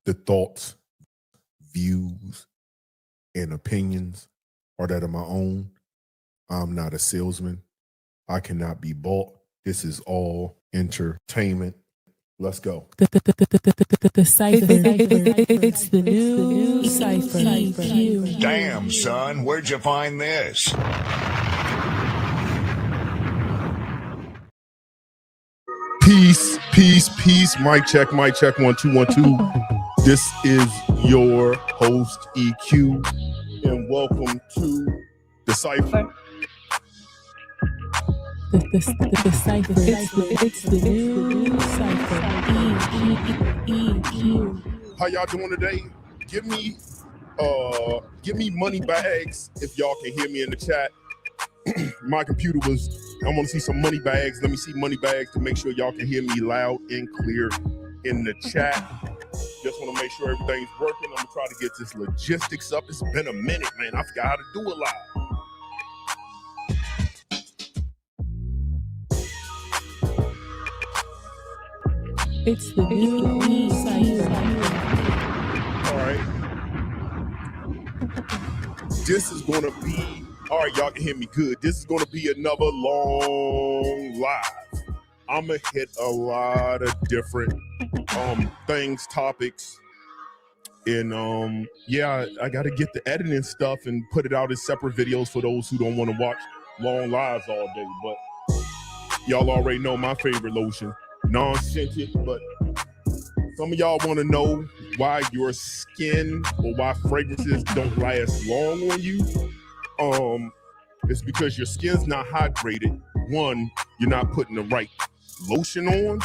The thoughts, views, and opinions are that of my own. I'm not a salesman. I cannot be bought. This is all entertainment. Let's go. The cipher. It's the new cipher. Damn, son, where'd you find this? Peace, peace, peace. Mic check, 1 2 1 2. This is your host EQ, and welcome to the cipher. The cipher. It's the new cipher. EQ. How y'all doing today? Give me money bags if y'all can hear me in the chat. My computer I want to see some money bags. Let me see money bags to make sure y'all can hear me loud and clear in the chat. Just want to make sure everything's working. I'm gonna try to get this logistics up. It's been a minute, man. I forgot how to do it live. It's the new cipher. All right. This is gonna be, all right, y'all can hear me good. This is gonna be another long live. I'm gonna hit a lot of different things, topics, and yeah, I gotta get the editing stuff and put it out as separate videos for those who don't want to watch long lives all day. But y'all already know my favorite lotion, non-scented, but some of y'all want to know why your skin or why fragrances don't last long on you. It's because your skin's not hydrated. One, you're not putting the right lotion on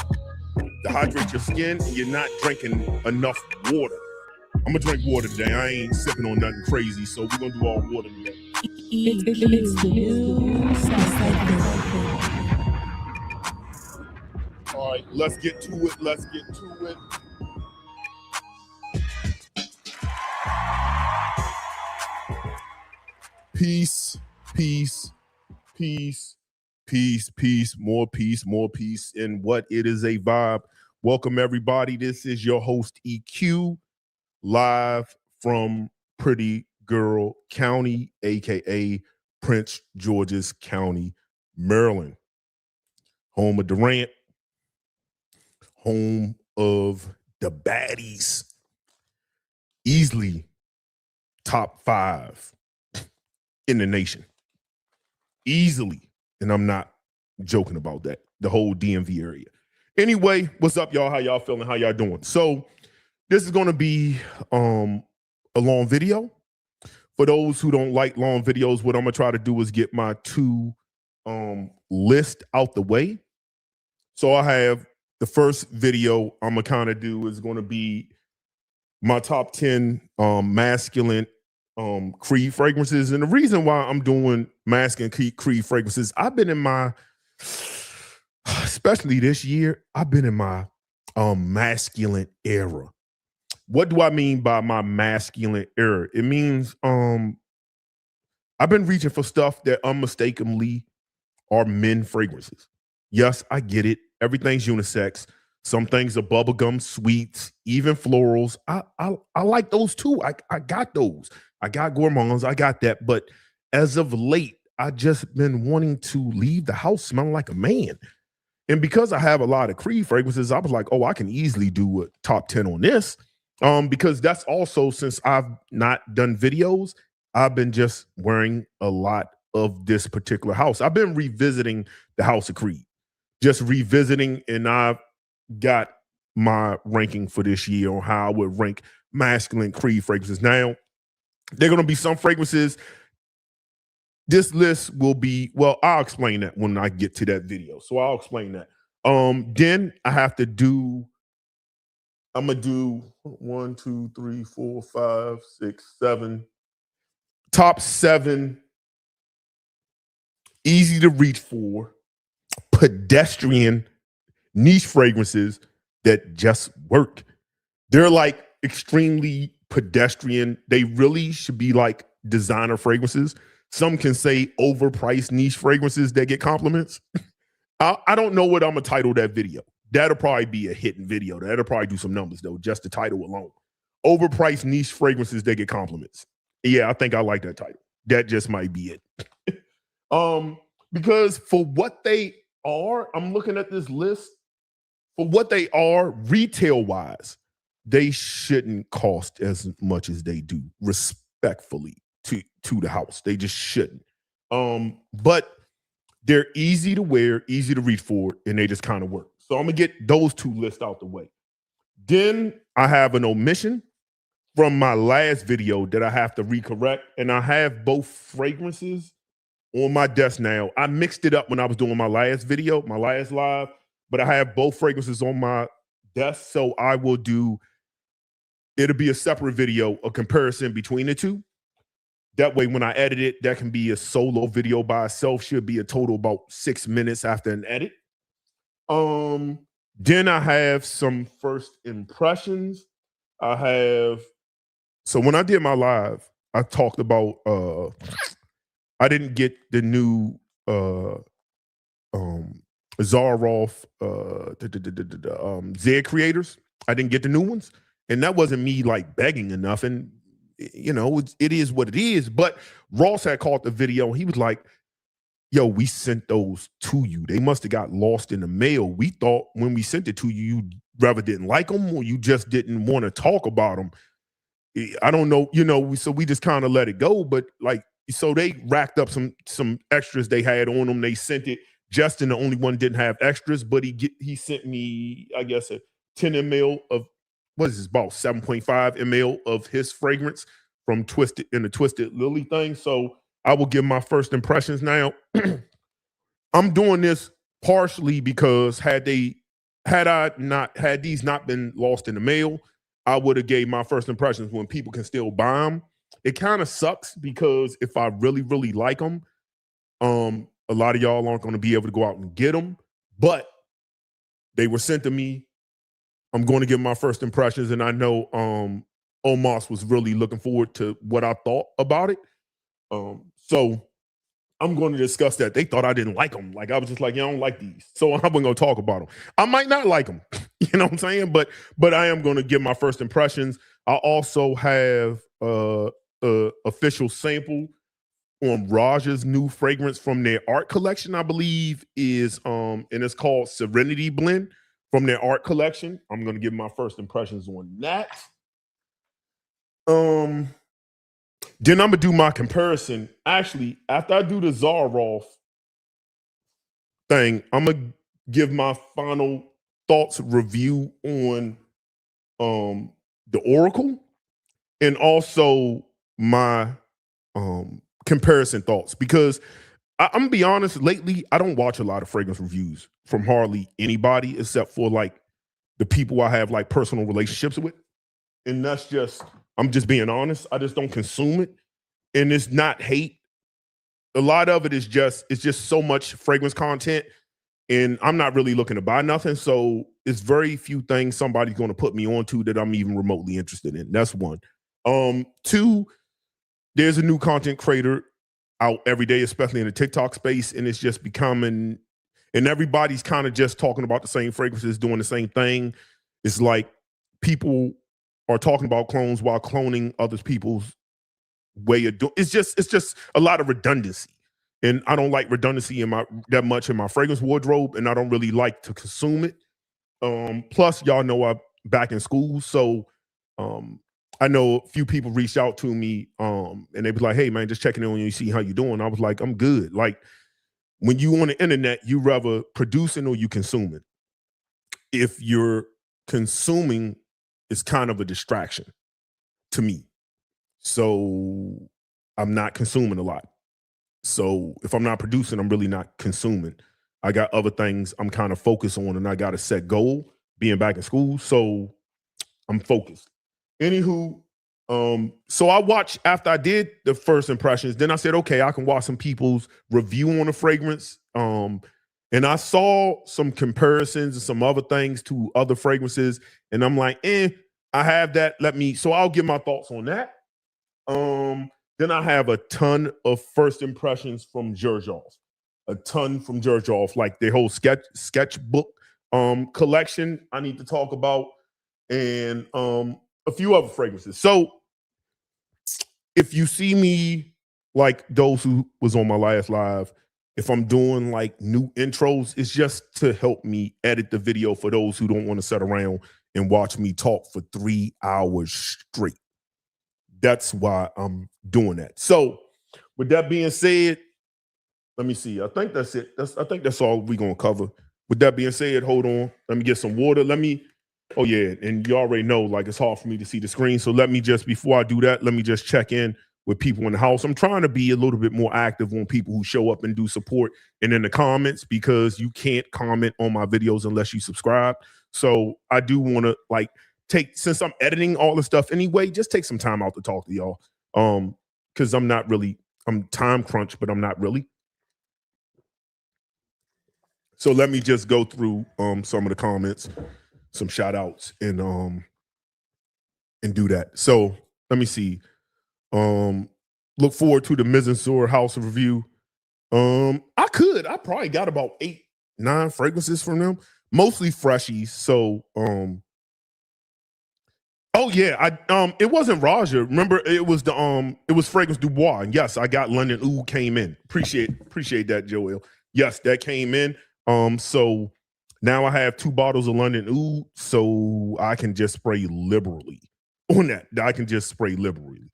to hydrate your skin, and you're not drinking enough water. I'm gonna drink water today. I ain't sipping on nothing crazy, so we're gonna do all water today. It's the new cipher. All right, let's get to it. Peace, peace, peace, peace, peace, more peace, and what it is a vibe. Welcome everybody. This is your host EQ, live from Pretty Girl County, aka Prince George's County, Maryland. Home of Durant, home of the baddies. Easily top 5 in the nation. Easily. And I'm not joking about that. The whole DMV area. Anyway, what's up, y'all? How y'all feeling? How y'all doing? So this is going to be a long video. For those who don't like long videos, what I'm going to try to do is get my 2 list out the way. So I have the first video I'm going to kind of do is going to be my top 10 masculine Creed fragrances. And the reason why I'm doing masculine Creed fragrances, I've been in my, especially this year, I've been in my masculine era. What do I mean by my masculine era? It means I've been reaching for stuff that unmistakably are men fragrances. Yes, I get it. Everything's unisex. Some things are bubblegum, sweets, even florals. I like those too. I got those. I got gourmands. I got that. But as of late, I just been wanting to leave the house smelling like a man. And because I have a lot of Creed fragrances, I was like, oh, I can easily do a top 10 on this. Because that's also, since I've not done videos, I've been just wearing a lot of this particular house. I've been revisiting the House of Creed, just revisiting, and I've got my ranking for this year on how I would rank masculine Creed fragrances. Now, there are going to be some fragrances. This list will be, well, I'll explain that when I get to that video. So I'll explain that. Then I have to do, I'm going to do 1, 2, 3, 4, 5, 6, 7. Top 7 easy to reach for, pedestrian niche fragrances that just work. They're like extremely pedestrian. They really should be like designer fragrances. Some can say overpriced niche fragrances that get compliments. I don't know what I'm gonna title that video. That'll probably be a hidden video. That'll probably do some numbers though, just the title alone. overpriced niche fragrances that get compliments. Yeah, I think I like that title. That just might be it. Because for what they are, I'm looking at this list. For what they are, retail wise, they shouldn't cost as much as they do, respectfully to the house. They just shouldn't. But they're easy to wear, easy to reach for, and they just kind of work. So I'm gonna get those two lists out the way. Then I have an omission from my last video that I have to recorrect, and I have both fragrances on my desk now. I mixed it up when I was doing my last video, my last live, but I have both fragrances on my desk, so I will do, it'll be a separate video, a comparison between the two. That way, when I edit it, that can be a solo video by itself, should be a total about 6 minutes after an edit. Then I have some first impressions. So when I did my live, I talked about, I didn't get the new Zarov, Z creators. I didn't get the new ones. And that wasn't me like begging or nothing. You know, it is what it is. But Ross had caught the video. He was like, yo, we sent those to you. They must have got lost in the mail. We thought when we sent it to you, you rather didn't like them or you just didn't want to talk about them. I don't know, you know, so we just kind of let it go. But like, so they racked up some extras they had on them. They sent it. Justin, the only one, didn't have extras, but he sent me, I guess, a 10 ml of, what is this, about 7.5 ml of his fragrance from the Twisted Lily thing. So I will give my first impressions now. I'm doing this partially because had these not been lost in the mail, I would have gave my first impressions when people can still buy them. It kind of sucks because if I really, really like them, a lot of y'all aren't going to be able to go out and get them, but they were sent to me. I'm going to give my first impressions, and I know Omos was really looking forward to what I thought about it. So I'm going to discuss that. They thought I didn't like them. Like I was just like, yeah, I don't like these. So I'm going to talk about them. I might not like them, you know what I'm saying? But I am going to give my first impressions. I also have a official sample on Roja's new fragrance from their art collection, I believe is, and it's called Serenity Blend from their art collection. I'm going to give my first impressions on that. Then I'm gonna do my comparison. Actually, after I do the Zarov thing, I'm gonna give my final thoughts review on the Oracle and also my comparison thoughts, because I'm gonna be honest, lately I don't watch a lot of fragrance reviews from hardly anybody except for like the people I have like personal relationships with. And that's just, I'm just being honest. I just don't consume it. And it's not hate. A lot of it is just, it's just so much fragrance content. And I'm not really looking to buy nothing. So it's very few things somebody's going to put me onto that I'm even remotely interested in. That's one. Two, there's a new content creator out every day, especially in the TikTok space. And it's just becoming, and everybody's kind of just talking about the same fragrances, doing the same thing. It's like people are talking about clones while cloning other people's way of doing. It's just a lot of redundancy, and I don't like redundancy that much in my fragrance wardrobe, and I don't really like to consume it. Plus, y'all know I'm back in school, so I know a few people reached out to me, and they was like, "Hey, man, just checking in on you, see how you doing." I was like, "I'm good." Like when you on the internet, you rather producing or you consuming. If you're consuming, it's kind of a distraction to me. So I'm not consuming a lot. So if I'm not producing, I'm really not consuming. I got other things I'm kind of focused on, and I got a set goal being back in school. So I'm focused. Anywho, so I watched after I did the first impressions, then I said, okay, I can watch some people's review on the fragrance. And I saw some comparisons and some other things to other fragrances. And I'm like, I have that. So I'll give my thoughts on that. Then I have a ton of first impressions from Xerjoff. A ton from Xerjoff, like their whole sketchbook collection I need to talk about. And a few other fragrances. So if you see me, like those who was on my last live, if I'm doing like new intros, it's just to help me edit the video for those who don't want to sit around and watch me talk for 3 hours straight. That's why I'm doing that. So with that being said, let me see. I think that's it. I think that's all we're gonna cover. With that being said, hold on. Let me get some water. Oh yeah, and you already know, like, it's hard for me to see the screen. So let me just, before I do that, let me just check in with people in the house. I'm trying to be a little bit more active on people who show up and do support and in the comments, because you can't comment on my videos unless you subscribe. So I do want to since I'm editing all the stuff anyway, just take some time out to talk to y'all. Because I'm time crunched, but I'm not really. So let me just go through some of the comments, some shout outs, and do that. So let me see. Look forward to the Mizensor house review. I probably got about 8-9 fragrances from them, mostly freshies. So oh yeah, it wasn't Roja. Remember, it was Fragrance Dubois. And yes, I got London Oud came in. Appreciate that, Joel. Yes, that came in. So now I have 2 bottles of London Oud, so I can just spray liberally on that. I can just spray liberally.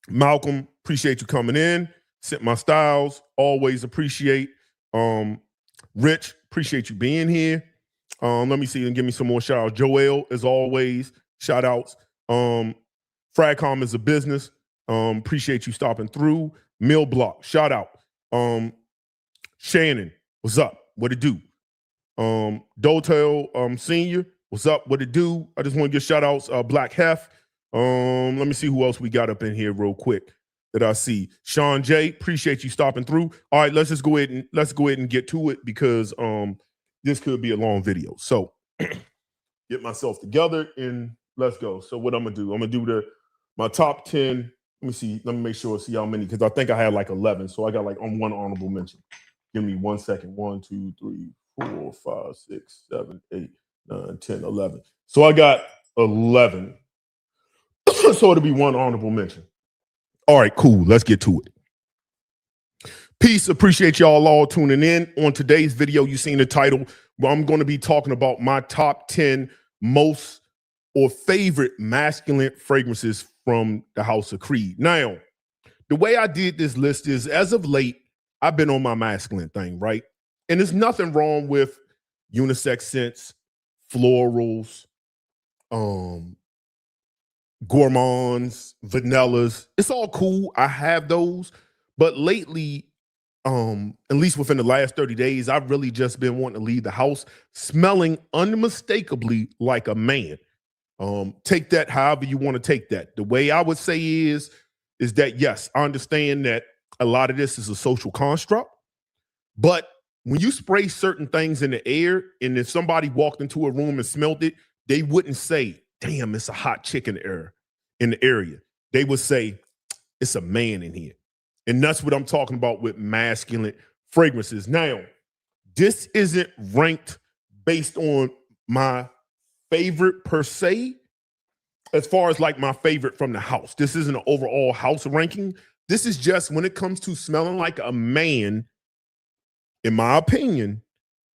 Malcolm, appreciate you coming in. Sent my styles, always appreciate. Rich, appreciate you being here. Let me see and give me some more shout outs. Joel, as always, shout outs. Fragcom is a business. Appreciate you stopping through. Mill Block, shout out. Shannon, what's up? What it do? Dotel Senior, what's up? What it do? I just want to give shout outs. Black Hef. Let me see who else we got up in here real quick that I see. Sean J, appreciate you stopping through. All right, let's go ahead and get to it, because this could be a long video. So get myself together and let's go. So what I'm gonna do, my top 10. Let me see. Let me make sure, see how many, because I think I had like 11. So I got like one honorable mention. Give me 1 second. 1, 2, 3, 4, 5, 6, 7, 8, 9, 10, 11. So I got 11. So it'll be 1 honorable mention. All right, cool. Let's get to it. Peace. Appreciate y'all all tuning in. On today's video, you seen the title, where I'm going to be talking about my top 10 most or favorite masculine fragrances from the House of Creed. Now, the way I did this list is, as of late, I've been on my masculine thing, right? And there's nothing wrong with unisex scents, florals, gourmands, vanillas. It's all cool. I have those. But lately, at least within the last 30 days, I've really just been wanting to leave the house smelling unmistakably like a man. Take that however you want to take that. The way I would say is that, yes, I understand that a lot of this is a social construct, but when you spray certain things in the air, and if somebody walked into a room and smelled it, they wouldn't say, damn, it's a hot chick in the area. They would say, it's a man in here. And that's what I'm talking about with masculine fragrances. Now, this isn't ranked based on my favorite per se, as far as like my favorite from the house. This isn't an overall house ranking. This is just when it comes to smelling like a man, in my opinion,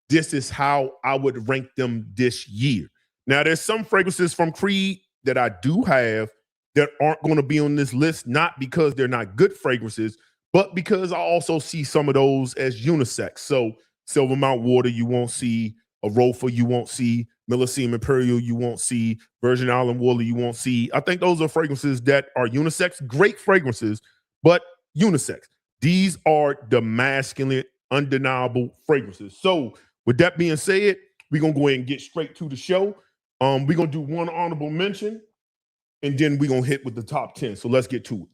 this is how I would rank them this year. Now, there's some fragrances from Creed that I do have that aren't going to be on this list, not because they're not good fragrances, but because I also see some of those as unisex. So Silver Mount Water, you won't see. Arofa, you won't see. Millesime Imperial, you won't see. Virgin Island Water, you won't see. I think those are fragrances that are unisex, great fragrances, but unisex. These are the masculine, undeniable fragrances. So with that being said, we're going to go ahead and get straight to the show. We're going to do 1 honorable mention, and then we're going to hit with the top 10. So let's get to it.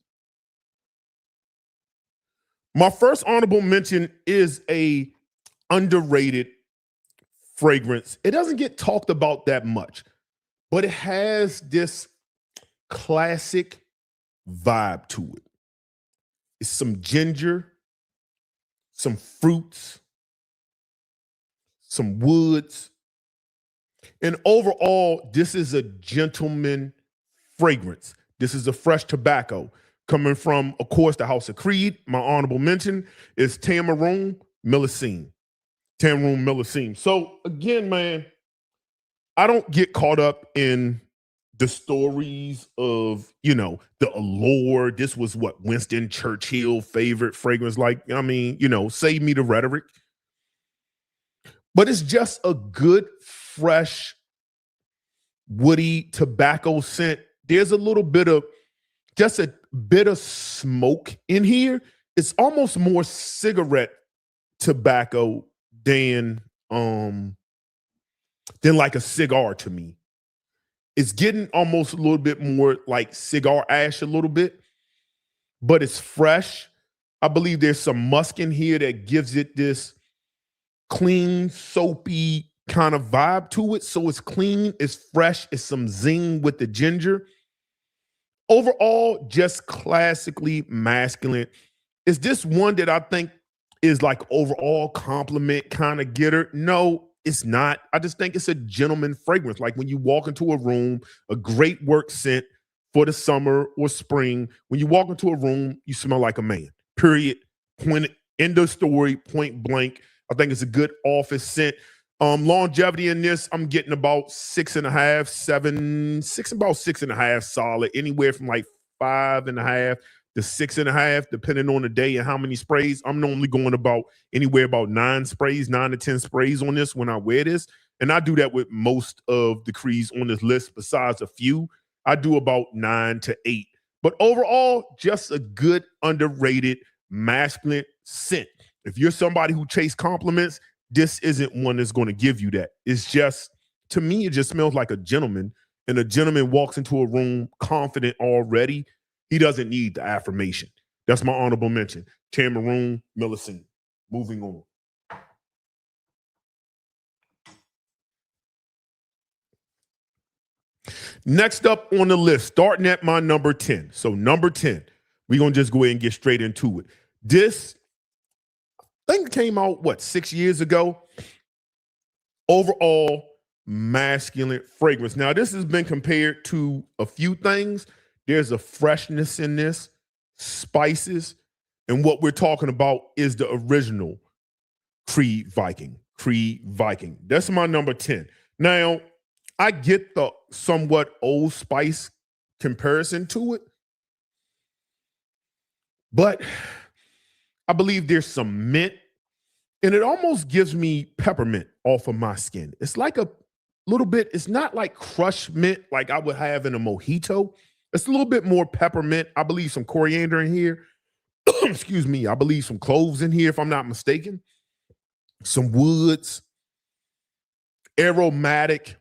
My first honorable mention is a underrated fragrance. It doesn't get talked about that much, but it has this classic vibe to it. It's some ginger, some fruits, some woods. And overall, this is a gentleman fragrance. This is a fresh tobacco coming from, of course, the House of Creed. My honorable mention is Tamarind Millesine. Tamarind Millesine. So again, man, I don't get caught up in the stories of, the allure. This was what Winston Churchill favorite fragrance. Like, I mean, save me the rhetoric. But it's just a good, fresh, woody tobacco scent. There's just a bit of smoke in here. It's almost more cigarette tobacco than like a cigar to me. It's getting almost a little bit more like cigar ash a little bit, but it's fresh. I believe there's some musk in here that gives it this clean, soapy kind of vibe to it. So it's clean, it's fresh, it's some zing with the ginger. Overall, just classically masculine. Is this one that I think is like overall compliment kind of getter? No, it's not. I just think it's a gentleman fragrance. Like when you walk into a room, a great work scent for the summer or spring. When you walk into a room, you smell like a man. Period. Point, end of story, point blank. I think it's a good office scent. Longevity in this, I'm getting about 6.5, 7, about 6.5 solid, anywhere from like 5.5 to 6.5, depending on the day and how many sprays. I'm normally going about anywhere about 9 to 10 sprays on this when I wear this. And I do that with most of the creeds on this list, besides a few. I do about 9 to 8. But overall, just a good, underrated, masculine scent. If you're somebody who chases compliments, this isn't one that's going to give you that. It's just, to me, it just smells like a gentleman. And a gentleman walks into a room confident already. He doesn't need the affirmation. That's my honorable mention. Tamarind Millesine. Moving on. Next up on the list, starting at my number 10. So number 10, we're going to just go ahead and get straight into it. This thing came out, 6 years ago? Overall, masculine fragrance. Now, this has been compared to a few things. There's a freshness in this, spices, and what we're talking about is the original Creed Viking. Creed Viking. That's my number 10. Now, I get the somewhat Old Spice comparison to it, but I believe there's some mint, and it almost gives me peppermint off of my skin. It's like a little bit, it's not like crushed mint like I would have in a mojito. It's a little bit more peppermint. I believe some coriander in here. Excuse me. I believe some cloves in here, if I'm not mistaken. Some woods, aromatic,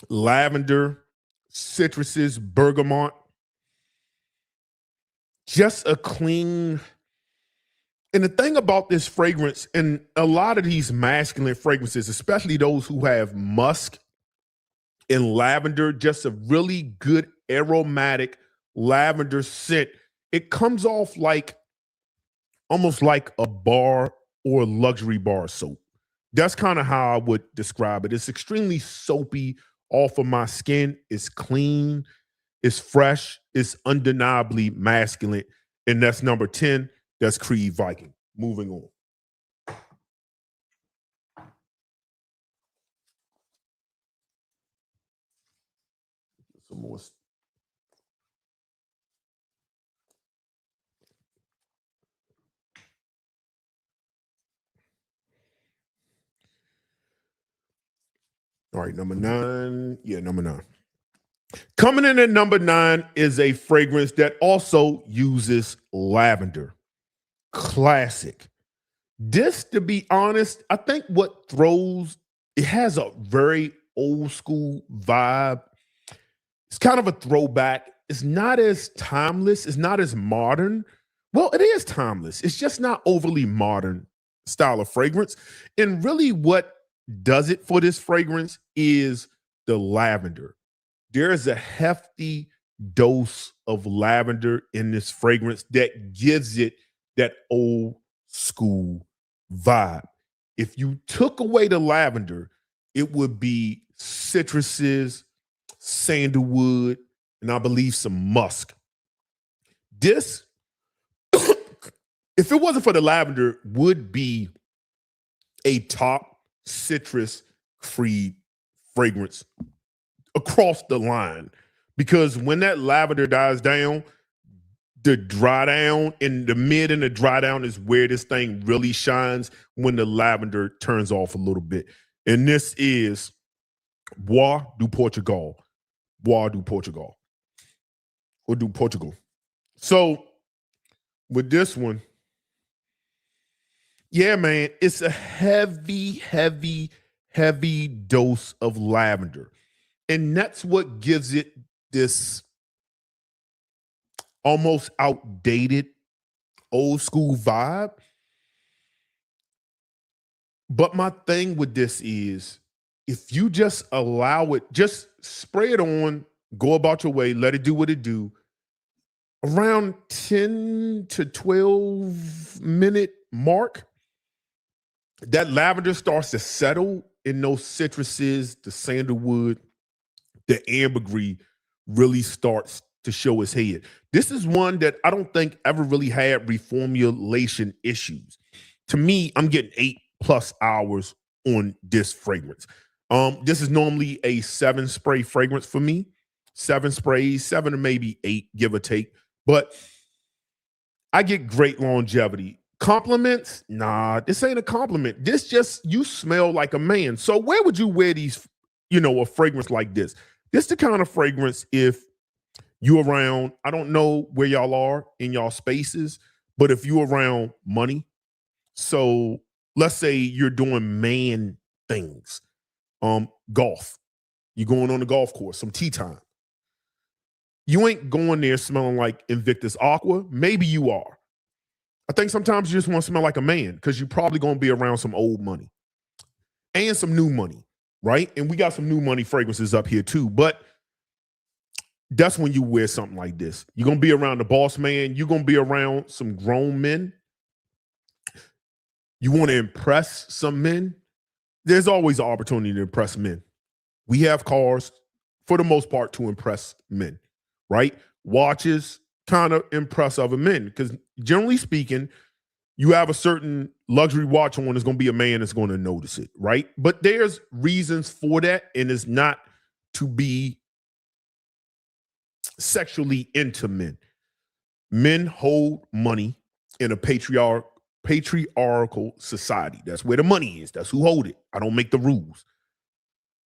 lavender, citruses, bergamot. Just a clean. And the thing about this fragrance, and a lot of these masculine fragrances, especially those who have musk and lavender, just a really good aromatic lavender scent. It comes off like almost like a bar or a luxury bar soap. That's kind of how I would describe it. It's extremely soapy off of my skin. It's clean. It's fresh. It's undeniably masculine. And that's number 10. That's Creed Viking. Moving on. Some more. All right, number 9. Yeah, number 9. Coming in at number 9 is a fragrance that also uses lavender. Classic. This, to be honest, I think it has a very old school vibe. It's kind of a throwback. It's not as timeless. It's not as modern. Well, it is timeless. It's just not overly modern style of fragrance. And really what does it for this fragrance is the lavender. There is a hefty dose of lavender in this fragrance that gives it that old school vibe. If you took away the lavender, it would be citruses, sandalwood, and I believe some musk. This, if it wasn't for the lavender, would be a top citrus free fragrance across the line. Because when that lavender dies down, the dry down in the mid and the dry down is where this thing really shines when the lavender turns off a little bit. And this is Bois do Portugal. Bois do Portugal. Or do Portugal. So with this one, yeah, man, it's a heavy, heavy, heavy dose of lavender. And that's what gives it this almost outdated, old school vibe. But my thing with this is if you just allow it, just spray it on, go about your way, let it do what it do. Around 10 to 12 minute mark, that lavender starts to settle in those citruses, the sandalwood, the ambergris really starts to show its head. This is one that I don't think ever really had reformulation issues. To me, I'm getting 8+ hours on this fragrance. This is normally a 7 spray fragrance for me. 7 sprays, 7 or maybe 8, give or take. But I get great longevity. Compliments? Nah, this ain't a compliment. This just, you smell like a man. So where would you wear these, a fragrance like this? This the kind of fragrance if you around, I don't know where y'all are in y'all spaces, but if you around money, so let's say you're doing man things, golf, you're going on the golf course, some tea time. You ain't going there smelling like Invictus Aqua. Maybe you are. I think sometimes you just want to smell like a man because you're probably going to be around some old money and some new money, right? And we got some new money fragrances up here too, but that's when you wear something like this. You're going to be around the boss man. You're going to be around some grown men. You want to impress some men. There's always an opportunity to impress men. We have cars, for the most part, to impress men, right? Watches kind of impress other men because generally speaking, you have a certain luxury watch on, it's going to be a man that's going to notice it, right? But there's reasons for that, and it's not to be sexually into men. Men hold money in a patriarchal society. That's where the money is. That's who hold it. I don't make the rules.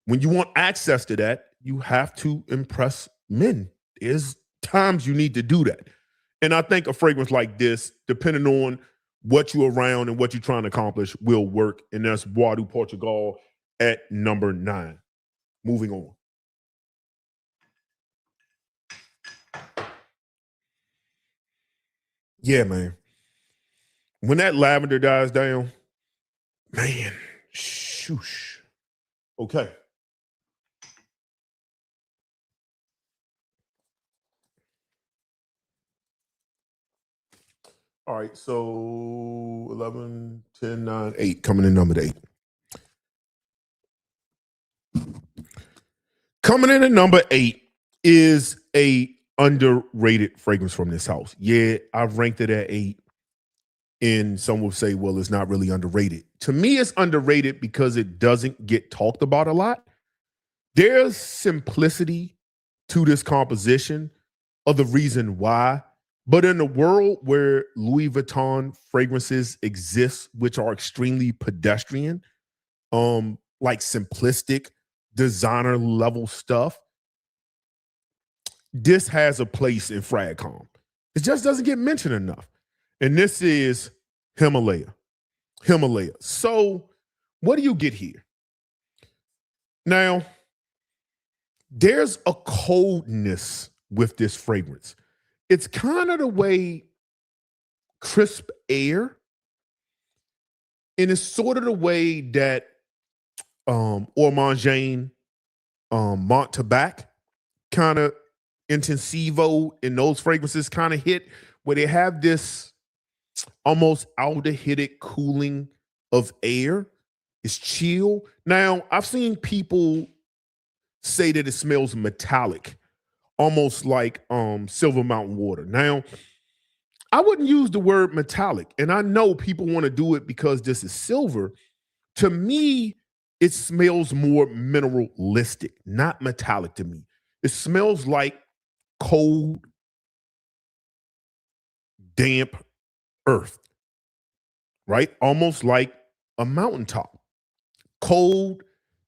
When you want access to that, you have to impress men. There's times you need to do that. And I think a fragrance like this, depending on what you're around and what you're trying to accomplish, will work. And that's Bois do Portugal at number 9. Moving on. Yeah, man. When that lavender dies down, man, shoosh. Okay. All right, so 11, 10, 9, 8, coming in number 8. Coming in at number 8 is a underrated fragrance from this house. Yeah, I've ranked it at 8. And some will say, well, it's not really underrated. To me, it's underrated because it doesn't get talked about a lot. There's simplicity to this composition of the reason why. But in a world where Louis Vuitton fragrances exist, which are extremely pedestrian, like simplistic designer level stuff, this has a place in Fragcom. It just doesn't get mentioned enough. And this is Himalaya. So what do you get here? Now, there's a coldness with this fragrance. It's kind of the way crisp air, and it's sort of the way that Ormangane, Montabac kind of intensivo in those fragrances kind of hit, where they have this almost aldehydic cooling of air. It's chill. Now, I've seen people say that it smells metallic, almost like Silver Mountain water. Now, I wouldn't use the word metallic, and I know people want to do it because this is silver. To me, it smells more mineralistic, not metallic to me. It smells like cold, damp earth, right? Almost like a mountaintop. Cold,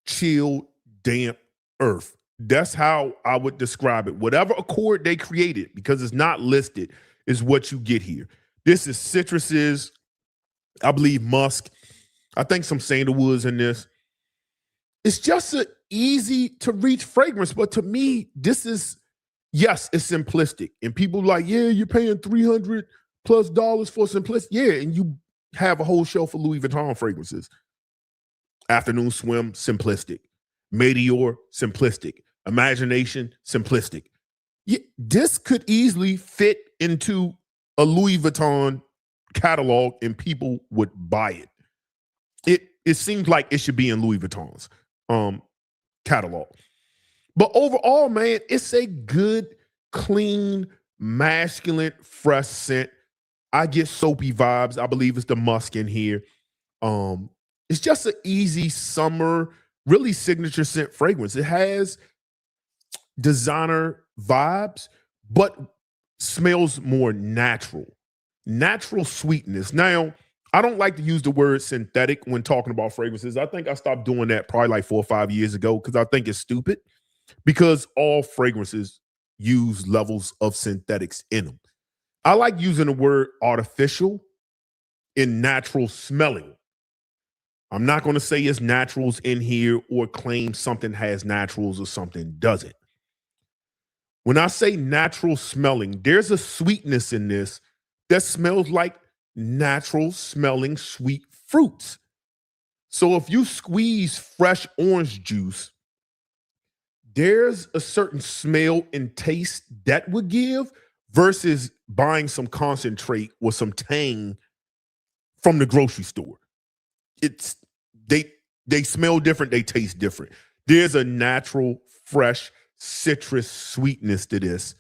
chilled, damp earth. That's how I would describe it. Whatever accord they created, because it's not listed, is what you get here. This is citruses, I believe musk. I think some sandalwoods in this. It's just an easy to reach fragrance, but to me, this is, yes, it's simplistic. And people like, yeah, you're paying $300+ for simplicity. Yeah, and you have a whole shelf of Louis Vuitton fragrances. Afternoon Swim, simplistic. Meteor, simplistic. Imagination, simplistic. Yeah, this could easily fit into a Louis Vuitton catalog and people would buy it. It seems like it should be in Louis Vuitton's catalog. But overall, man, it's a good, clean, masculine, fresh scent. I get soapy vibes. I believe it's the musk in here. It's just an easy summer, really signature scent fragrance. It has designer vibes, but smells more natural. Natural sweetness. Now, I don't like to use the word synthetic when talking about fragrances. I think I stopped doing that probably like 4 or 5 years ago because I think it's stupid, because all fragrances use levels of synthetics in them. I like using the word artificial in natural smelling. I'm not going to say it's naturals in here or claim something has naturals or something doesn't. When I say natural smelling, there's a sweetness in this that smells like natural smelling sweet fruits. So if you squeeze fresh orange juice, there's a certain smell and taste that would give versus buying some concentrate or some tang from the grocery store. It's they smell different, they taste different. There's a natural, fresh citrus sweetness to this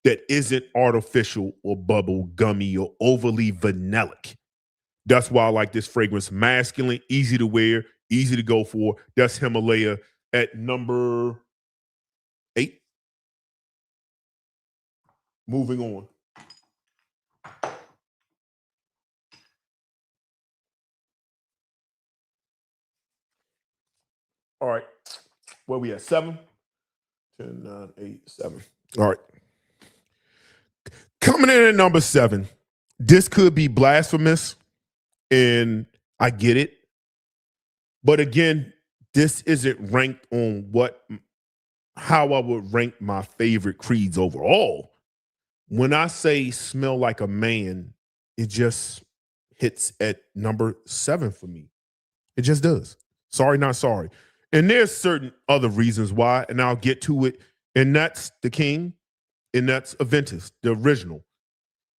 that isn't artificial or bubble gummy or overly vanillic. That's why I like this fragrance. Masculine, easy to wear, easy to go for. That's Himalaya at number 8. Moving on. All right. Where we at? 7? 10, 9, 8, 7. All right. Coming in at number 7. This could be blasphemous, and I get it. But again, this isn't ranked on how I would rank my favorite creeds overall. When I say smell like a man, it just hits at number 7 for me. It just does. Sorry, not sorry. And there's certain other reasons why, and I'll get to it. And that's the king, and that's Aventus, the original.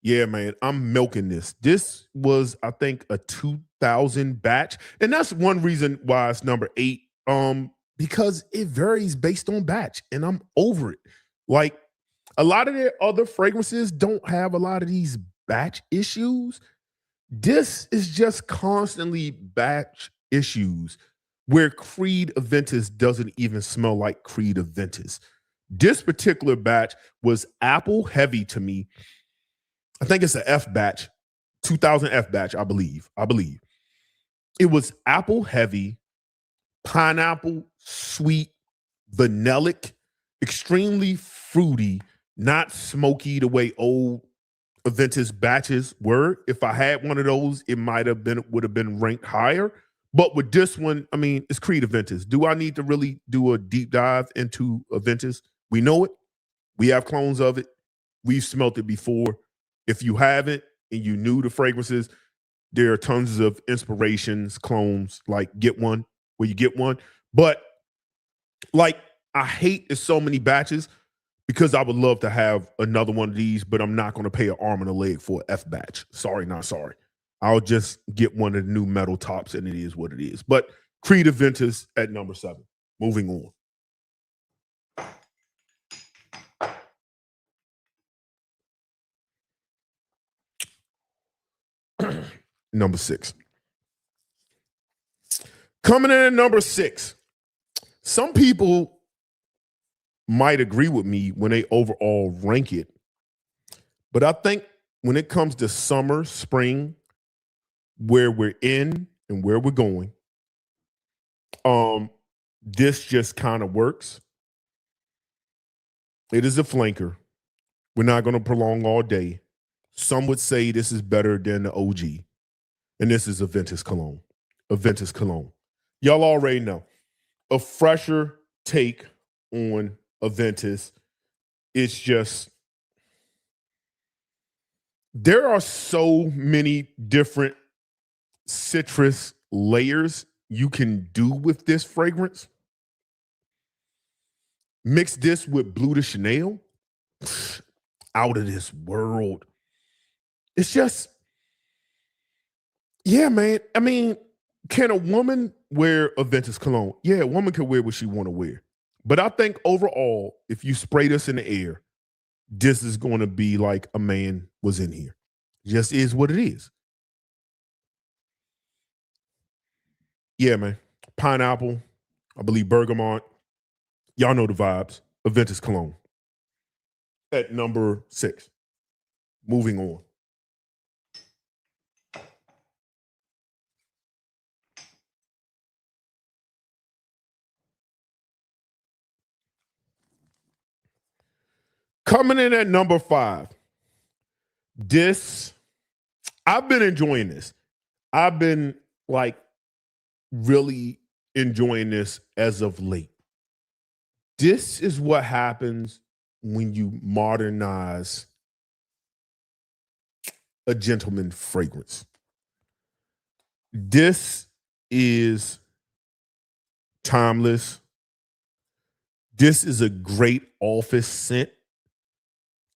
Yeah, man, I'm milking this. This was, I think, a 2000 batch. And that's one reason why it's number 8, because it varies based on batch, and I'm over it. Like, a lot of their other fragrances don't have a lot of these batch issues. This is just constantly batch issues where Creed Aventus doesn't even smell like Creed Aventus. This particular batch was apple heavy to me. I think it's an F batch, 2000 F batch, I believe. It was apple heavy, pineapple, sweet, vanillic, extremely fruity, not smoky the way old Aventus batches were. If I had one of those, it would have been ranked higher. But with this one, I mean, it's Creed Aventus. Do I need to really do a deep dive into Aventus? We know it. We have clones of it. We've smelt it before. If you haven't and you knew the fragrances, there are tons of inspirations, clones, like get one where you get one. But like, I hate there's so many batches because I would love to have another one of these, but I'm not going to pay an arm and a leg for an F batch. Sorry, not sorry. I'll just get one of the new metal tops, and it is what it is. But Creed Aventus at number 7. Moving on. number 6. Coming in at number 6. Some people might agree with me when they overall rank it. But I think when it comes to summer, spring, where we're in and where we're going, this just kind of works. It is a flanker. We're not going to prolong all day. Some would say this is better than the OG. And this is Aventus Cologne. Aventus Cologne. Y'all already know. A fresher take on Aventus. It's just, there are so many different citrus layers you can do with this fragrance. Mix this with Bleu de Chanel. Out of this world. It's just, yeah, man. I mean, can a woman wear Aventus Cologne? Yeah, a woman can wear what she want to wear. But I think overall, if you spray this in the air, this is going to be like a man was in here. Just is what it is. Yeah, man. Pineapple, I believe bergamot. Y'all know the vibes. Aventus Cologne. At number 6. Moving on. Coming in at number 5. This, I've been enjoying this. I've been like really enjoying this as of late. This is what happens when you modernize a gentleman fragrance. This is timeless. This is a great office scent.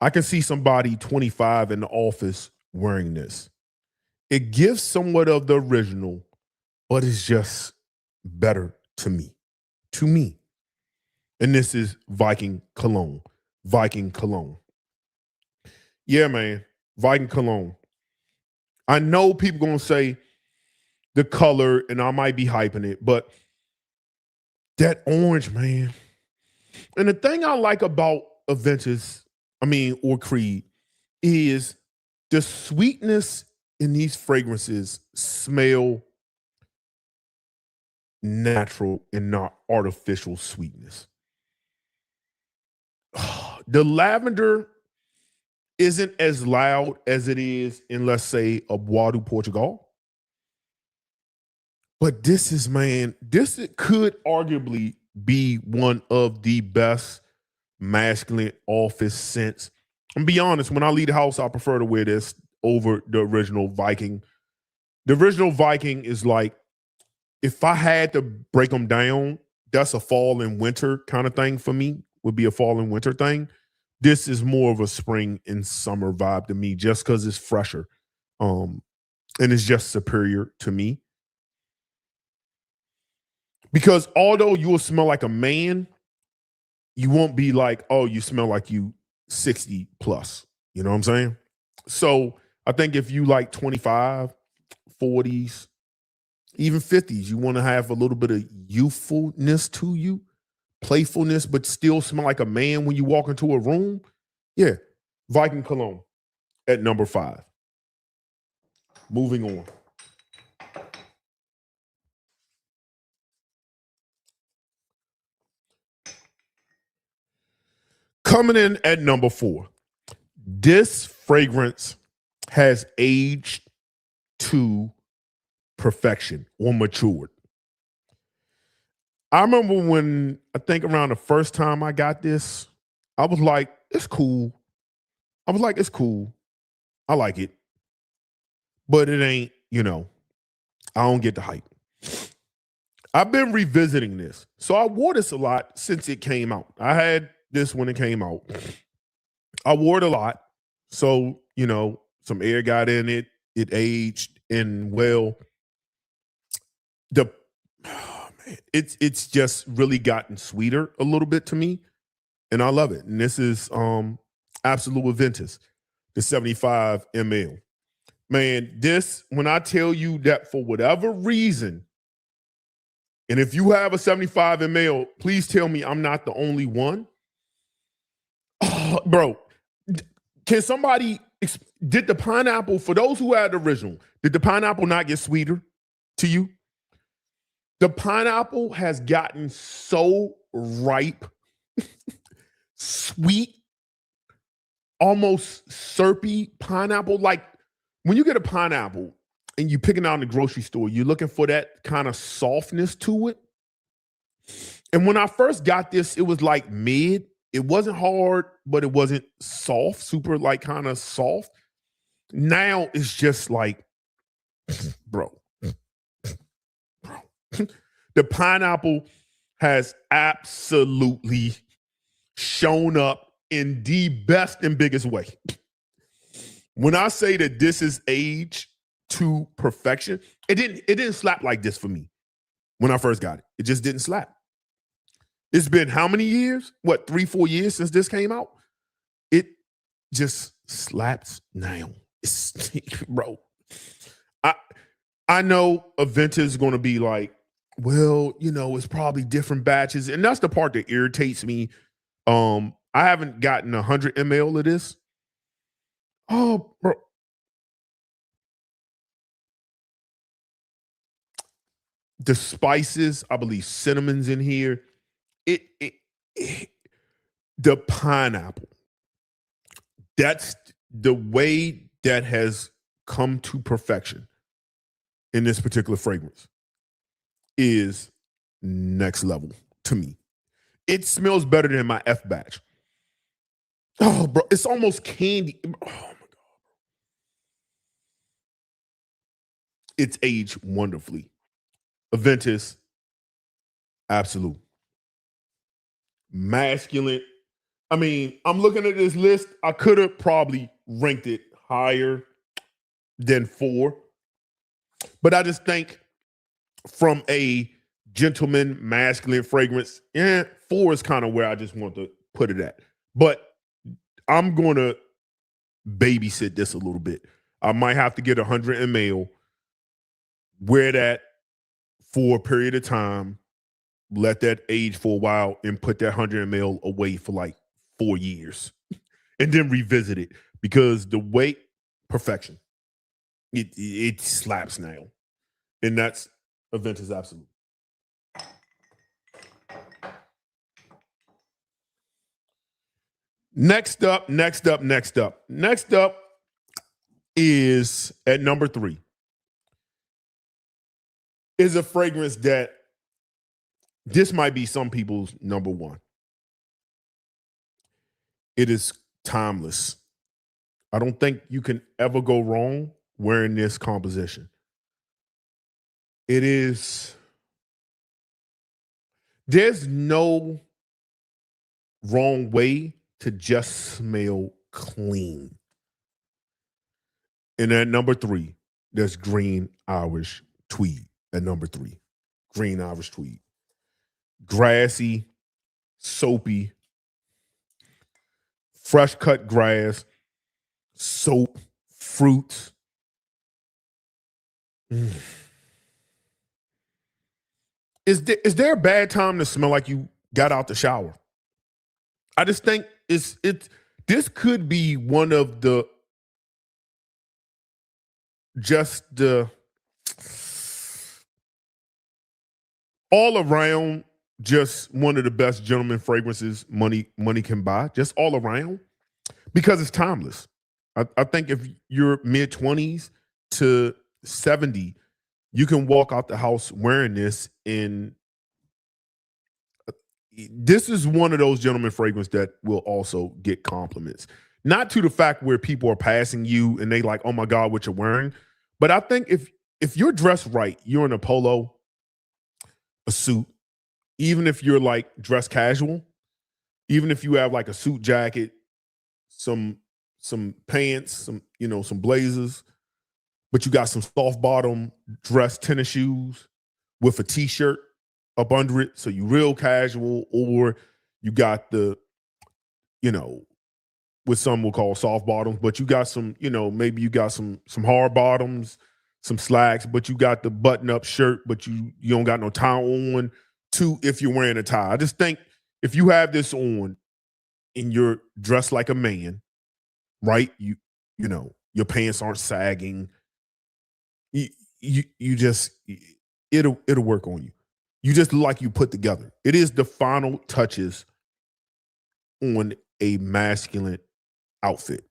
I can see somebody 25 in the office wearing this. It gives somewhat of the original, but it's just better to me. To me. And this is Viking Cologne. Viking Cologne. Yeah, man. Viking Cologne. I know people going to say the color, and I might be hyping it, but that orange, man. And the thing I like about Aventus, or Creed, is the sweetness in these fragrances smell natural and not artificial sweetness. The lavender isn't as loud as it is in, let's say, a Bois de Portugal. But this is, man, this could arguably be one of the best masculine office scents. And be honest, when I leave the house, I prefer to wear this over the original Viking. The original Viking is like, if I had to break them down, that's a fall and winter kind of thing for me, would be a fall and winter thing. This is more of a spring and summer vibe to me, just because it's fresher. And it's just superior to me. Because although you will smell like a man, you won't be like, oh, you smell like you 60 plus. You know what I'm saying? So I think if you like 25, 40s, even 50s, you want to have a little bit of youthfulness to you, playfulness, but still smell like a man when you walk into a room. Yeah, Viking Cologne at number 5. Moving on. Coming in at number 4. This fragrance has aged to perfection or matured. I remember when, I think around the first time I got this, I was like, it's cool. It's cool. I like it. But it ain't, I don't get the hype. I've been revisiting this. So I wore this a lot since it came out. I had this when it came out. I wore it a lot. So, some air got in it. It aged, and well, it's just really gotten sweeter a little bit to me, and I love it. And this is Absolute Aventus, the 75 ml. Man, this, when I tell you that for whatever reason, and if you have a 75 ml, please tell me I'm not the only one. Oh, bro, can somebody, did the pineapple, for those who had the original, did the pineapple not get sweeter to you? The pineapple has gotten so ripe, sweet, almost syrupy pineapple. Like when you get a pineapple and you pick it out in the grocery store, you're looking for that kind of softness to it. And when I first got this, it was like mid. It wasn't hard, but it wasn't soft, super like kind of soft. Now it's just like, bro. The pineapple has absolutely shown up in the best and biggest way. When I say that this is age to perfection, it didn't slap like this for me when I first got it. It just didn't slap. It's been how many years? What, 3-4 years since this came out? It just slaps now. Bro, I know Aventa is going to be like, well, you know, it's probably different batches. And that's the part that irritates me. I haven't gotten 100 ml of this. Oh, bro. The spices, I believe cinnamon's in here. The pineapple. That's the way that has come to perfection in this particular fragrance is next level to me. It smells better than my F batch. Oh, bro, it's almost candy. Oh my God. It's aged wonderfully. Aventus, absolute. Masculine. I mean, I'm looking at this list. I could have probably ranked it higher than 4. But I just think from a gentleman masculine fragrance, 4 is kind of where I just want to put it at. But I'm going to babysit this a little bit. I might have to get 100 ml, wear that for a period of time, let that age for a while, and put that 100 ml away for like 4 years, and then revisit it because the weight, perfection. It slaps now, and that's Aventus Absolute. Next up is at number 3 is a fragrance that this might be some people's number 1. It is timeless. I don't think you can ever go wrong wearing this composition. There's no wrong way to just smell clean. And at number 3, there's Green Irish Tweed at number 3. Green Irish Tweed. Grassy, soapy, fresh cut grass, soap, fruits. Is there a bad time to smell like you got out the shower? I just think this could be one of the all around, just one of the best gentleman fragrances money can buy, just all around, because it's timeless. I think if you're mid-20s to 70, you can walk out the house wearing this, and this is one of those gentleman fragrances that will also get compliments. Not to the fact where people are passing you and they like, oh my God, what you're wearing. But I think if you're dressed right, you're in a polo, a suit, even if you're like dressed casual, even if you have like a suit jacket, some pants, some blazers, but you got some soft bottom dress tennis shoes with a t-shirt up under it, so you real casual, or you got the with some we'll call soft bottoms, but you got some, maybe you got some hard bottoms, some slacks, but you got the button-up shirt, but you don't got no tie on. Two, if you're wearing a tie. I just think if you have this on and you're dressed like a man, right? Your pants aren't sagging. You just it'll work on you. You just look like you put together. It is the final touches on a masculine outfit.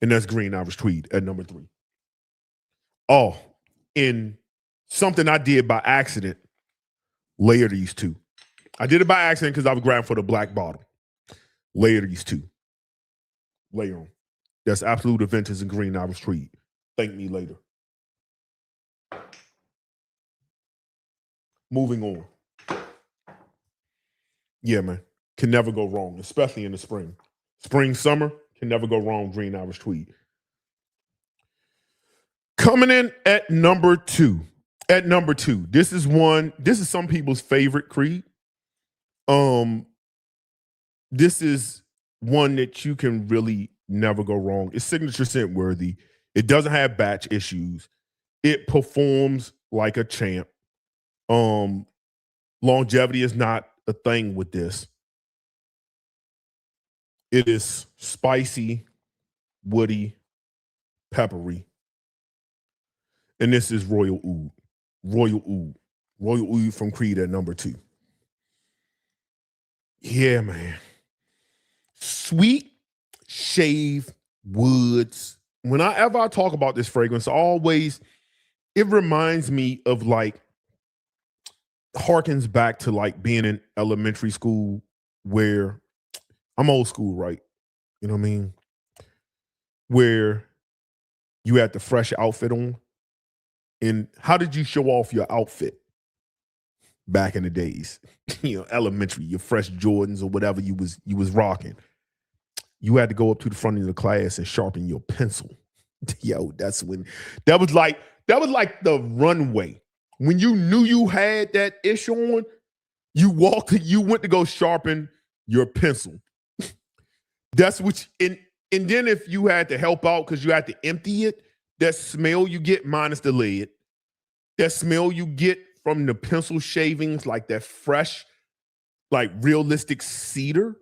And that's Green Irish Tweed at number 3. Oh, and something I did by accident, layer these two. I did it by accident because I was grabbing for the black bottom. Layer these two. Layer them. That's Absolute Adventures in Green Irish Tweed. Thank me later. Moving on. Yeah, man. Can never go wrong, especially in the spring. Spring, summer, can never go wrong, Green Irish Tweed. Coming in at number 2. At number 2, this is some people's favorite Creed. This is one that you can really never go wrong. It's signature scent worthy. It doesn't have batch issues. It performs like a champ. Longevity is not a thing with this. It is spicy, woody, peppery. And this is Royal Oud. Royal Oud. Royal Oud from Creed at number 2. Yeah, man. Sweet shave woods. Whenever I talk about this fragrance, it reminds me of harkens back to being in elementary school where I'm old school, right? You know what I mean? Where you had the fresh outfit on. And how did you show off your outfit back in the days? Elementary, your fresh Jordans or whatever you was rocking. You had to go up to the front of the class and sharpen your pencil. Yo, that was like the runway. When you knew you had that ish on, you went to go sharpen your pencil. That's what and then if you had to help out because you had to empty it, that smell you get minus the lid, that smell you get from the pencil shavings, like that fresh, realistic cedar,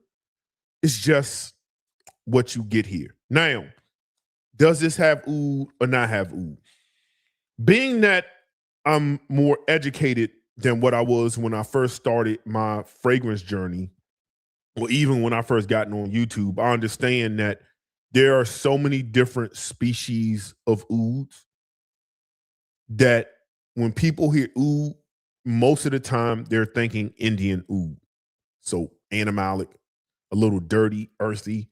is just what you get here. Now, does this have oud or not have oud? Being that I'm more educated than what I was when I first started my fragrance journey, or even when I first gotten on YouTube, I understand that there are so many different species of ouds that when people hear oud, most of the time they're thinking Indian oud. So animalic, a little dirty, earthy.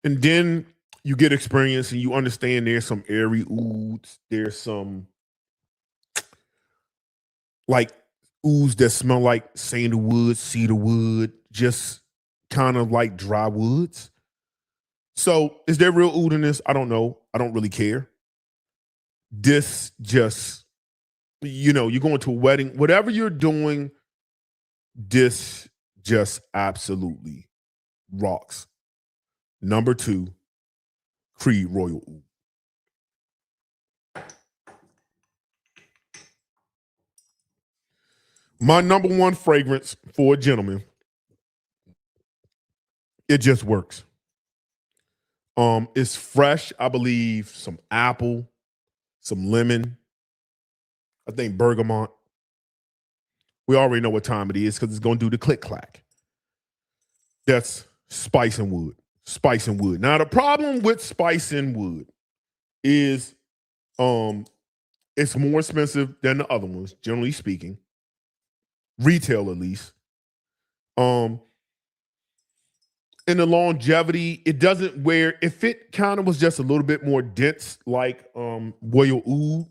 And then you get experience and you understand there's some airy ouds. There's some ouds that smell like sandalwood, cedarwood, just kind of like dry woods. So is there real oud in this? I don't know. I don't really care. This just, you're going to a wedding, whatever you're doing, this just absolutely rocks. Number 2, Creed Royal Oud. My number 1 fragrance for a gentleman, it just works. It's fresh, I believe, some apple, some lemon, I think bergamot. We already know what time it is because it's going to do the click clack. That's spice and wood. Spice and wood. Now, the problem with spice and wood is it's more expensive than the other ones, generally speaking. Retail, at least. And the longevity, it doesn't wear, if it kind of was just a little bit more dense like Royal Oud,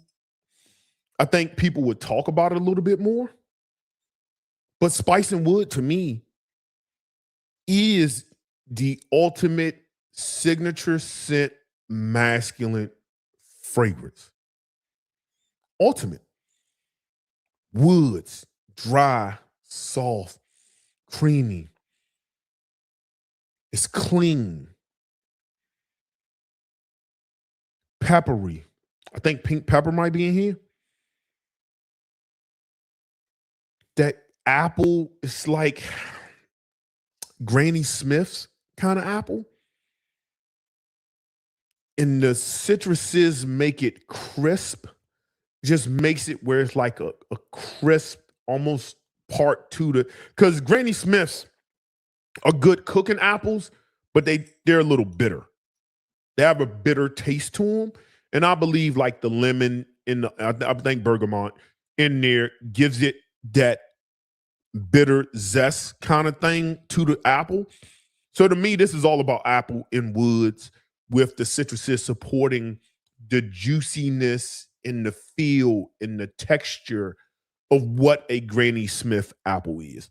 I think people would talk about it a little bit more. But spice and wood, to me, is the ultimate signature scent masculine fragrance. Ultimate. Woods, dry, soft, creamy. It's clean. peppery. I think pink pepper might be in here. That apple is like Granny Smith's kind of apple. And the citruses make it crisp. Just makes it where it's like a crisp, almost part to the, because Granny Smith's are good cooking apples, but they're a little bitter. They have a bitter taste to them. And I believe like the lemon in the, I think bergamot in there gives it that bitter zest kind of thing to the apple. So to me, this is all about apple in woods with the citruses supporting the juiciness and the feel and the texture of what a Granny Smith apple is.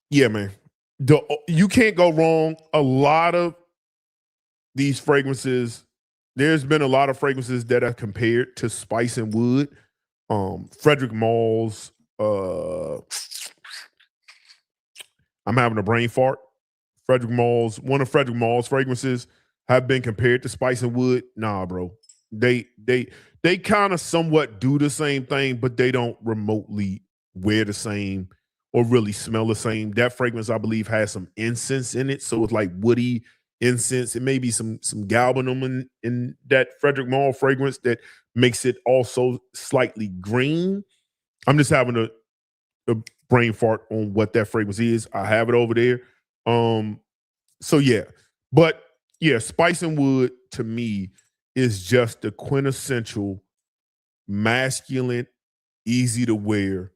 Yeah, man. You can't go wrong. A lot of these fragrances, there's been a lot of fragrances that are compared to spice and wood. Frederick Mall's, I'm having a brain fart. One of Frederick Mall's fragrances have been compared to spice and wood. Nah, bro. They kind of somewhat do the same thing, but they don't remotely wear the same or really smell the same. That fragrance, I believe, has some incense in it. So it's like woody incense. It may be some galbanum in that Frederick Mall fragrance that makes it also slightly green. I'm just having a brain fart on what that fragrance is. I have it over there. So yeah. But yeah, spice and wood to me is just the quintessential masculine, easy to wear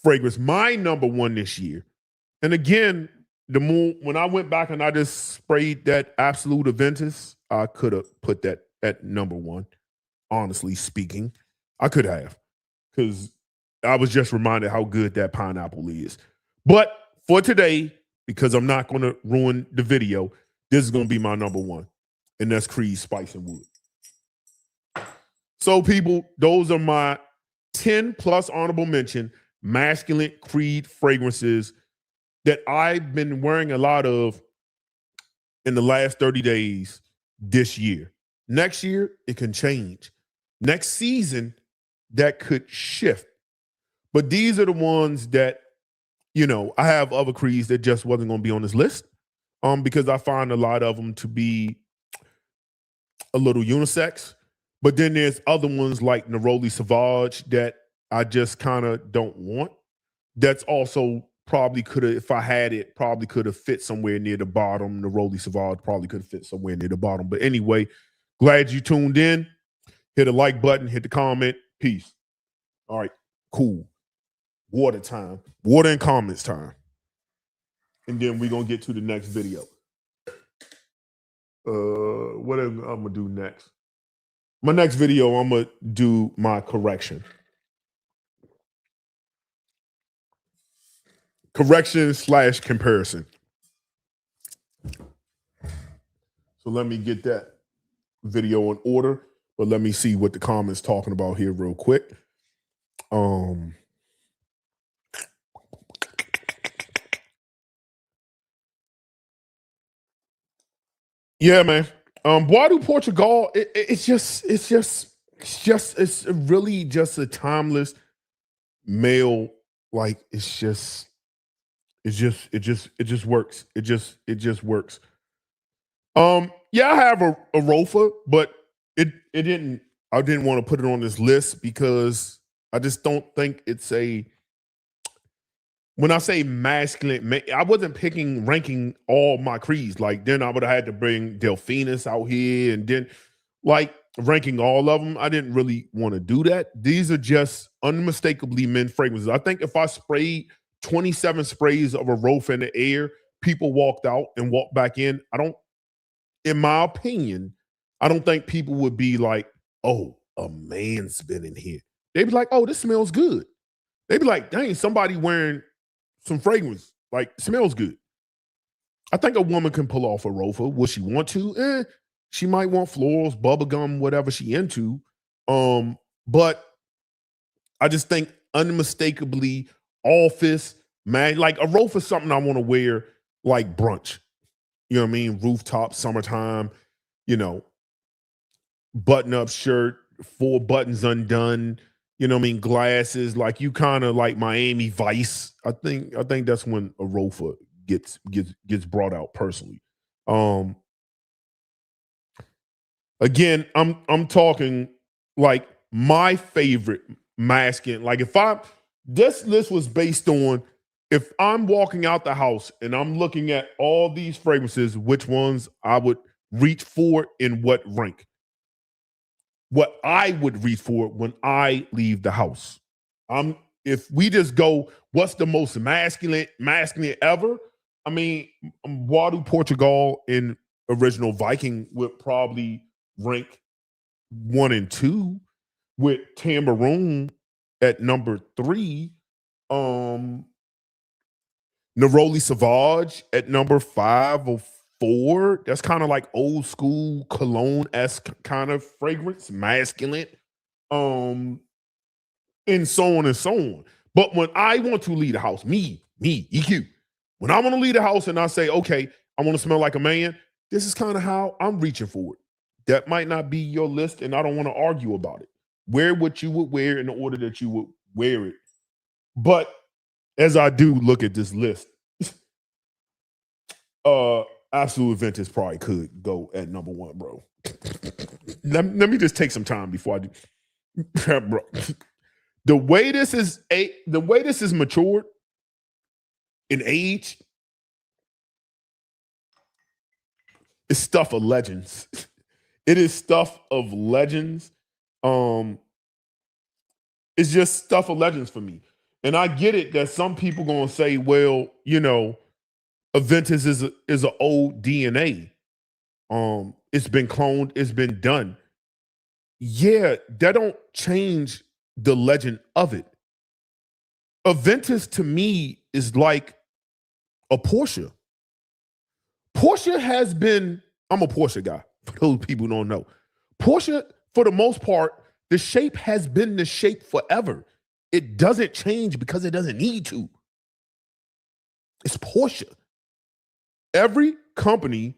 fragrance. My number one this year. And again, when I went back and I just sprayed that Absolute Aventus, I could have put that at number one. Honestly speaking, I could have, because I was just reminded how good that pineapple is. But for today, because I'm not going to ruin the video, this is going to be my number one, and that's Creed Spice and Wood. So people, those are my 10 plus honorable mention masculine Creed fragrances that I've been wearing a lot of in the last 30 days this year. Next year, it can change. Next season, that could shift. But these are the ones that, I have other Creeds that just wasn't going to be on this list because I find a lot of them to be a little unisex. But then there's other ones like Neroli Sauvage that I just kind of don't want. That's also probably could have, if I had it, probably could have fit somewhere near the bottom. Neroli Sauvage probably could have fit somewhere near the bottom. But anyway, glad you tuned in. Hit a like button, hit the comment. Peace. All right, cool. Water time. Water and comments time. And then we're going to get to the next video. What am I going to do next? My next video, I'm going to do my correction. Correction/comparison. So let me get that video in order, but let me see what the comments talking about here real quick. Yeah, man. Bois du Portugal, it's really just a timeless male, like it just works. It just works. Yeah, I have a Rofa, but I didn't want to put it on this list because I just don't think it's when I say masculine, I wasn't ranking all my creeds. Like then I would have had to bring Delphinus out here and then like ranking all of them. I didn't really want to do that. These are just unmistakably men fragrances. I think if I sprayed 27 sprays of a Rofa in the air, people walked out and walked back in. In my opinion, I don't think people would be like, oh, a man's been in here. They'd be like, oh, this smells good. They'd be like, dang, somebody wearing some fragrance, like smells good. I think a woman can pull off a Rofa. Would she want to? She might want florals, bubblegum, whatever she into. But I just think unmistakably office, man, like a Rofa is something I want to wear like brunch. you know what I mean, rooftop, summertime, you know, button-up shirt, 4 buttons undone, you know what I mean, glasses, like you kind of like Miami Vice. I think that's when a Rofa gets brought out personally. Um Again, I'm talking like my favorite masking. Like if I this list was based on if I'm walking out the house and I'm looking at all these fragrances, which ones I would reach for in what rank. What I would reach for when I leave the house. If we just go, what's the most masculine ever? I mean, Wadu Portugal in original Viking would probably rank 1 and 2, with Tambourine at number 3. Neroli Sauvage at number 5 or 4. That's kind of like old school cologne-esque kind of fragrance, masculine. And so on and so on. But when I want to leave the house, me, EQ, when I want to leave the house and I say, okay, I want to smell like a man, this is kind of how I'm reaching for it. That might not be your list, and I don't want to argue about it. Wear what you would wear in the order that you would wear it. But as I do look at this list, Absolute Vintage probably could go at number 1, bro. let me just take some time before I do. Bro. The way this is matured in age, it's stuff of legends. It is stuff of legends. It's just stuff of legends for me. And I get it that some people gonna say, well, you know, Aventus is an old DNA. It's been cloned, it's been done. Yeah, that don't change the legend of it. Aventus to me is like a Porsche. Porsche has been, I'm a Porsche guy, for those people who don't know. Porsche, for the most part, the shape has been the shape forever. It doesn't change because it doesn't need to. It's Porsche. Every company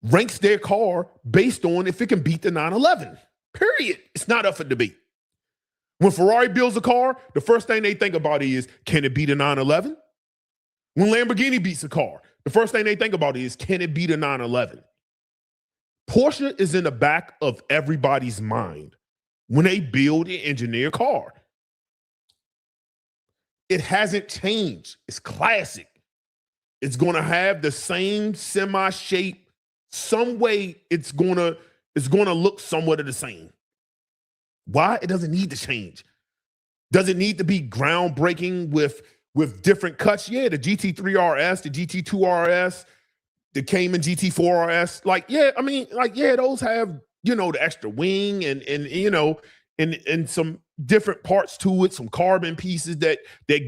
ranks their car based on if it can beat the 911. Period. It's not up for debate. When Ferrari builds a car, the first thing they think about is, can it beat a 911? When Lamborghini beats a car, the first thing they think about is, can it beat a 911? Porsche is in the back of everybody's mind when they build and engineer a car. It hasn't changed. It's classic. It's going to have the same semi-shape. Some way it's going to look somewhat of the same. Why? It doesn't need to change. Does it need to be groundbreaking with different cuts? Yeah, the GT3 RS, the GT2 RS, the Cayman GT4 RS. Like, yeah, I mean, like, yeah, those have, you know, the extra wing and you know, and some different parts to it, some carbon pieces that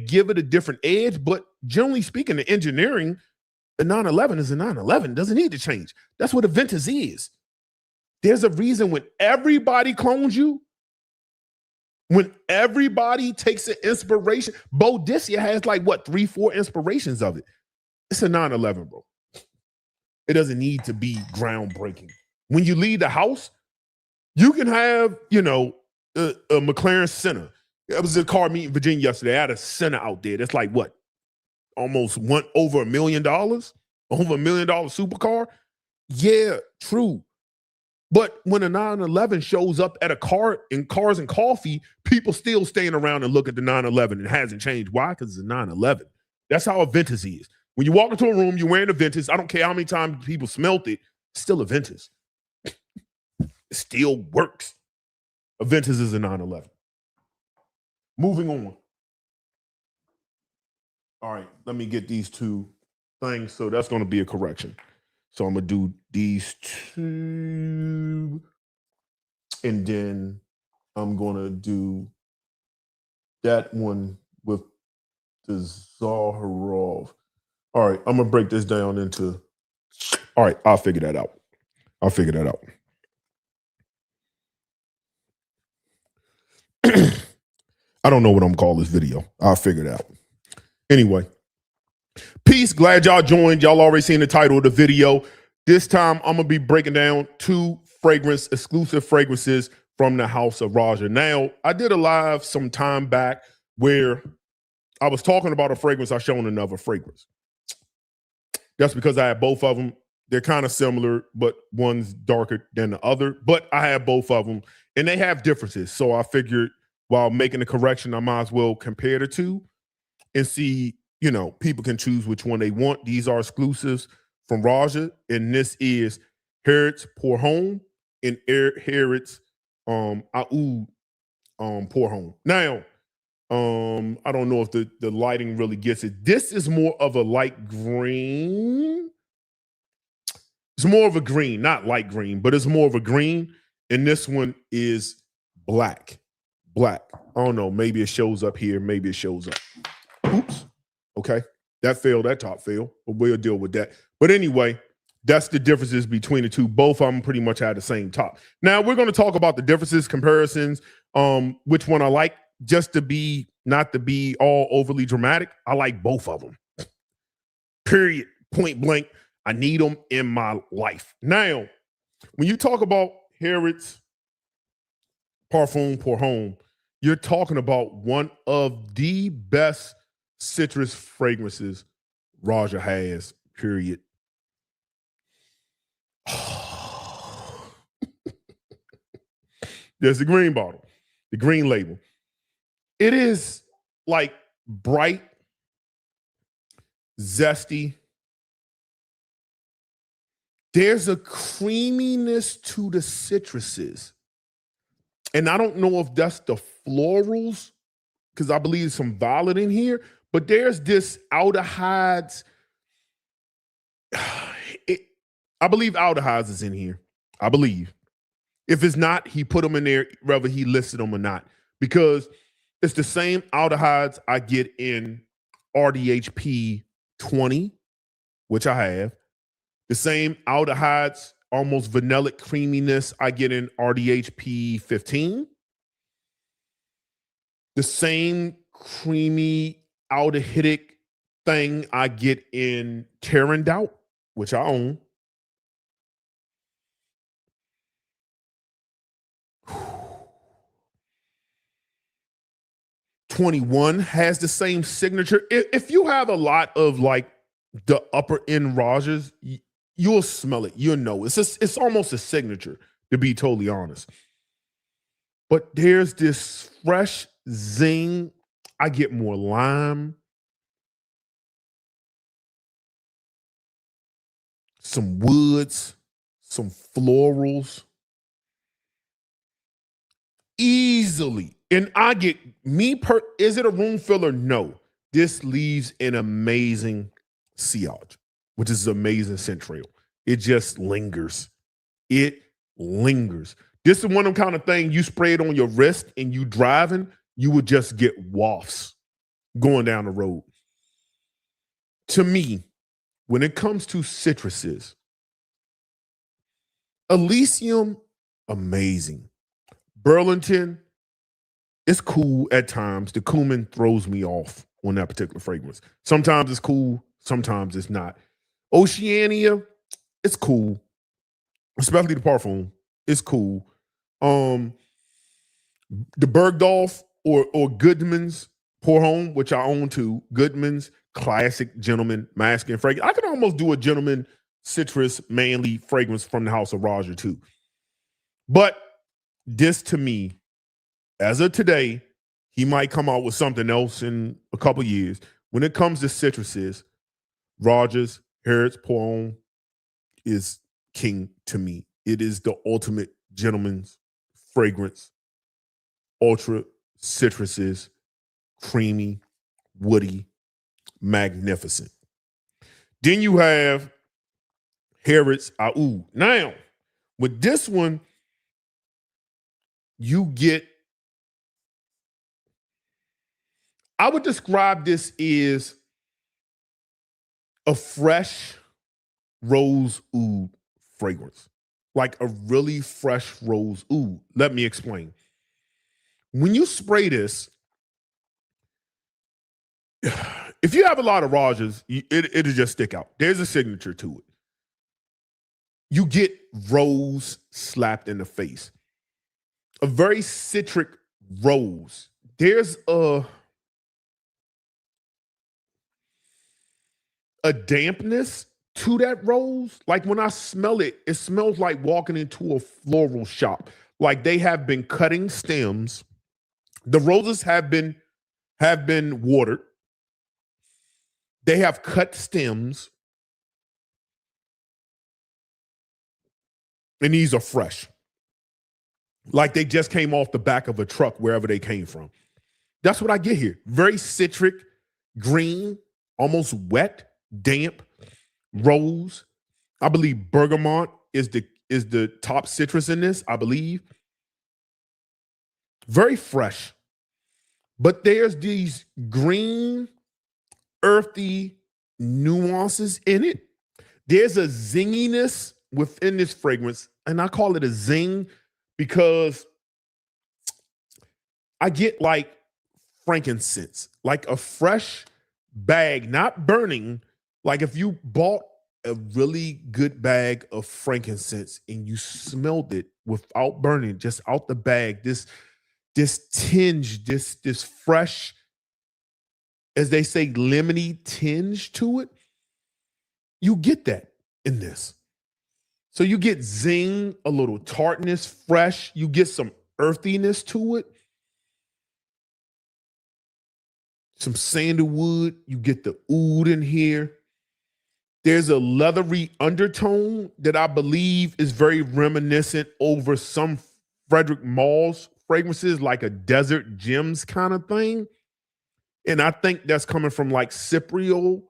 give it a different edge. But generally speaking, the engineering, the 911 is a 911. Doesn't need to change. That's what a Ventus is. There's a reason when everybody clones you, when everybody takes an inspiration. Bodicea has like, what, 3-4 inspirations of it. It's a 911, bro. It doesn't need to be groundbreaking. When you leave the house, you can have, you know, a McLaren Senna. It was a car meet in Virginia yesterday. I had a Senna out there. That's like what? Almost over $1 million? Over $1 million supercar? Yeah, true. But when a 911 shows up at a car in Cars and Coffee, people still staying around and look at the 911. It hasn't changed. Why? Because it's a 911. That's how a Ventus is. When you walk into a room, you're wearing a Ventus. I don't care how many times people smelt it. It's still a Ventus. It still works. A Ventus is a 911. Moving on. All right, let me get these two things. So that's going to be a correction. So I'm going to do these two. And then I'm going to do that one with the Zarov. All right, I'm going to break this down into. All right, I'll figure that out. I don't know what I'm going to call this video. I'll figure it out. Anyway, Peace. Glad y'all joined. Y'all already seen the title of the video. This time I'm gonna be breaking down 2 exclusive fragrances from the house of Roja. Now, I did a live some time back where I was talking about a fragrance. I shown another fragrance. That's because I had both of them. They're kind of similar, but one's darker than the other. But I have both of them, and they have differences. So I figured while making the correction, I might as well compare the two and see, you know, people can choose which one they want. These are exclusives from Roja, and this is Xerjoff Pour Homme and Xerjoff Oud Pour Homme. Now, I don't know if the lighting really gets it. This is more of a light green. It's more of a green, not light green, but it's more of a green. And this one is black. Black. I don't know. Maybe it shows up here. Maybe it shows up. Oops. Okay. That failed. That top failed. But we'll deal with that. But anyway, that's the differences between the two. Both of them pretty much had the same top. Now we're going to talk about the differences, comparisons, which one I like. Just to be, not to be all overly dramatic, I like both of them. Period. Point blank. I need them in my life. Now, when you talk about Xerjoff Parfum Pour Homme, you're talking about one of the best citrus fragrances Roja has, period. There's the green bottle, the green label. It is like bright, zesty. There's a creaminess to the citruses. And I don't know if that's the florals, because I believe there's some violet in here, but there's this aldehydes. I believe aldehydes is in here. I believe. If it's not, he put them in there, whether he listed them or not, because it's the same aldehydes I get in RDHP 20, which I have. The same aldehydes, almost vanillic creaminess I get in RDHP 15. The same creamy aldehydic thing I get in Terrandout, which I own. '21 has the same signature. If you have a lot of like the upper end Rojas, you'll smell it. You'll know. It's almost a signature, to be totally honest. But there's this fresh zing. I get more lime, some woods, some florals. Easily. And I get is it a room filler? No. This leaves an amazing sillage, which is amazing scent trail. It just lingers. It lingers. This is one of them kind of thing you spray it on your wrist and you driving, you would just get wafts going down the road. To me, when it comes to citruses, Elysium, amazing. Burlington, it's cool at times. The cumin throws me off on that particular fragrance. Sometimes it's cool, sometimes it's not. Oceania, it's cool, especially the parfum. It's cool. The Bergdorf or Goodman's Pour Homme, which I own too. Goodman's classic gentleman masculine fragrance. I could almost do a gentleman citrus manly fragrance from the house of Roja too. But this to me, as of today, he might come out with something else in a couple years. When it comes to citruses, Roja's Xerjoff Pour Homme is king to me. It is the ultimate gentleman's fragrance. Ultra citruses, creamy, woody, magnificent. Then you have Xerjoff Oud. Now, with this one, you get, I would describe this as a fresh rose oud fragrance, like a really fresh rose oud. Let me explain. When you spray this, If you have a lot of Rajas, it'll just stick out. There's a signature to it. You get rose slapped in the face. A very citric rose. There's a dampness to that rose. Like when I smell it, it smells like walking into a floral shop. Like they have been cutting stems. The roses have been watered. They have cut stems. And these are fresh. Like they just came off the back of a truck wherever they came from. That's what I get here. Very citric, green, almost wet, damp, rose. I believe bergamot is the top citrus in this, I believe. Very fresh. But there's these green, earthy nuances in it. There's a zinginess within this fragrance, and I call it a zing because I get like frankincense, like a fresh bag, not burning. Like if you bought a really good bag of frankincense and you smelled it without burning, just out the bag, this tinge, this fresh, as they say, lemony tinge to it, you get that in this. So you get zing, a little tartness, fresh. You get some earthiness to it. Some sandalwood. You get the oud in here. There's a leathery undertone that I believe is very reminiscent over some Frederick Malls fragrances, like a Desert Gems kind of thing. And I think that's coming from like Cypriol.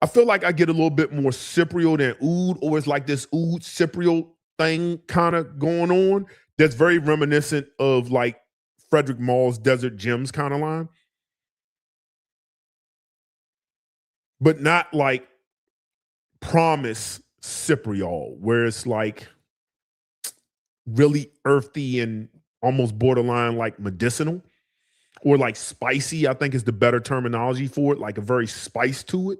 I feel like I get a little bit more Cypriol than oud, or it's like this oud Cypriol thing kind of going on that's very reminiscent of like Frederick Mall's Desert Gems kind of line. But not like Promise Cypriol, where it's like really earthy and almost borderline like medicinal, or like spicy, I think is the better terminology for it, like a very spice to it.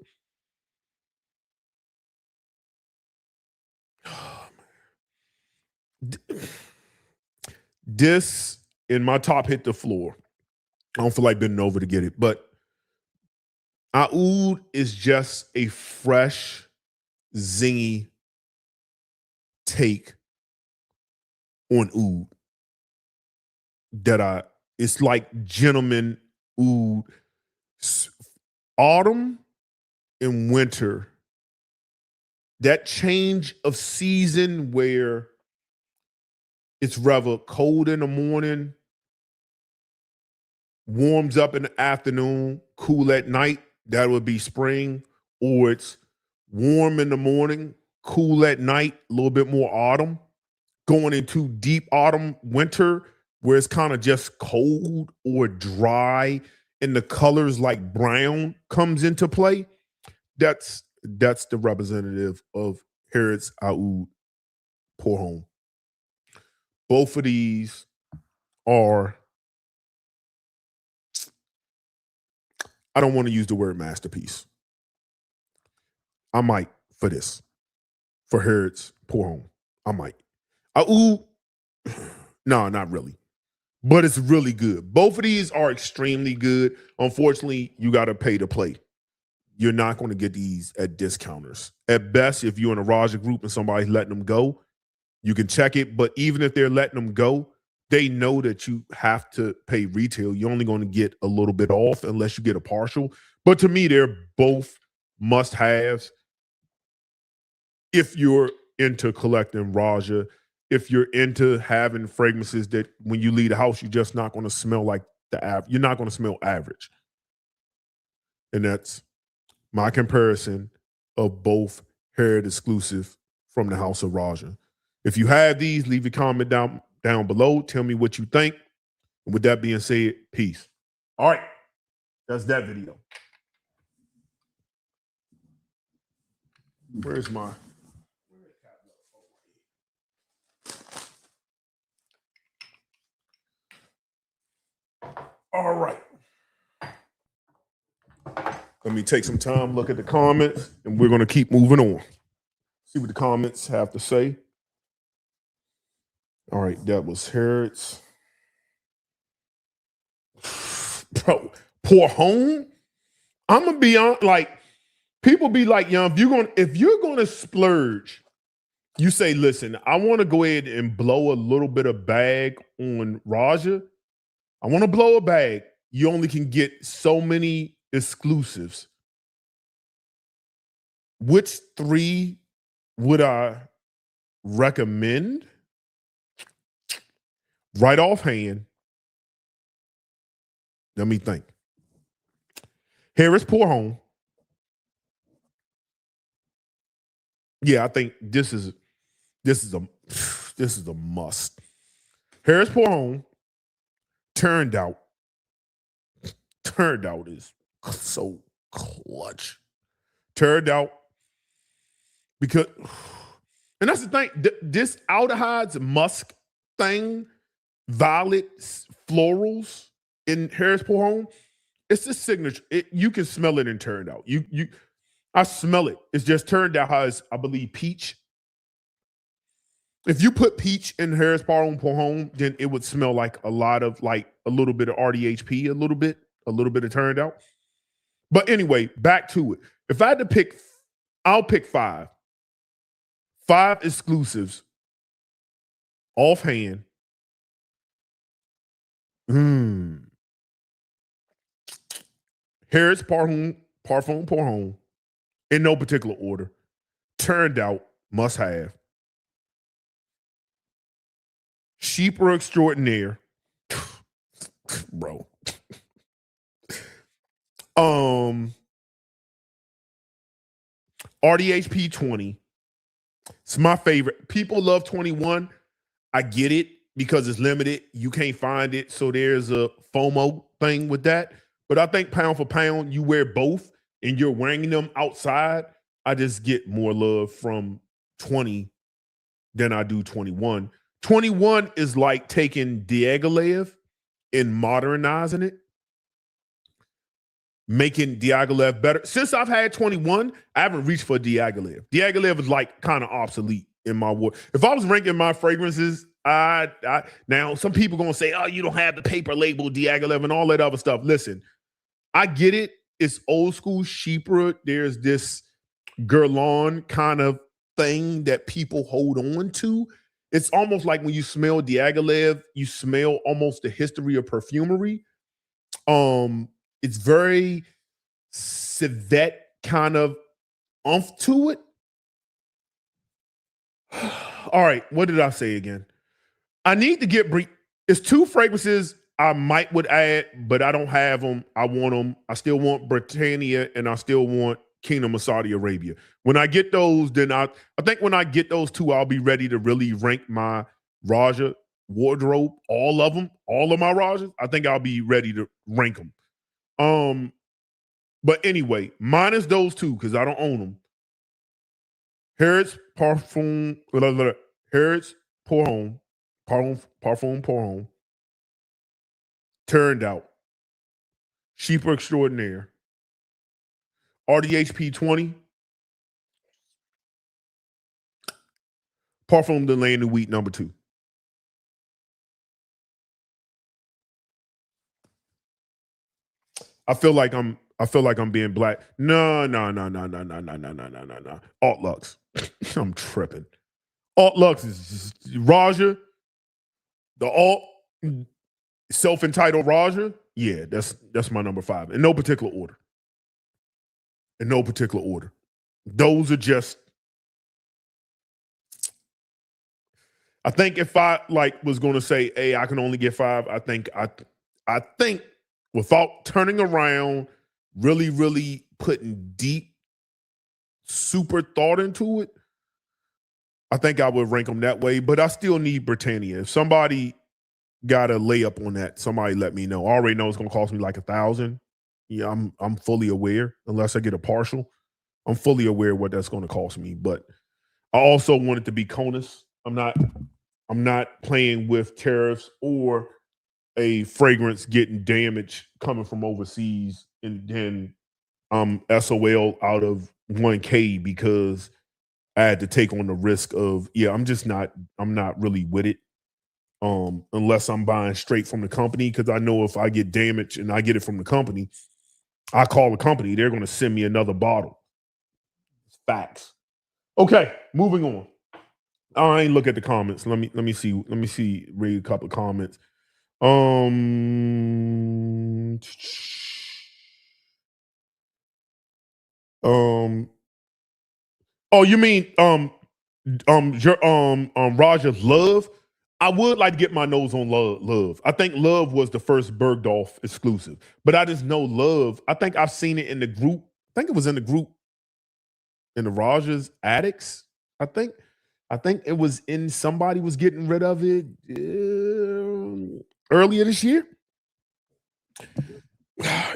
This in my top hit the floor. I don't feel like bending over to get it, but oud is just a fresh, zingy take on oud that it's like gentleman oud. Autumn and winter, that change of season where it's rather cold in the morning, warms up in the afternoon, cool at night, that would be spring. Or it's warm in the morning, cool at night, a little bit more autumn. Going into deep autumn, winter, where it's kind of just cold or dry and the colors like brown comes into play. That's the representative of Harrods Oud Pour Homme. Both of these are, I don't want to use the word masterpiece. I might for this, for Harrods Pour Homme. I might. Oud, no, not really. But it's really good. Both of these are extremely good. Unfortunately, you got to pay to play. You're not going to get these at discounters. At best, if you're in a Roja group and somebody's letting them go, you can check it. But even if they're letting them go, they know that you have to pay retail. You're only going to get a little bit off unless you get a partial. But to me, they're both must-haves if you're into collecting Roja. If you're into having fragrances that when you leave the house, you're just not going to smell like the average. You're not going to smell average. And that's my comparison of both Harrod exclusive from the house of Roja. If you have these, leave your comment down below. Tell me what you think. And with that being said, peace. All right. That's that video. Where's my... All right. Let me take some time, look at the comments, and we're going to keep moving on. See what the comments have to say. All right, that was Harrods. Bro, pour home. I'm gonna be on, like, people be like, if you're gonna splurge, you say, listen, I want to go ahead and blow a little bit of bag on Roja. I want to blow a bag. You only can get so many exclusives. Which 3 would I recommend? Right offhand, let me think. Harris Pour Home. Yeah, I think this is a must. Harris Pour Home turned out is so clutch. Turned out because, and that's the thing, this aldehydes musk thing, violets, florals in Harris Pour Home, it's the signature. You can smell it in Turned Out. I smell it. It's just Turned Out has, I believe, peach. If you put peach in Harris Pour Home, then it would smell like a little bit of RDHP, a little bit of Turned Out. But anyway, back to it. If I had to pick, I'll pick 5. 5 exclusives offhand. Harris Parfum Pour Home, in no particular order. Turned Out, must have. Sheeper Extraordinaire. Bro. RDHP 20. It's my favorite. People love 21. I get it because it's limited. You can't find it. So there's a FOMO thing with that. But I think pound for pound, you wear both and you're wearing them outside. I just get more love from 20 than I do 21. 21 is like taking Diaghilev and modernizing it, making Diaghilev better. Since I've had 21, I haven't reached for Diaghilev. Diaghilev is like kind of obsolete in my world. If I was ranking my fragrances, now some people gonna say, oh, you don't have the paper label Diaghilev and all that other stuff. Listen, I get it. It's old school, cheaper. There's this Guerlain kind of thing that people hold on to. It's almost like when you smell Diaghilev, you smell almost the history of perfumery. It's very civet kind of umph to it. All right, what did I say again? I need to get it's 2 fragrances I would add, but I don't have them. I want them. I still want Britannia and I still want Kingdom of Saudi Arabia. When I get those, then I think when I get those 2, I'll be ready to really rank my Roja wardrobe, all of them, all of my Rojas. I think I'll be ready to rank them. But anyway, minus those 2 because I don't own them. Harrods Parfum, Harrods Pour Home, Parfum Pour Home, Turned Out, Sheeper Extraordinaire, RDHP 20, Parfum de Land Wheat number 2. I feel like I'm being black. No. Alt Lux. I'm tripping. Alt Lux is Roja. The alt self-entitled Roja. Yeah, that's my number 5. In no particular order. Those are just, I think if I was going to say, hey, I can only get 5, I think without turning around, really, really putting deep, super thought into it, I think I would rank them that way. But I still need Britannia. If somebody got a layup on that, somebody let me know. I already know it's going to cost me like $1,000. Yeah, I'm fully aware, unless I get a partial. I'm fully aware what that's going to cost me. But I also want it to be CONUS. I'm not playing with tariffs or a fragrance getting damaged coming from overseas, and then I'm SOL out of 1K because I had to take on the risk of, I'm not really with it. Unless I'm buying straight from the company, because I know if I get damaged and I get it from the company, I call the company, they're going to send me another bottle. Facts. Okay, moving on. I ain't look at the comments. Let me see. Read a couple of comments. Oh, you mean Roja Love? I would like to get my nose on Love. I think Love was the first Bergdorf exclusive, but I just know Love. I think I've seen it in the group. I think it was in the group in the Roja's Addicts. I think it was in, somebody was getting rid of it earlier this year.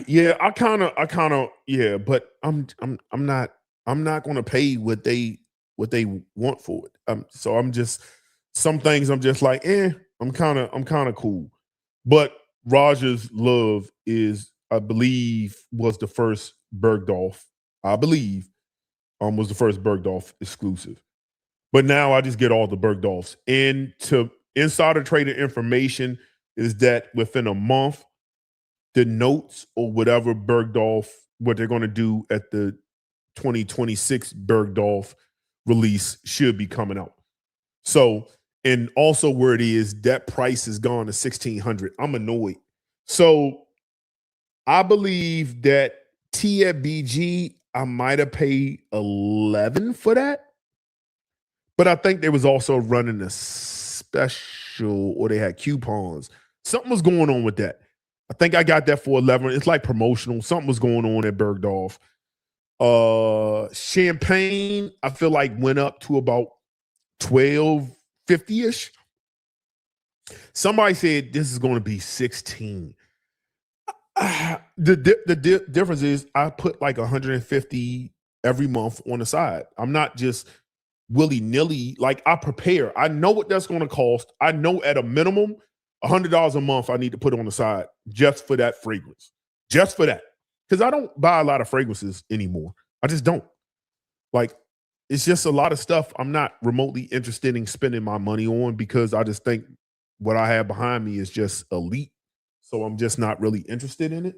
Yeah, I kind of, yeah, but I'm not going to pay what they want for it. So I'm just, some things I'm just like, I'm kind of cool. But Roger's Love is, I believe, was the first Bergdorf. I believe, was the first Bergdorf exclusive. But now I just get all the Bergdorfs. And to insider trader information is that within a month, the notes or whatever Bergdorf, what they're going to do at the 2026 Bergdorf release should be coming out. So, and also where it is, that price has gone to 1,600. I'm annoyed. So I believe that T at BG, I might have paid 11 for that. But I think they was also running a special, or they had coupons. Something was going on with that. I think I got that for 11. It's like promotional. Something was going on at Bergdorf. Champagne, I feel like went up to about 12.50-ish. Somebody said this is going to be 16. The difference is I put like 150 every month on the side. I'm not just willy-nilly. Like, I prepare. I know what that's going to cost. I know at a minimum $100 a month I need to put on the side just for that fragrance. Just for that. Because I don't buy a lot of fragrances anymore. I just don't. Like, it's just a lot of stuff I'm not remotely interested in spending my money on, because I just think what I have behind me is just elite. So I'm just not really interested in it.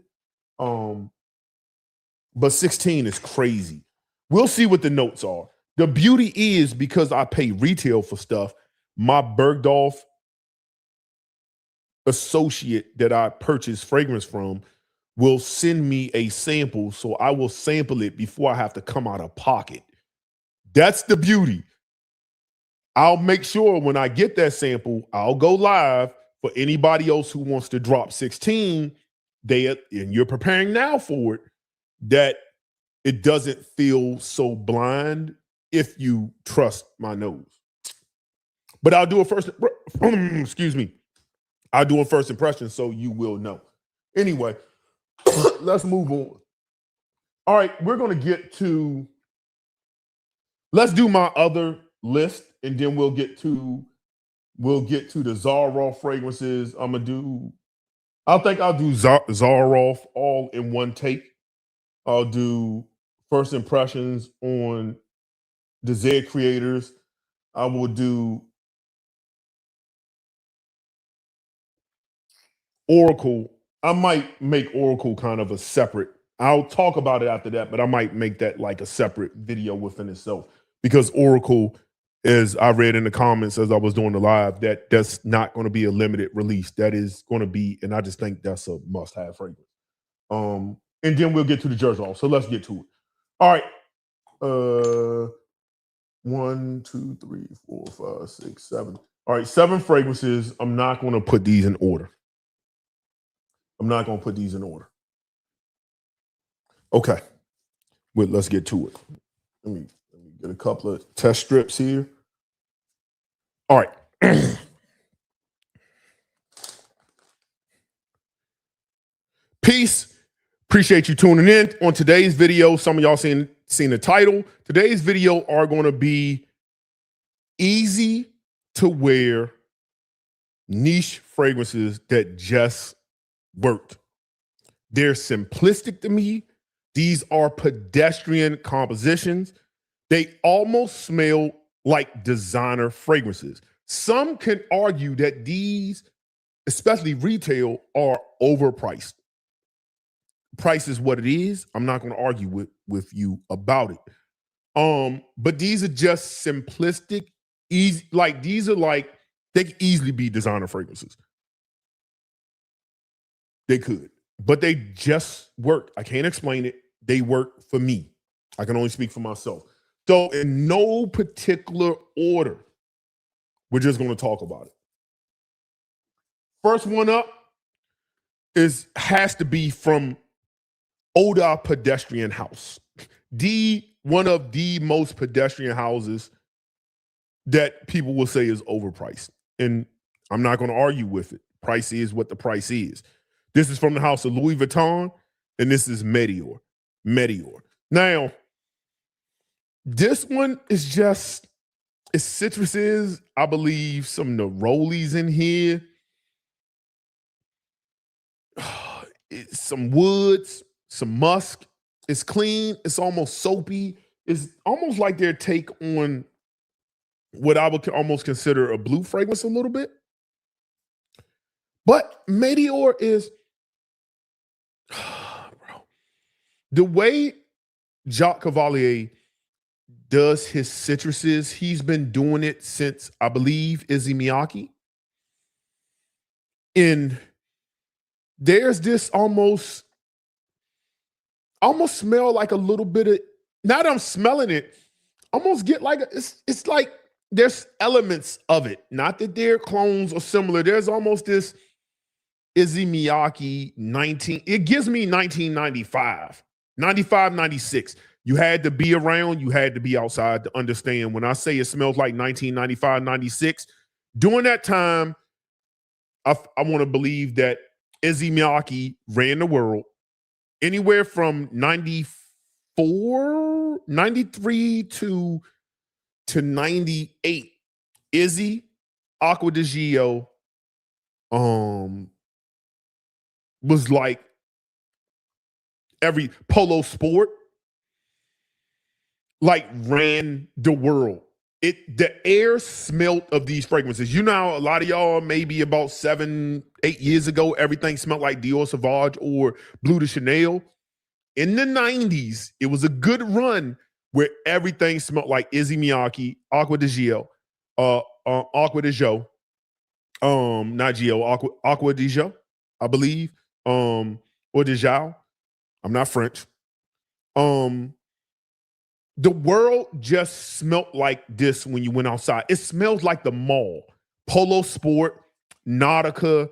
But 16 is crazy. We'll see what the notes are. The beauty is, because I pay retail for stuff, my Bergdorf associate that I purchase fragrance from will send me a sample, so I will sample it before I have to come out of pocket. That's the beauty. I'll make sure when I get that sample, I'll go live for anybody else who wants to drop 16. And you're preparing now for it, that it doesn't feel so blind if you trust my nose. But I'll do a first, excuse me. I'll do a first impression so you will know. Anyway, let's move on. All right, we're going to get to, let's do my other list, and then we'll get to the Zarov fragrances. I think I'll do Zarov all in one take. I'll do first impressions on the Z creators. I will do Oracle. I might make Oracle kind of a separate. I'll talk about it after that, but I might make that like a separate video within itself, because Oracle, as I read in the comments as I was doing the live, that's not going to be a limited release. That is going to be, and I just think that's a must-have fragrance. And then we'll get to the Xerjoff. So let's get to it. All right. 1, 2, 3, 4, 5, 6, 7. All right, 7 fragrances. I'm not going to put these in order. Okay. Well, let's get to it. Let me get a couple of test strips here. All right. Peace. Appreciate you tuning in on today's video. Some of y'all seen the title. Today's video are going to be easy to wear niche fragrances that just worked. They're simplistic to me. These are pedestrian compositions. They almost smell like designer fragrances. Some can argue that these, especially retail, are overpriced. Price is what it is. I'm not going to argue with you about it. But these are just simplistic, easy, like these are like, they could easily be designer fragrances. They could, but they just work. I can't explain it. They work for me. I can only speak for myself. So in no particular order, we're just going to talk about it. First one up has to be from Oda Pedestrian House. One of the most pedestrian houses that people will say is overpriced. And I'm not going to argue with it. Price is what the price is. This is from the house of Louis Vuitton, and this is Meteor. Now, this one is just, it's citruses, I believe some nerolies in here. Some woods, some musk. It's clean. It's almost soapy. It's almost like their take on what I would almost consider a blue fragrance a little bit. But Meteor is, bro, the way Jacques Cavalier does his citruses, he's been doing it since, I believe, Issey Miyake. And there's this almost smell like a little bit of, now that I'm smelling it, almost get like, it's like there's elements of it. Not that they're clones or similar. There's almost this Issey Miyake it gives me 1995, 95, 96. You had to be around, you had to be outside to understand. When I say it smells like 1995, 96, during that time, I want to believe that Issey Miyake ran the world. Anywhere from 94, 93 to 98. Issey, Acqua di Gio, was like every Polo Sport, like ran the world. The air smelt of these fragrances. You know, a lot of y'all, maybe about 7-8 years ago, everything smelled like Dior Sauvage or Bleu de Chanel. In the 90s, it was a good run where everything smelled like Issey Miyake, Acqua di Gio, Acqua di Gio, not Gio, Acqua di Gio, I believe, or di Gio. I'm not French. The world just smelt like this when you went outside. It smells like the mall. Polo Sport, Nautica,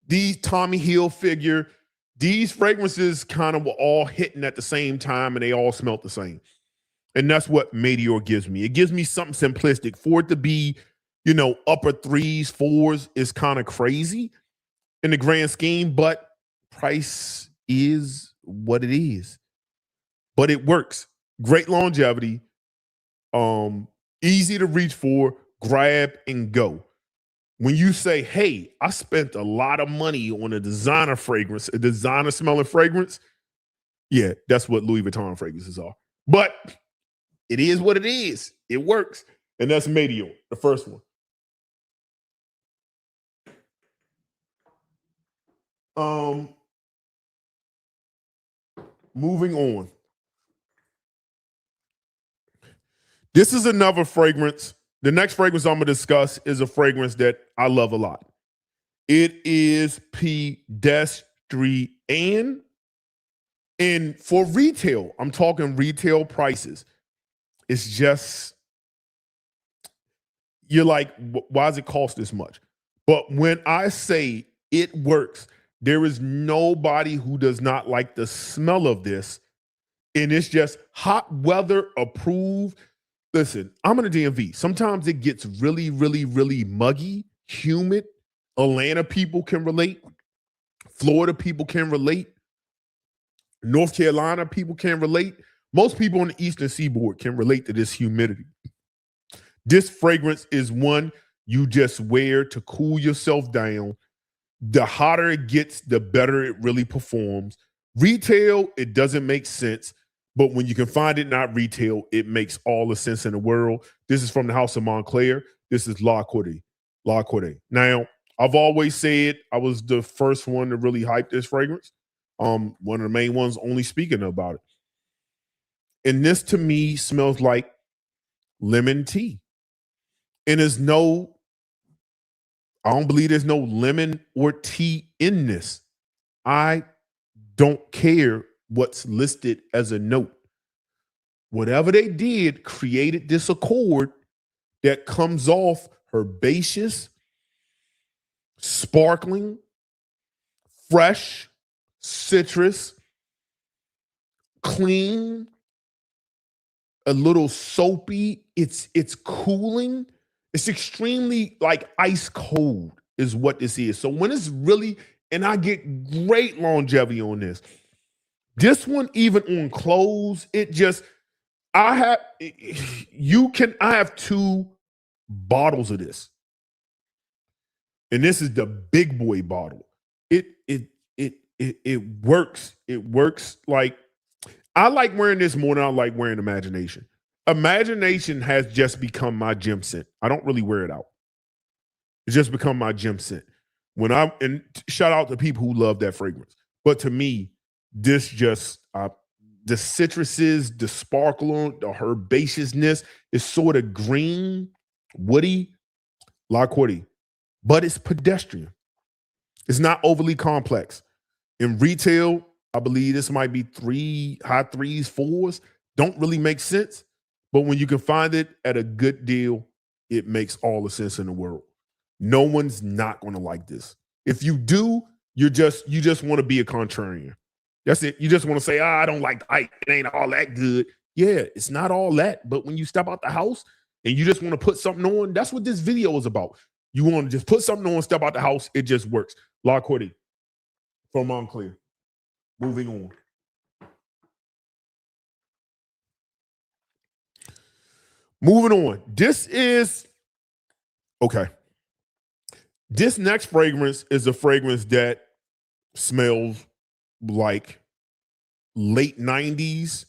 these Tommy Hilfiger, these fragrances kind of were all hitting at the same time and they all smelt the same. And that's what Meteor gives me. It gives me something simplistic. For it to be, you know, upper 3s, 4s is kind of crazy in the grand scheme, but price is what it is. But it works. Great longevity, easy to reach for, grab and go. When you say, hey, I spent a lot of money on a designer fragrance, a designer smelling fragrance, yeah, that's what Louis Vuitton fragrances are. But it is what it is. It works. And that's Meteor, the first one. Moving on. This is another fragrance. The next fragrance I'm going to discuss is a fragrance that I love a lot. It is pedestrian. And for retail, I'm talking retail prices. It's just, you're like, why does it cost this much? But when I say it works, there is nobody who does not like the smell of this. And it's just hot weather approved. Listen, I'm in a DMV. Sometimes it gets really, really, really muggy, humid. Atlanta people can relate. Florida people can relate. North Carolina people can relate. Most people on the Eastern Seaboard can relate to this humidity. This fragrance is one you just wear to cool yourself down. The hotter it gets, the better it really performs. Retail, it doesn't make sense. But when you can find it not retail, it makes all the sense in the world. This is from the House of Montclair. This is La Corday. La Corday. Now, I've always said I was the first one to really hype this fragrance. One of the main ones only speaking about it. And this to me smells like lemon tea. And I don't believe there's no lemon or tea in this. I don't care what's listed as a note. Whatever they did created this accord that comes off herbaceous, sparkling, fresh, citrus, clean, a little soapy. It's cooling. It's extremely like ice cold is what this is. So when it's really, and I get great longevity on this. This one, even on clothes, I have 2 bottles of this. And this is the big boy bottle. It works. It works like, I like wearing this more than I like wearing Imagination. Imagination has just become my gym scent. I don't really wear it out. It's just become my gym scent. And shout out to people who love that fragrance. But to me, this just, the citruses, the sparkle, the herbaceousness is sort of green, woody, La Corday. But it's pedestrian. It's not overly complex. In retail, I believe this might be high 3s, 4s. Don't really make sense. But when you can find it at a good deal, it makes all the sense in the world. No one's not going to like this. If you do, you just want to be a contrarian. That's it. You just want to say, I don't like the hype. It ain't all that good. Yeah, it's not all that. But when you step out the house and you just want to put something on, that's what this video is about. You want to just put something on, step out the house. It just works. La Corday from Montclair. Moving on. Moving on. This next fragrance is a fragrance that smells like late 90s,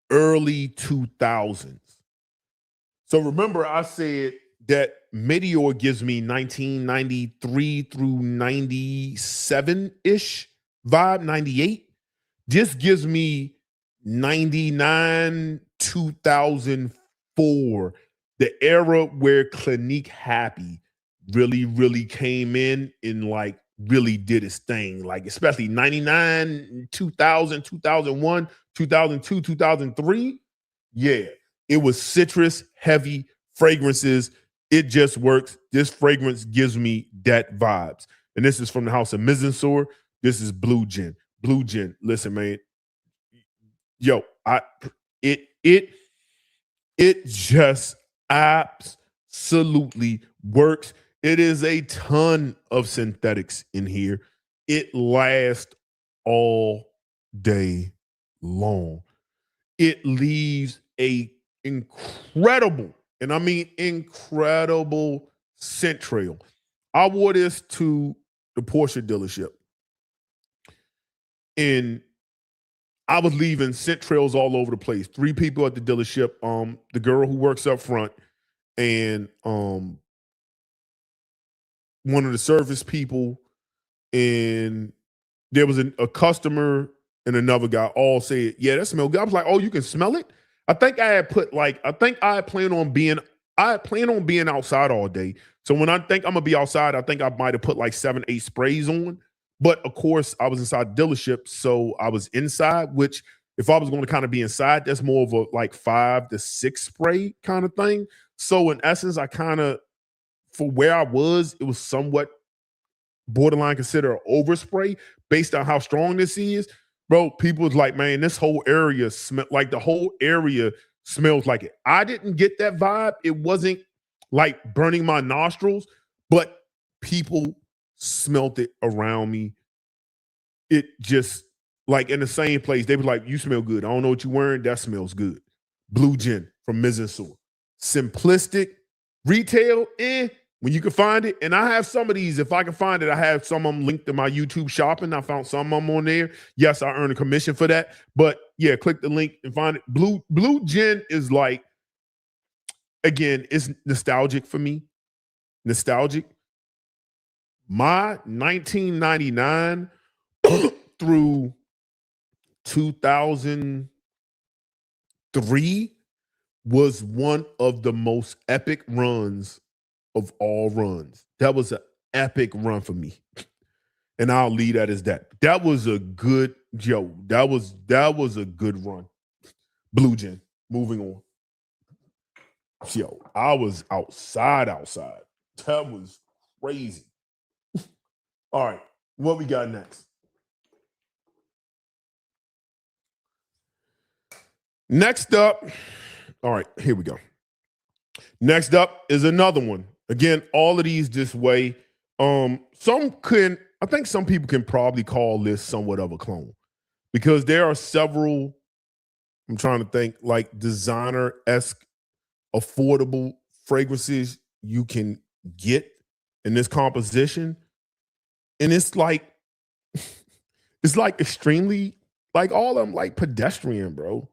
early 2000s. So remember I said that Meteor gives me 1993 through 97-ish vibe, 98. This gives me 99, 2004, the era where Clinique Happy really, really came in and like really did its thing. Like especially 99, 2000, 2001, 2002, 2003. Yeah, it was citrus heavy fragrances. It just works. This fragrance gives me that vibes. And this is from the House of Mizensor. This is Blue Gin. Blue Gin. Listen, man. Yo, it just absolutely works. It is a ton of synthetics in here. It lasts all day long. It leaves a incredible, and I mean incredible, scent trail. I wore this to the Porsche dealership, and I was leaving scent trails all over the place. 3 people at the dealership, the girl who works up front, and one of the service people, and there was a customer and another guy all said, yeah, that smells good. I was like, oh, you can smell it? I had planned on being outside all day. So when I think I'm gonna be outside, I think I might have put like 7, 8 sprays on. But of course, I was inside the dealership, so I was inside, which if I was going to kind of be inside, that's more of a like 5 to 6 spray kind of thing. So in essence, I kind of, for where I was, it was somewhat borderline consider overspray based on how strong this is. Bro, people was like, man, this whole area smells like it. I didn't get that vibe. It wasn't like burning my nostrils, but people smelt it around me. It just like in the same place. They were like, you smell good. I don't know what you're wearing. That smells good. Blue Gin from Mizensor. Simplistic. Retail, When you can find it, and I have some of these, if I can find it, I have some of them linked to my YouTube shopping. I found some of them on there. Yes, I earn a commission for that. But yeah, click the link and find it. Blue Gin is like, again, it's nostalgic for me. Nostalgic. My 1999 through 2003 was one of the most epic runs of all runs. That was an epic run for me. And I'll leave that as that. That was a good, that was a good run. Blue Gin. Moving on. Yo, I was outside. That was crazy. All right, what we got next? Next up, all right, here we go. Next up is another one. Again, all of these this way. I think some people can probably call this somewhat of a clone because there are several, I'm trying to think, like designer-esque, affordable fragrances you can get in this composition. And it's like extremely, like all of them like pedestrian, bro.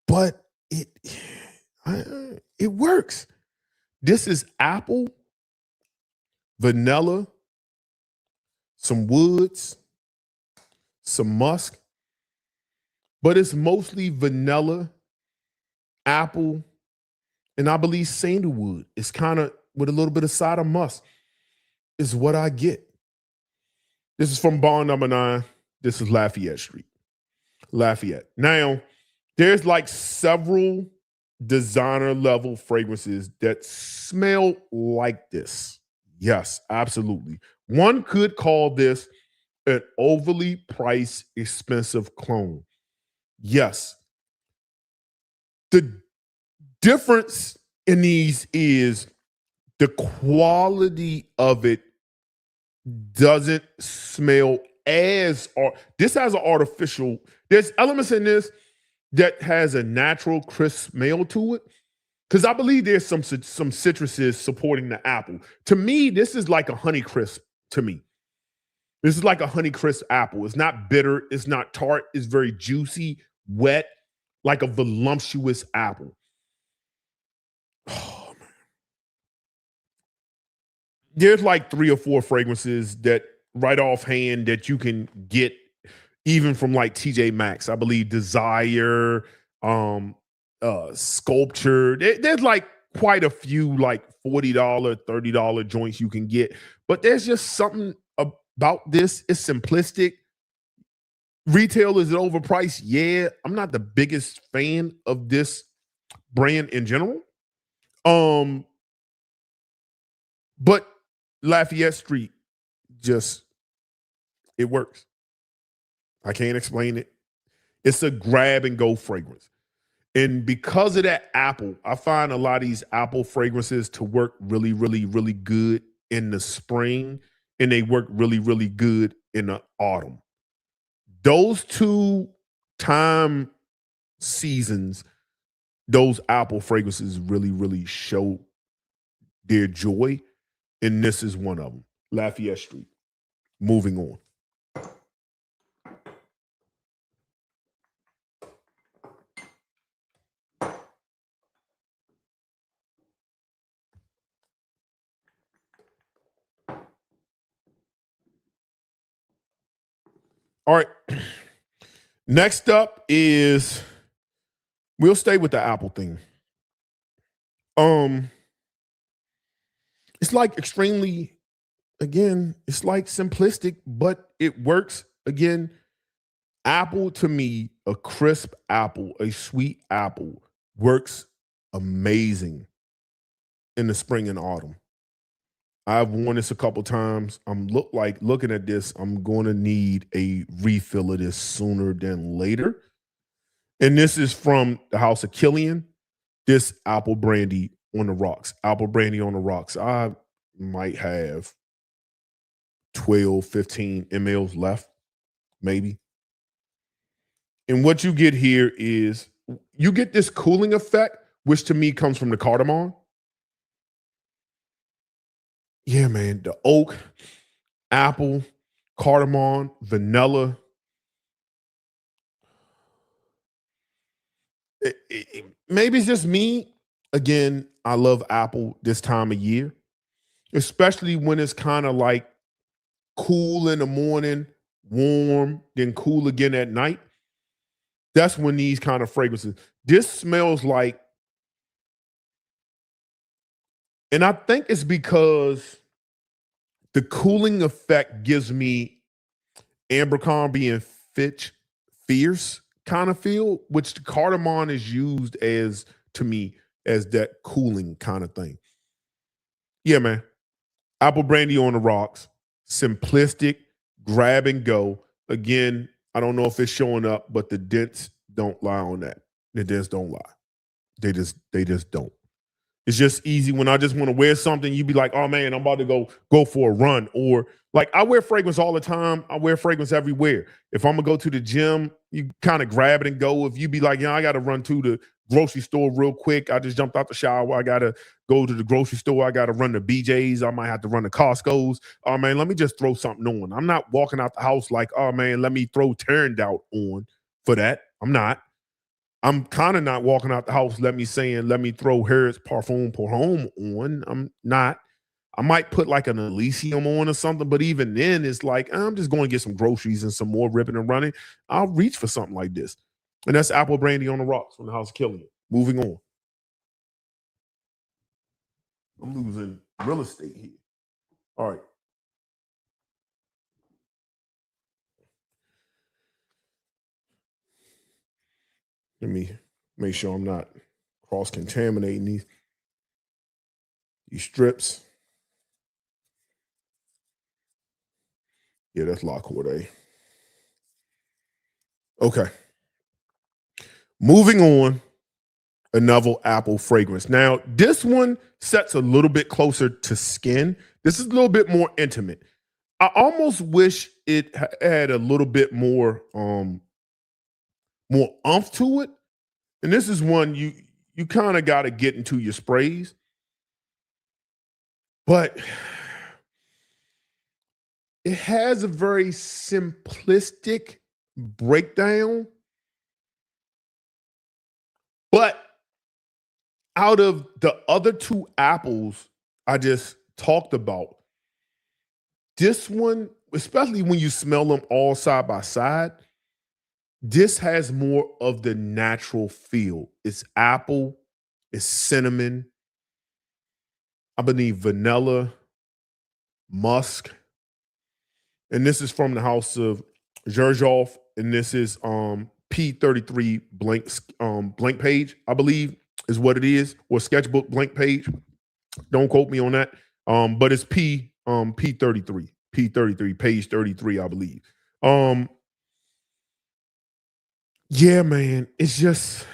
But it works. This is apple, vanilla, some woods, some musk, but it's mostly vanilla, apple, and I believe sandalwood. It's kind of with a little bit of side of musk is what I get. This is from Bond Number 9. This is Lafayette Street. Lafayette. Now, there's like several designer level fragrances that smell like this. Yes, absolutely. One could call this an overly priced, expensive clone. Yes. The difference in these is the quality of it doesn't smell as, this has an artificial, there's elements in this that has a natural crisp smell to it. Because I believe there's some citruses supporting the apple. To me, this is like a honey crisp to me. This is like a honey crisp apple. It's not bitter. It's not tart. It's very juicy, wet, like a voluptuous apple. Oh, man. There's like 3 or 4 fragrances that right offhand that you can get even from like TJ Maxx. I believe Desire, Sculpture. There's like quite a few like $40, $30 joints you can get. But there's just something about this. It's simplistic. Retail, is it overpriced? Yeah. I'm not the biggest fan of this brand in general. But Lafayette Street just, it works. I can't explain it. It's a grab and go fragrance. And because of that apple, I find a lot of these apple fragrances to work really, really, really good in the spring, and they work really, really good in the autumn. Those 2 time seasons, those apple fragrances really, really show their joy. And this is one of them. Lafayette Street. Moving on. All right. Next up is, we'll stay with the apple thing. It's like extremely, again, it's like simplistic, but it works. Again, apple to me, a crisp apple, a sweet apple works amazing in the spring and autumn. I've worn this a couple times. I'm looking at this. I'm going to need a refill of this sooner than later. And this is from the House of Killian. This apple brandy on the rocks. Apple brandy on the rocks. I might have 12, 15 mLs left, maybe. And what you get here is you get this cooling effect, which to me comes from the cardamom. yeah, man, the oak, apple, cardamom, vanilla. Maybe it's just me. Again, I love apple this time of year, especially when it's kind of like cool in the morning, warm, then cool again at night. That's when these kind of fragrances. This smells like, and I think it's because the cooling effect gives me Abercrombie and Fitch fierce kind of feel, which the cardamom is used as to me as that cooling kind of thing. Yeah, man. Apple brandy on the rocks, simplistic, grab and go. Again, I don't know if it's showing up, but the dents don't lie on that. The dents don't lie. They just don't. It's just easy when I just want to wear something. You be like, oh man, I'm about to go for a run. Or like I wear fragrance all the time. I wear fragrance everywhere. If I'm gonna go to the gym, you kind of grab it and go. If you be like, yeah, I gotta run to the grocery store real quick. I just jumped out the shower. I gotta go to the grocery store. I gotta run to BJ's. I might have to run to Costco's. Oh man, let me just throw something on. I'm not walking out the house like, oh man, let me throw Turned Out on for that. I'm not. I'm kind of not walking out the house, let me throw Harris Parfum Pour Homme on. I'm not. I might put like an Elysium on or something, but even then, it's like, I'm just going to get some groceries and some more ripping and running. I'll reach for something like this. And that's Apple Brandy on the Rocks from the House of Killing It. Moving on. I'm losing real estate here. All right. Let me make sure I'm not cross-contaminating these strips. Yeah, that's La Corday. Okay. Moving on, another apple fragrance. Now, this one sets a little bit closer to skin. This is a little bit more intimate. I almost wish it had a little bit more oomph to it. And this is one you kind of got to get into your sprays. But it has a very simplistic breakdown. But out of the other two apples I just talked about, this one, especially when you smell them all side by side, this has more of the natural feel. It's apple, it's cinnamon, I believe vanilla, musk. And this is from the house of Xerjoff, and this is P33 blank page, I believe is what it is, or sketchbook blank page. Don't quote me on that. But it's P33 page 33, I believe. Yeah, man, it's just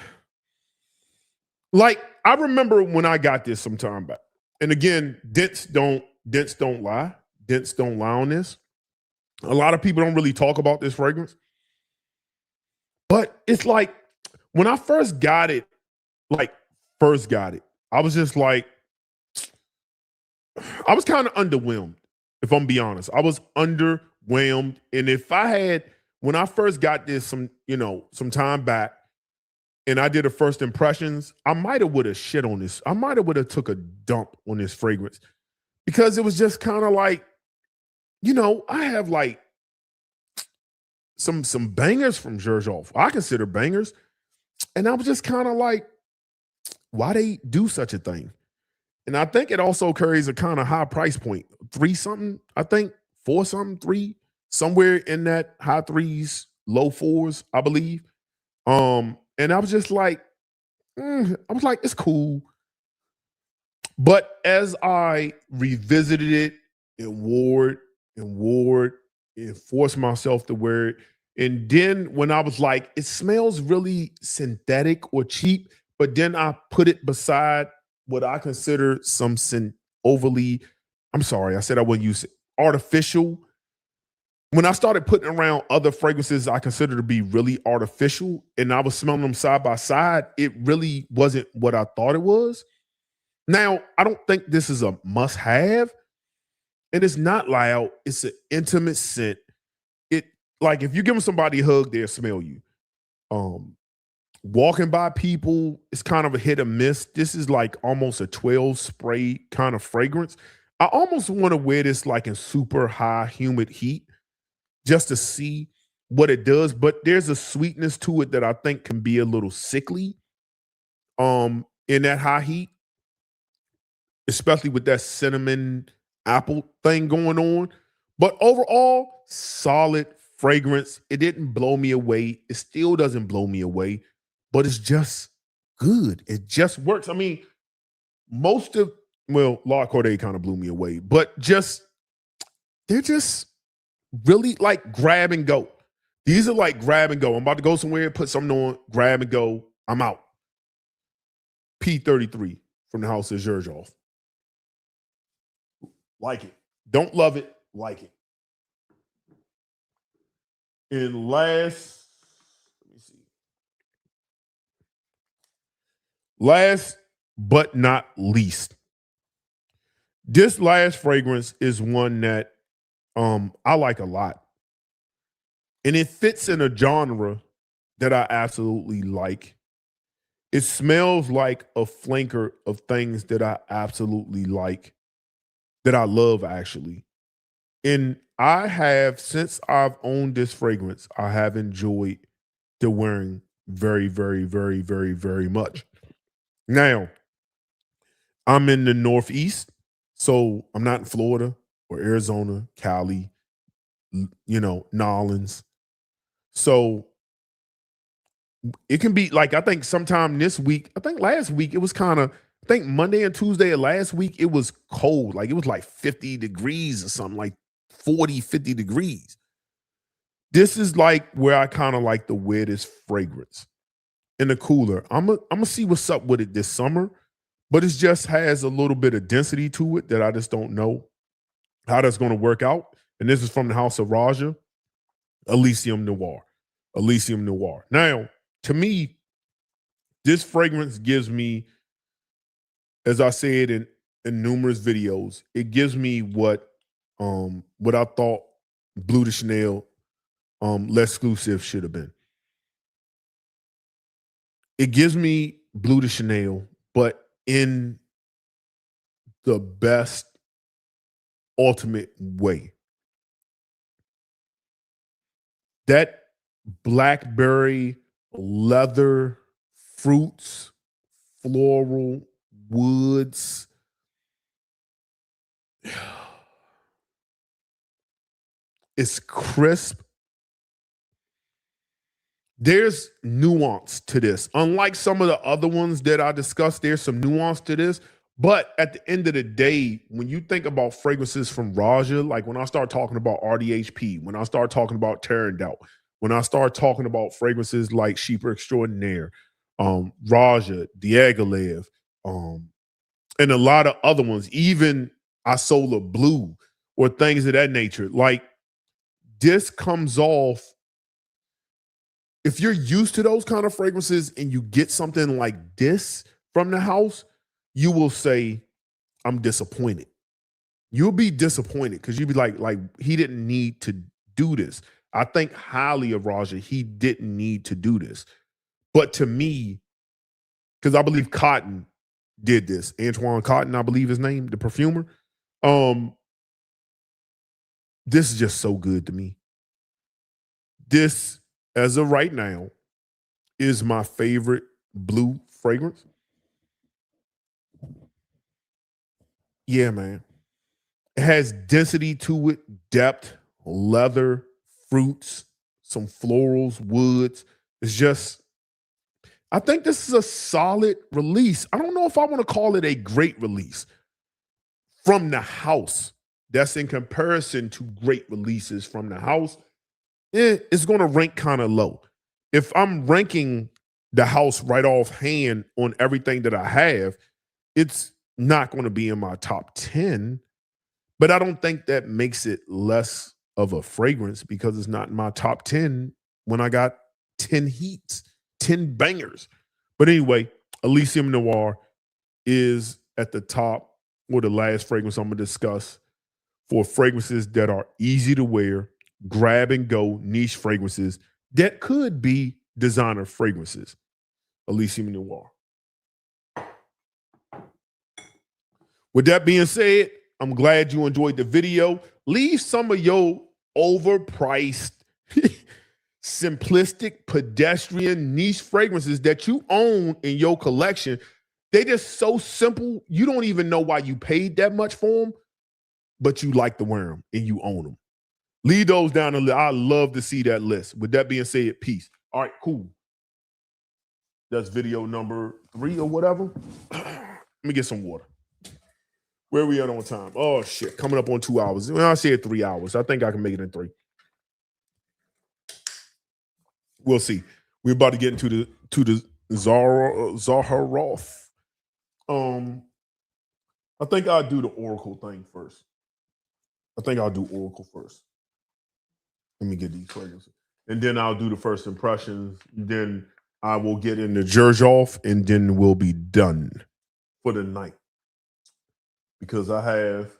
like I remember when I got this some time back. And again, dents don't lie. Dents don't lie on this. A lot of people don't really talk about this fragrance. But it's like when I first got it, I was just like, I was kind of underwhelmed, if I'm be honest. I was underwhelmed. And if I had, when I first got this some time back and I did a first impressions, I might have would have shit on this. I might have would have took a dump on this fragrance because it was just kind of like, I have like some bangers from Xerjoff. I consider bangers. And I was just kind of like, why they do such a thing? And I think it also carries a kind of high price point. 3 something, I think, 4 something, 3, somewhere in that high 3s, low 4s, I believe. And I was just like, it's cool. But as I revisited it and wore it and forced myself to wear it, and then when I was like, it smells really synthetic or cheap, but then I put it beside what I consider some overly, I'm sorry, I said I wouldn't use it, artificial. When I started putting around other fragrances I consider to be really artificial and I was smelling them side by side, it really wasn't what I thought it was. Now, I don't think this is a must-have, And it's not loud. It's an intimate scent. It like if you give somebody a hug, they'll smell you. Um, Walking by people, it's kind of a hit or miss. This is like almost a 12 spray kind of fragrance. I almost want to wear this like in super high humid heat just to see what it does. But there's a sweetness to it that I think can be a little sickly in that high heat, especially with that cinnamon apple thing going on. But overall, solid fragrance. It didn't blow me away. It still doesn't blow me away, but it's just good. It just works. I mean, most of, well, La Corday kind of blew me away, but just, they're just really like grab and go. These are like grab and go. I'm about to go somewhere, put something on, grab and go. I'm out. P33 from the house of Xerjoff. Like it. Don't love it. Like it. And last, let me see. Last but not least, this last fragrance is one that I like a lot. And it fits in a genre that I absolutely like. It smells like a flanker of things that I absolutely like, that I love actually. And I have, since I've owned this fragrance, I have enjoyed the wearing very, very, very, very, very much. Now, I'm in the Northeast, so I'm not in Florida or Arizona, Cali, Nolans. So it can be like, I think sometime this week, I think last week, it was kind of, I think Monday and Tuesday of last week, it was cold. Like it was like 50 degrees or something, like 40, 50 degrees. This is like where I kind of like the weirdest fragrance in the cooler. I'm gonna see what's up with it this summer, but it just has a little bit of density to it that I just don't know how that's going to work out. And this is from the house of Roja, Elysium Noir. Elysium Noir. Now, to me, this fragrance gives me, as I said in numerous videos, it gives me what I thought Blue de Chanel L'Exclusive should have been. It gives me Blue de Chanel, but in the best ultimate way. That blackberry, leather, fruits, floral, woods. It's crisp. There's nuance to this. Unlike some of the other ones that I discussed, there's some nuance to this. But at the end of the day, when you think about fragrances from Roja, like when I start talking about RDHP, when I start talking about Terrandalt, when I start talking about fragrances like Sheeper Extraordinaire, Roja, Diaghilev, and a lot of other ones, even Isola Blue or things of that nature, like this comes off. If you're used to those kind of fragrances and you get something like this from the house, you will say, I'm disappointed. You'll be disappointed because you'll be like he didn't need to do this. I think highly of Roja. He didn't need to do this. But to me, because I believe Cotton did this, Antoine Cotton, I believe his name, the perfumer. This is just so good to me. This, as of right now, is my favorite blue fragrance. Yeah, man. It has density to it, depth, leather, fruits, some florals, woods. It's just, I think this is a solid release. I don't know if I want to call it a great release from the house. That's in comparison to great releases from the house. It's going to rank kind of low. If I'm ranking the house right off hand on everything that I have, it's not going to be in my top 10, but I don't think that makes it less of a fragrance because it's not in my top 10 when I got 10 heats, 10 bangers. But anyway, Elysium Noir is at the top, or the last fragrance I'm going to discuss for fragrances that are easy to wear, grab and go niche fragrances that could be designer fragrances. Elysium Noir. With that being said, I'm glad you enjoyed the video. Leave some of your overpriced, simplistic, pedestrian, niche fragrances that you own in your collection. They just so simple. You don't even know why you paid that much for them, but you like to wear them and you own them. Leave those down the list. I love to see that list. With that being said, peace. All right, cool. That's video number 3 or whatever. Let me get some water. Where are we at on time? Oh, shit. Coming up on 2 hours. Well, I said 3 hours. I think I can make it in 3. We'll see. We're about to get into the Xerjoff. I think I'll do the Oracle thing first. Let me get these fragrances. And then I'll do the first impressions. Then I will get into Xerjoff, and then we'll be done for the night. Because I have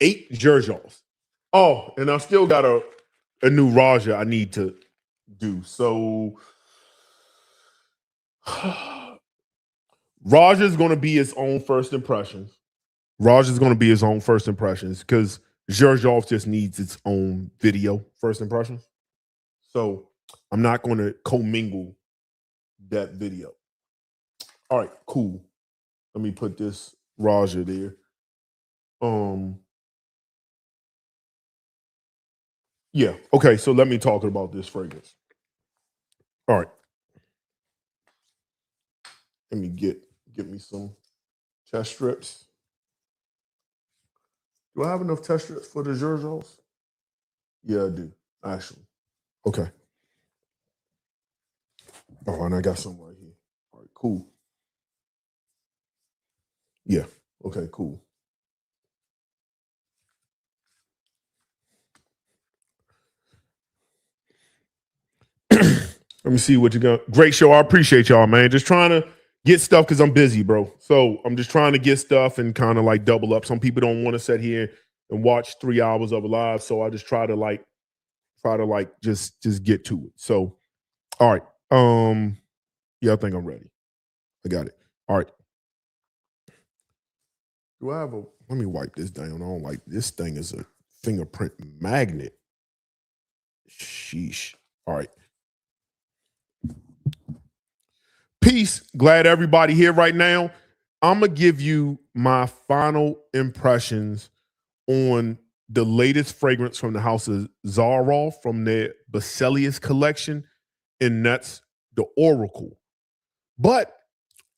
eight Xerjoffs. Oh, and I still got a new Roja I need to do. So Roja is going to be its own first impressions. Because Xerjoff just needs its own video first impressions. So I'm not going to commingle that video. All right, cool. Let me put this Roja there. Yeah, okay, so let me talk about this fragrance. All right. Let me get me some test strips. Do I have enough test strips for the Xerjoffs? Yeah, I do, actually. Okay. Oh, and I got some right here. All right, cool. Yeah, okay, cool. Let me see what you got. Great show. I appreciate y'all, man. Just trying to get stuff because I'm busy, bro. So I'm just trying to get stuff and kind of like double up. Some people don't want to sit here and watch 3 hours of a live. So I just try to just get to it. So, all right. Yeah, I think I'm ready. I got it. All right. Do I have let me wipe this down. I don't like this thing is a fingerprint magnet. Sheesh. All right. Peace. Glad everybody here right now. I'm going to give you my final impressions on the latest fragrance from the house of Zarov from their Basilius collection, and that's the Oracle. But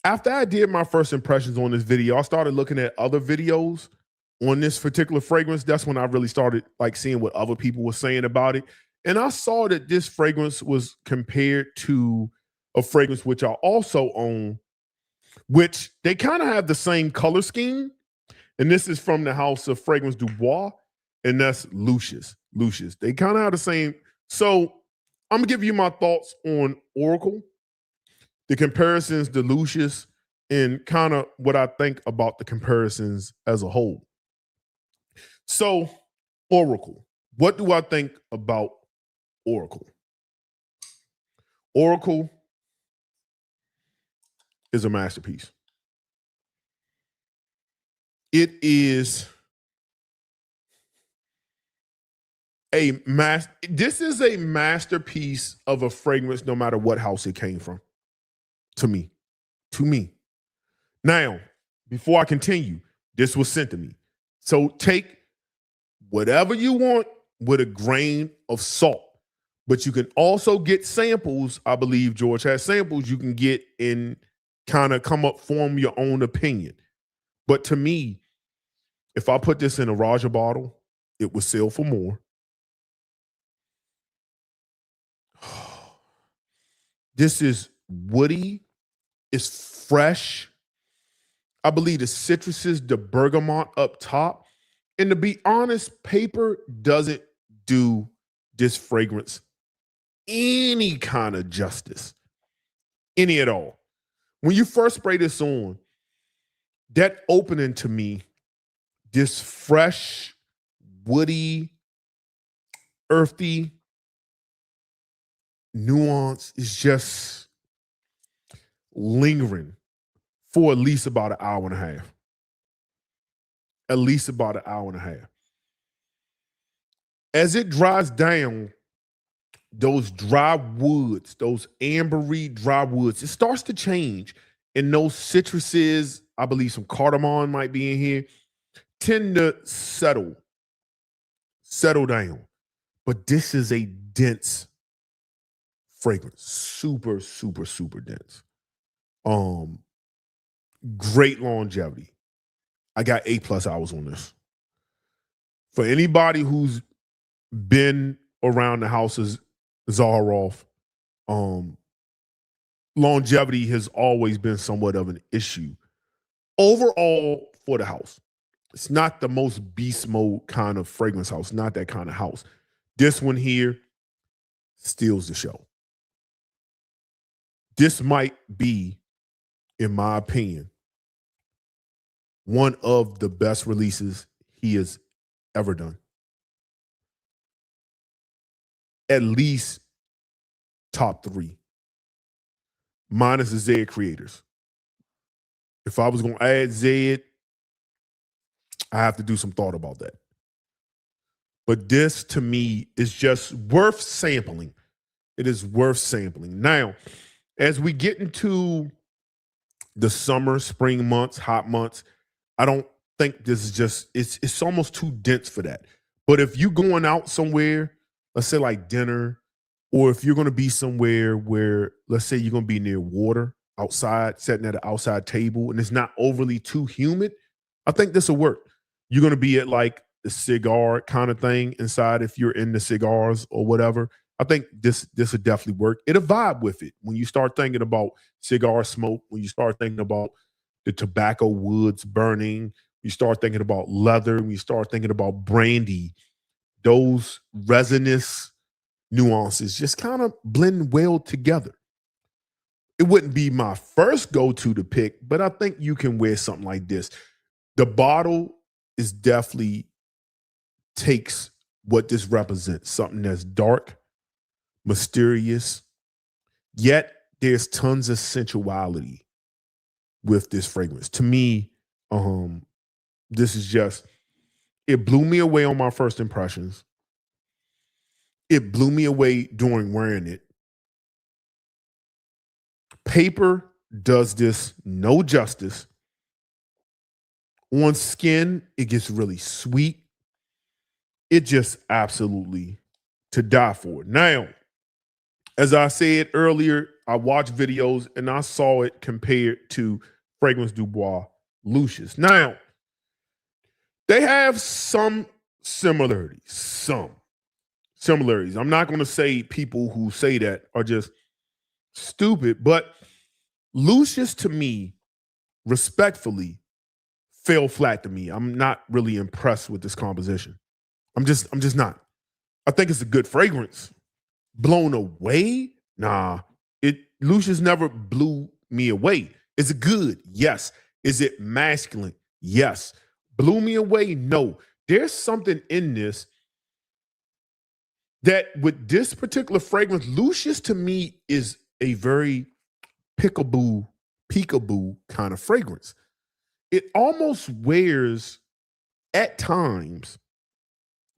after I did my first impressions on this video, I started looking at other videos on this particular fragrance. That's when I really started like seeing what other people were saying about it. And I saw that this fragrance was compared to a fragrance which I also own, which they kind of have the same color scheme. And this is from the house of Fragrance Du Bois, and that's Lucius. They kind of have the same. So I'm gonna give you my thoughts on Oracle, the comparisons to Lucius, and kind of what I think about the comparisons as a whole. So Oracle, what do I think about Oracle? Oracle is a masterpiece. It is this is a masterpiece of a fragrance no matter what house it came from. To me. Now, before I continue, this was sent to me. So take whatever you want with a grain of salt. But you can also get samples. I believe George has samples you can get and kind of form your own opinion. But to me, if I put this in a Roja bottle, it would sell for more. This is woody. It's fresh. I believe the citruses, the bergamot up top. And to be honest, paper doesn't do this fragrance any kind of justice. Any at all. when you first spray this on, that opening to me, this fresh, woody, earthy nuance is just lingering for at least about an hour and a half. At least about an hour and a half. As it dries down, those dry woods, those ambery dry woods, it starts to change. And those citruses, I believe some cardamom might be in here, tend to settle down. But this is a dense fragrance. Super, super, super dense. Great longevity. I got 8+ hours on this. For anybody who's been around the houses, Zarov, longevity has always been somewhat of an issue. Overall, for the house, it's not the most beast mode kind of fragrance house, not that kind of house. This one here steals the show. This might be, in my opinion, one of the best releases he has ever done. At least top 3. Minus the Zed creators. If I was going to add Zed, I have to do some thought about that. But this, to me, is just worth sampling. It is worth sampling. Now, as we get into the summer, spring months, hot months, I don't think this is just, it's almost too dense for that. But if you're going out somewhere, let's say like dinner, or if you're going to be somewhere where, let's say you're going to be near water, outside, sitting at an outside table, and it's not overly too humid, I think this will work. You're going to be at like the cigar kind of thing inside if you're into cigars or whatever. I think this will definitely work. It'll vibe with it. When you start thinking about cigar smoke, when you start thinking about the tobacco woods burning, you start thinking about leather, when you start thinking about brandy, those resinous nuances just kind of blend well together. It wouldn't be my first go-to to pick, but I think you can wear something like this. The bottle is definitely takes what this represents, something that's dark, mysterious, yet there's tons of sensuality with this fragrance. To me, this is just, it blew me away on my first impressions. It blew me away during wearing it. Paper does this no justice. On skin, it gets really sweet. It just absolutely to die for. Now, as I said earlier, I watched videos and I saw it compared to Fragrance du Bois Lucius. Now, they have some similarities. Some similarities. I'm not going to say people who say that are just stupid, but Lucius, to me, respectfully, fell flat to me. I'm not really impressed with this composition. I'm just not. I think it's a good fragrance. Blown away? Nah. Lucius never blew me away. Is it good? Yes. Is it masculine? Yes. Blew me away? No. There's something in this that with this particular fragrance, Lucius to me is a very peekaboo kind of fragrance. It almost wears at times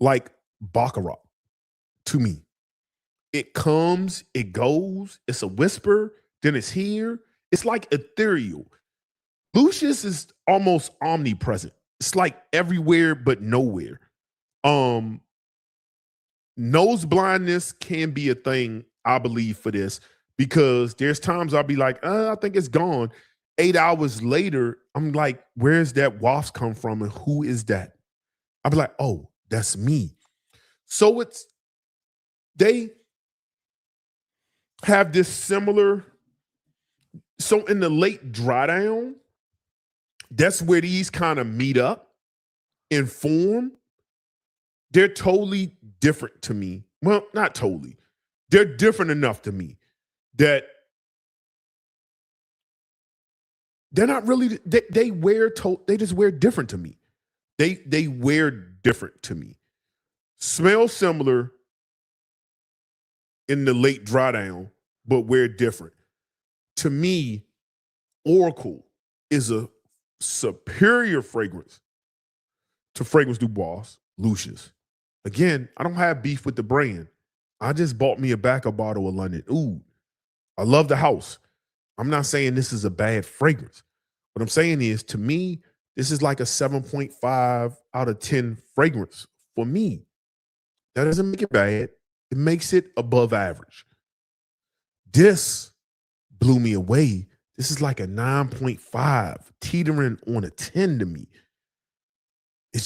like Baccarat to me. It comes, it goes, it's a whisper, then it's here. It's like ethereal. Lucius is almost omnipresent. It's like everywhere but nowhere. Nose blindness can be a thing, I believe, for this, because there's times I'll be like, I think it's gone. 8 hours later, I'm like, where's that waft come from and who is that? I'll be like, oh, that's me. So they have this similar, so in the late dry down, that's where these kind of meet up in form. They're totally different to me. Well, not totally. They're different enough to me that they're not really. They just wear different to me. They wear different to me. Smell similar in the late dry down, but wear different. To me, Oracle is a superior fragrance to Fragrance Du Bois, Lucius. Again, I don't have beef with the brand. I just bought me a backup bottle of London. Ooh, I love the house. I'm not saying this is a bad fragrance. What I'm saying is, to me, this is like a 7.5 out of 10 fragrance for me. That doesn't make it bad. It makes it above average. This blew me away. This is like a 9.5, teetering on a 10 to me. It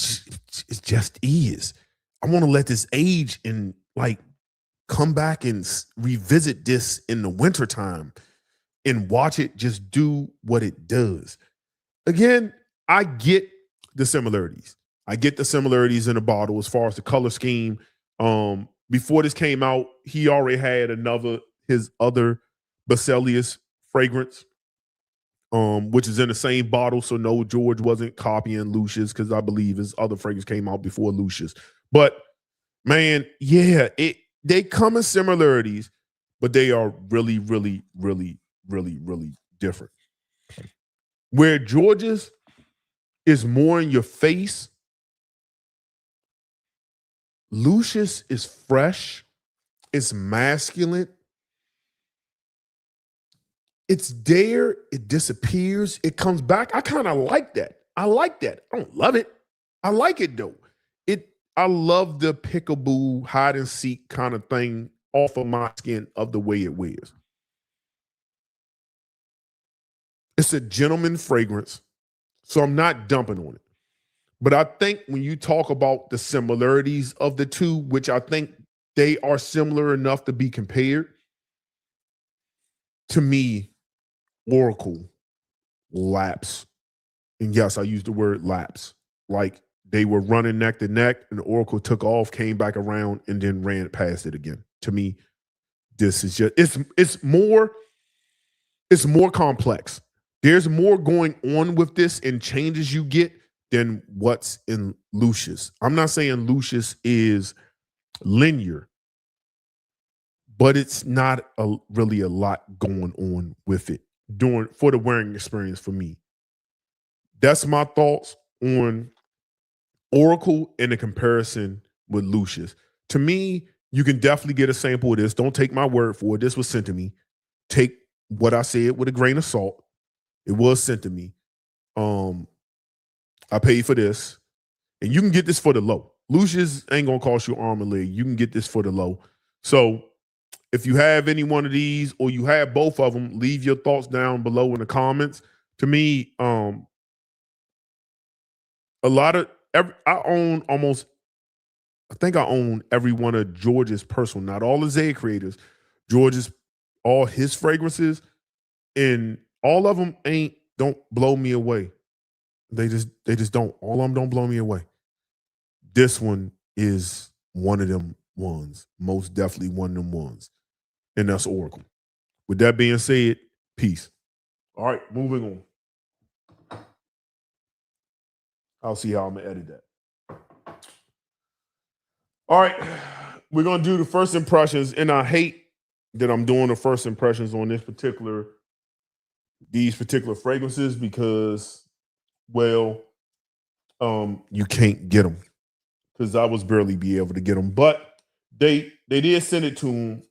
just is. I want to let this age and like come back and revisit this in the wintertime and watch it just do what it does. Again, I get the similarities. I get the similarities in the bottle as far as the color scheme. Before this came out, he already had his other Basilius fragrance, which is in the same bottle. So no, George wasn't copying Lucius, because I believe his other fragrance came out before Lucius. But man, yeah, they come in similarities, but they are really, really, really, really, really different. Where George's is more in your face, Lucius is fresh, it's masculine, it's there, it disappears, it comes back. I kind of like that. I like that. I don't love it. I like it though. I love the peekaboo hide and seek kind of thing off of my skin of the way it wears. It's a gentleman fragrance, so I'm not dumping on it. But I think when you talk about the similarities of the two, which I think they are similar enough to be compared, to me, Oracle laps. And yes, I use the word laps. Like they were running neck to neck and Oracle took off, came back around, and then ran past it again. To me, this is just, it's more complex. There's more going on with this and changes you get than what's in Lucius. I'm not saying Lucius is linear, but it's not really a lot going on with it for the wearing experience for me. That's my thoughts on Oracle in the comparison with Lucius. To me, you can definitely get a sample of this. Don't take my word for it. This was sent to me. Take what I said with a grain of salt. It was sent to me. I paid for this. And you can get this for the low. Lucius ain't going to cost you arm and leg. You can get this for the low. So if you have any one of these or you have both of them, leave your thoughts down below in the comments. To me, I think I own every one of George's personal, not all of Zay creators, all his fragrances, and all of them don't blow me away. They just don't. All of them don't blow me away. This one is one of them ones, most definitely one of them ones, and that's Oracle. With that being said, peace. All right, moving on. I'll see how I'm gonna edit that. All right, we're gonna do the first impressions, and I hate that I'm doing the first impressions on these particular fragrances because, well, you can't get them because I was barely be able to get them, but they did send it to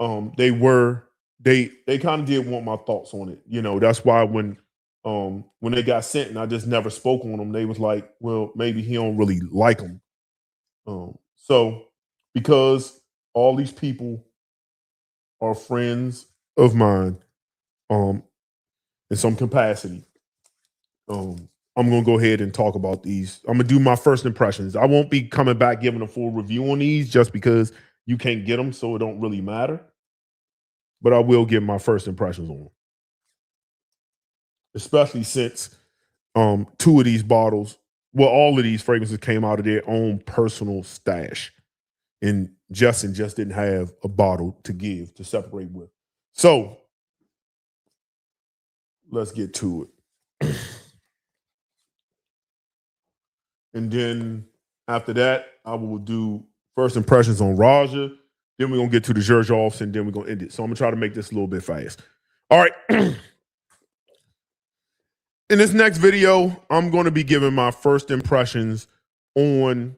them. They kind of did want my thoughts on it. You know, that's why when they got sent and I just never spoke on them, they was like, well, maybe he don't really like them. So because all these people are friends of mine, in some capacity, I'm gonna go ahead and talk about these. I'm gonna do my first impressions. I won't be coming back giving a full review on these just because you can't get them, so it don't really matter. But I will give my first impressions on them, especially since two of these bottles, well, all of these fragrances came out of their own personal stash, and Justin just didn't have a bottle to give to separate with. So let's get to it. And then after that, I will do first impressions on Roja. Then we're going to get to the Xerjoffs, and then we're going to end it. So I'm going to try to make this a little bit fast. All right. In this next video, I'm going to be giving my first impressions on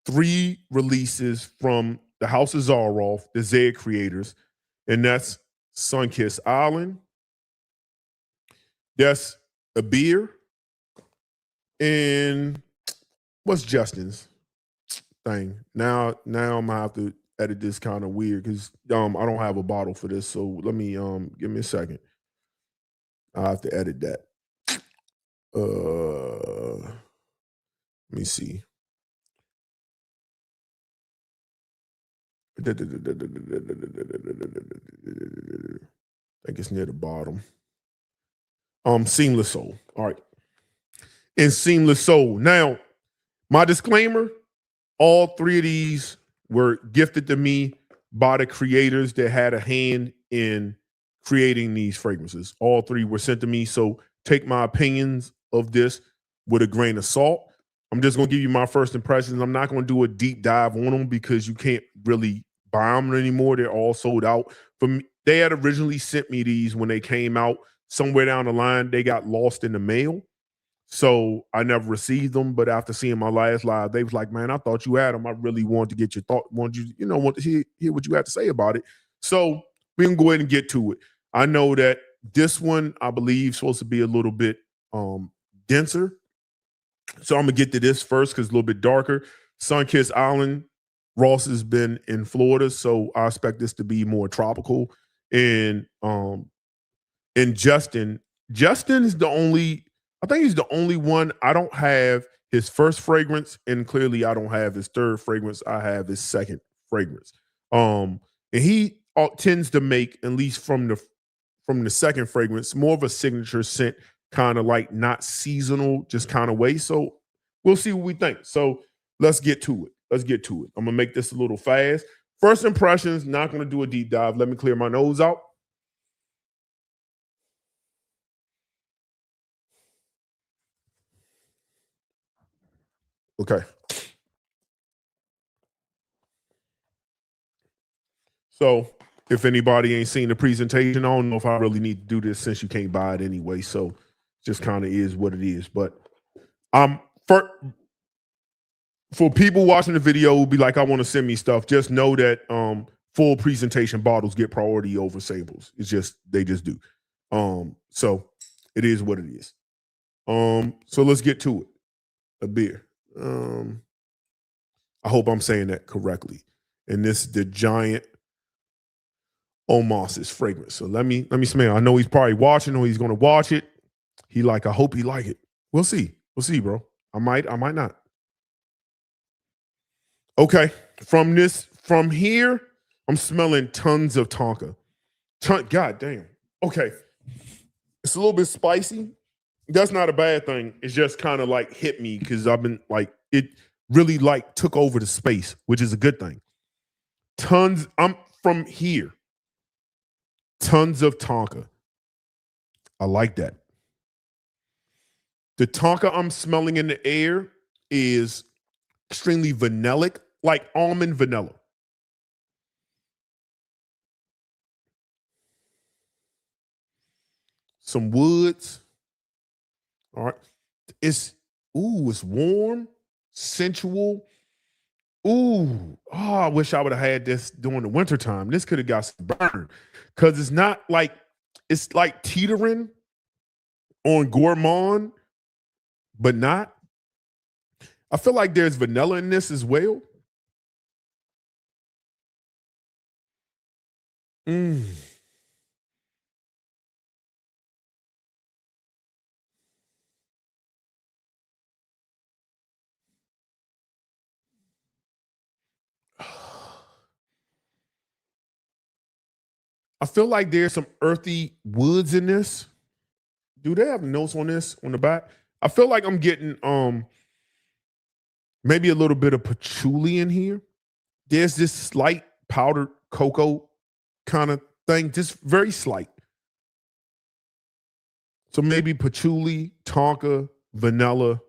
3 releases from the House of Zarov, the Zara creators, and that's Sunkissed Island, that's a beer, and what's Justin's thing? Now I'm gonna have to edit this kind of weird because I don't have a bottle for this. So let me give me a second. I have to edit that. Let me see. I think it's near the bottom. Seamless Soul. All right. And Seamless Soul. Now, my disclaimer, all 3 of these were gifted to me by the creators that had a hand in creating these fragrances. All 3 were sent to me. So take my opinions of this with a grain of salt. I'm just going to give you my first impressions. I'm not going to do a deep dive on them because you can't really buy them anymore. They're all sold out. They had originally sent me these when they came out. Somewhere down the line, they got lost in the mail. So I never received them. But after seeing my last live, they was like, man, I thought you had them. I really wanted to get your thought, want to hear what you had to say about it. So we can go ahead and get to it. I know that this one, I believe, is supposed to be a little bit denser. So I'm gonna get to this first because it's a little bit darker. Sunkissed Island. Ross has been in Florida, so I expect this to be more tropical. And Justin is the only, I think he's the only one. I don't have his first fragrance, and clearly I don't have his third fragrance. I have his second fragrance. And he tends to make, at least from the second fragrance, more of a signature scent, kind of like not seasonal, just kind of way. So we'll see what we think. So let's get to it. I'm gonna make this a little fast. First impressions, not gonna do a deep dive. Let me clear my nose out. Okay. So if anybody ain't seen the presentation, I don't know if I really need to do this since you can't buy it anyway. So just kind of is what it is. But for people watching the video who be like, I want to send me stuff, just know that full presentation bottles get priority over samples. They just do. So it is what it is. So let's get to it. A beer. I hope I'm saying that correctly. And this is the Giant Omos's fragrance. So let me smell. I know he's probably watching or he's gonna watch it. I hope he like it. We'll see. We'll see, bro. I might not. Okay. From here, I'm smelling tons of tonka. God damn. Okay. It's a little bit spicy. That's not a bad thing. It's just kind of like hit me because I've been like, it really like took over the space, which is a good thing. I'm from here. Tons of tonka. I like that. The tonka I'm smelling in the air is extremely vanillic, like almond vanilla. Some woods. All right. It's warm, sensual. I wish I would have had this during the wintertime. This could have got some burn because it's not like, it's like teetering on gourmand, but not. I feel like there's vanilla in this as well. I feel like there's some earthy woods in this. Do they have notes on this on the back? I feel like I'm getting maybe a little bit of patchouli in here. There's this slight powdered cocoa kind of thing, just very slight. So maybe patchouli, tonka, vanilla.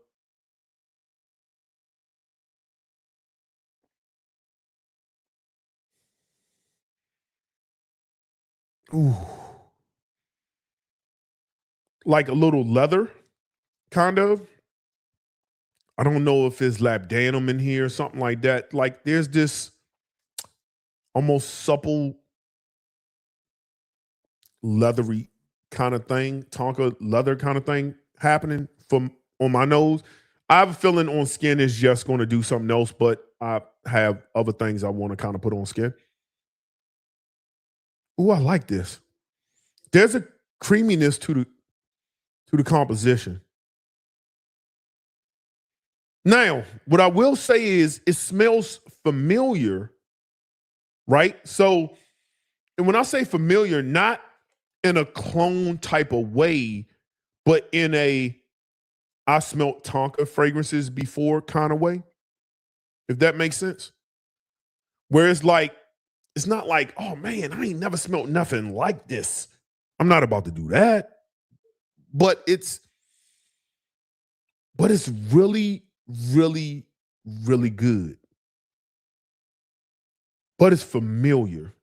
Ooh. Like a little leather, kind of. I don't know if it's labdanum in here or something like that. Like there's this almost supple, leathery kind of thing, tonka leather kind of thing happening from on my nose. I have a feeling on skin is just going to do something else, but I have other things I want to kind of put on skin. Ooh, I like this. There's a creaminess to the composition. Now, what I will say is it smells familiar, right? So, and when I say familiar, not in a clone type of way, but in a I smelt Tonka fragrances before kind of way, if that makes sense. Where it's like, it's not like, oh man, I ain't never smelt nothing like this. I'm not about to do that. But it's really, really, really good. But it's familiar.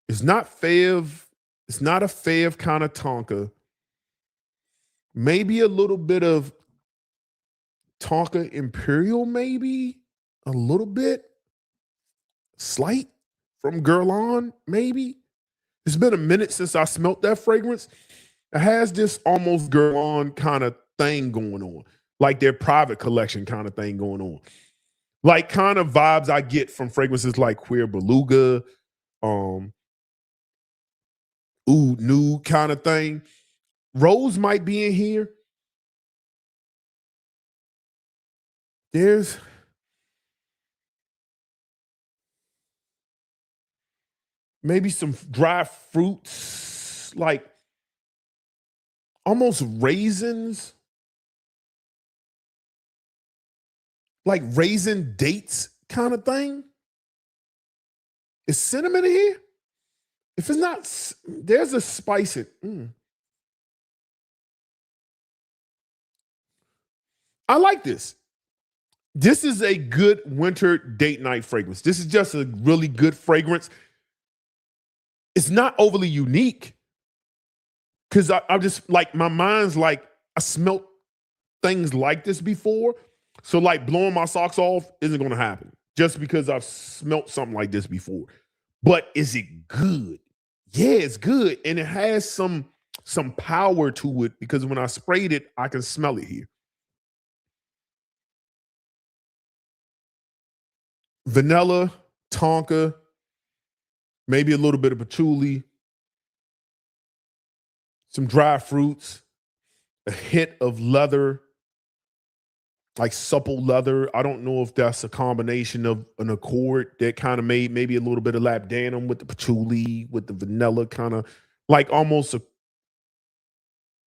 It's not Fev. It's not a Fev kind of Tonka. Maybe a little bit of Tonka Imperial, maybe a little bit. Slight from Guerlain, maybe. It's been a minute since I smelt that fragrance. It has this almost Guerlain kind of thing going on, like their private collection kind of thing going on. Like kind of vibes I get from fragrances like Queer Beluga, Oud Nude kind of thing. Rose might be in here. There's maybe some dry fruits, like almost raisins, like raisin dates kind of thing. Is cinnamon in here? If it's not, there's a spice it. I like this. This is a good winter date night fragrance. This is just a really good fragrance. It's not overly unique because I'm just like, my mind's like, I smelt things like this before. So like blowing my socks off isn't going to happen just because I've smelt something like this before. But is it good? Yeah, it's good. And it has some power to it because when I sprayed it, I can smell it here. Vanilla, tonka, maybe a little bit of patchouli, some dry fruits, a hint of leather, like supple leather. I don't know if that's a combination of an accord that kind of made maybe a little bit of labdanum with the patchouli, with the vanilla kind of like almost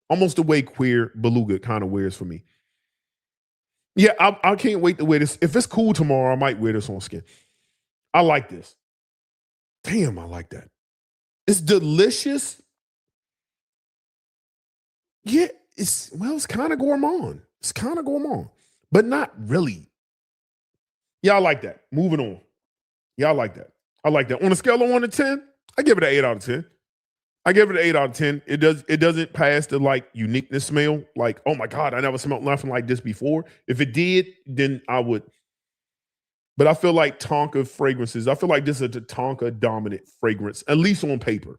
the way Queer Beluga kind of wears for me. Yeah, I can't wait to wear this. If it's cool tomorrow, I might wear this on skin. I like this. Damn, I like that. It's delicious. Yeah, it's kind of gourmand. It's kind of gourmand, but not really. Yeah, I like that. Moving on. Yeah, I like that. I like that. On a scale of 1 to 10, I give it an 8 out of 10. I give it an 8 out of 10. It doesn't pass the like uniqueness smell. Like, oh my God, I never smelled nothing like this before. If it did, then I would. But I feel like Tonka fragrances, I feel like this is a Tonka dominant fragrance, at least on paper.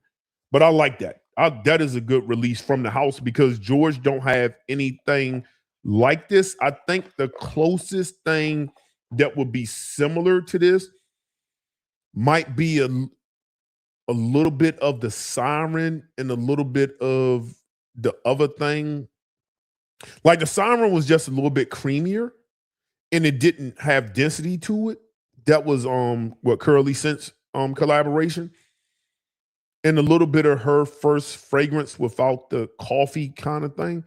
But I like that. That is a good release from the house because George don't have anything like this. I think the closest thing that would be similar to this might be a little bit of the Siren and a little bit of the other thing. Like the Siren was just a little bit creamier and it didn't have density to it. That was what Curly Scents collaboration. And a little bit of her first fragrance without the coffee kind of thing.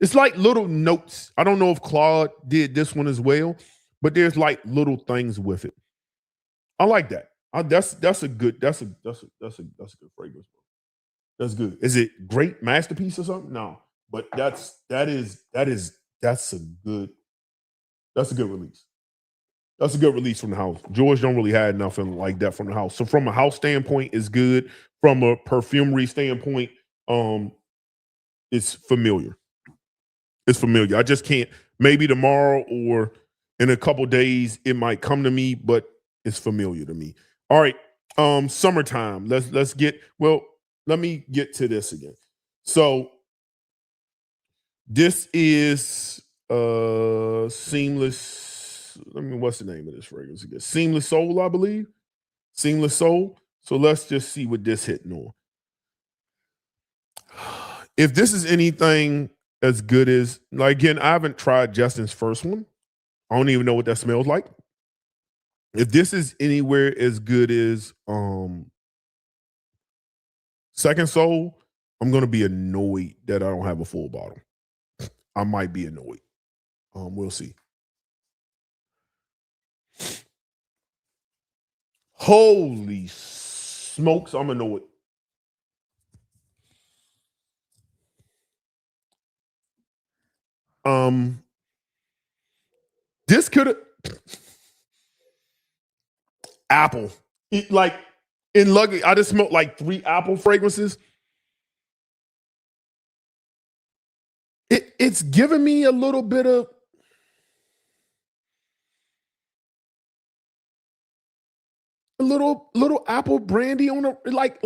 It's like little notes. I don't know if Claude did this one as well, but there's like little things with it. I like that. That's a good fragrance. That's good. Is it great masterpiece or something? No. But that's a good release. That's a good release from the house. George don't really have nothing like that from the house. So from a house standpoint, it's good. From a perfumery standpoint, it's familiar. It's familiar. I just can't. Maybe tomorrow or in a couple days, it might come to me, but it's familiar to me. All right. Summertime. Let's get. Well, let me get to this again. So this is seamless. I mean, what's the name of this fragrance again? Seamless Soul, I believe. Seamless Soul. So let's just see what this hitting on. If this is anything as good as, like, again, I haven't tried Justin's first one. I don't even know what that smells like. If this is anywhere as good as Second Soul, I'm gonna be annoyed that I don't have a full bottle. I might be annoyed. We'll see. Holy smokes, I'm annoyed. This could have apple. Like in luggage, I just smelled like 3 apple fragrances. It's giving me a little bit of a little apple brandy on a like.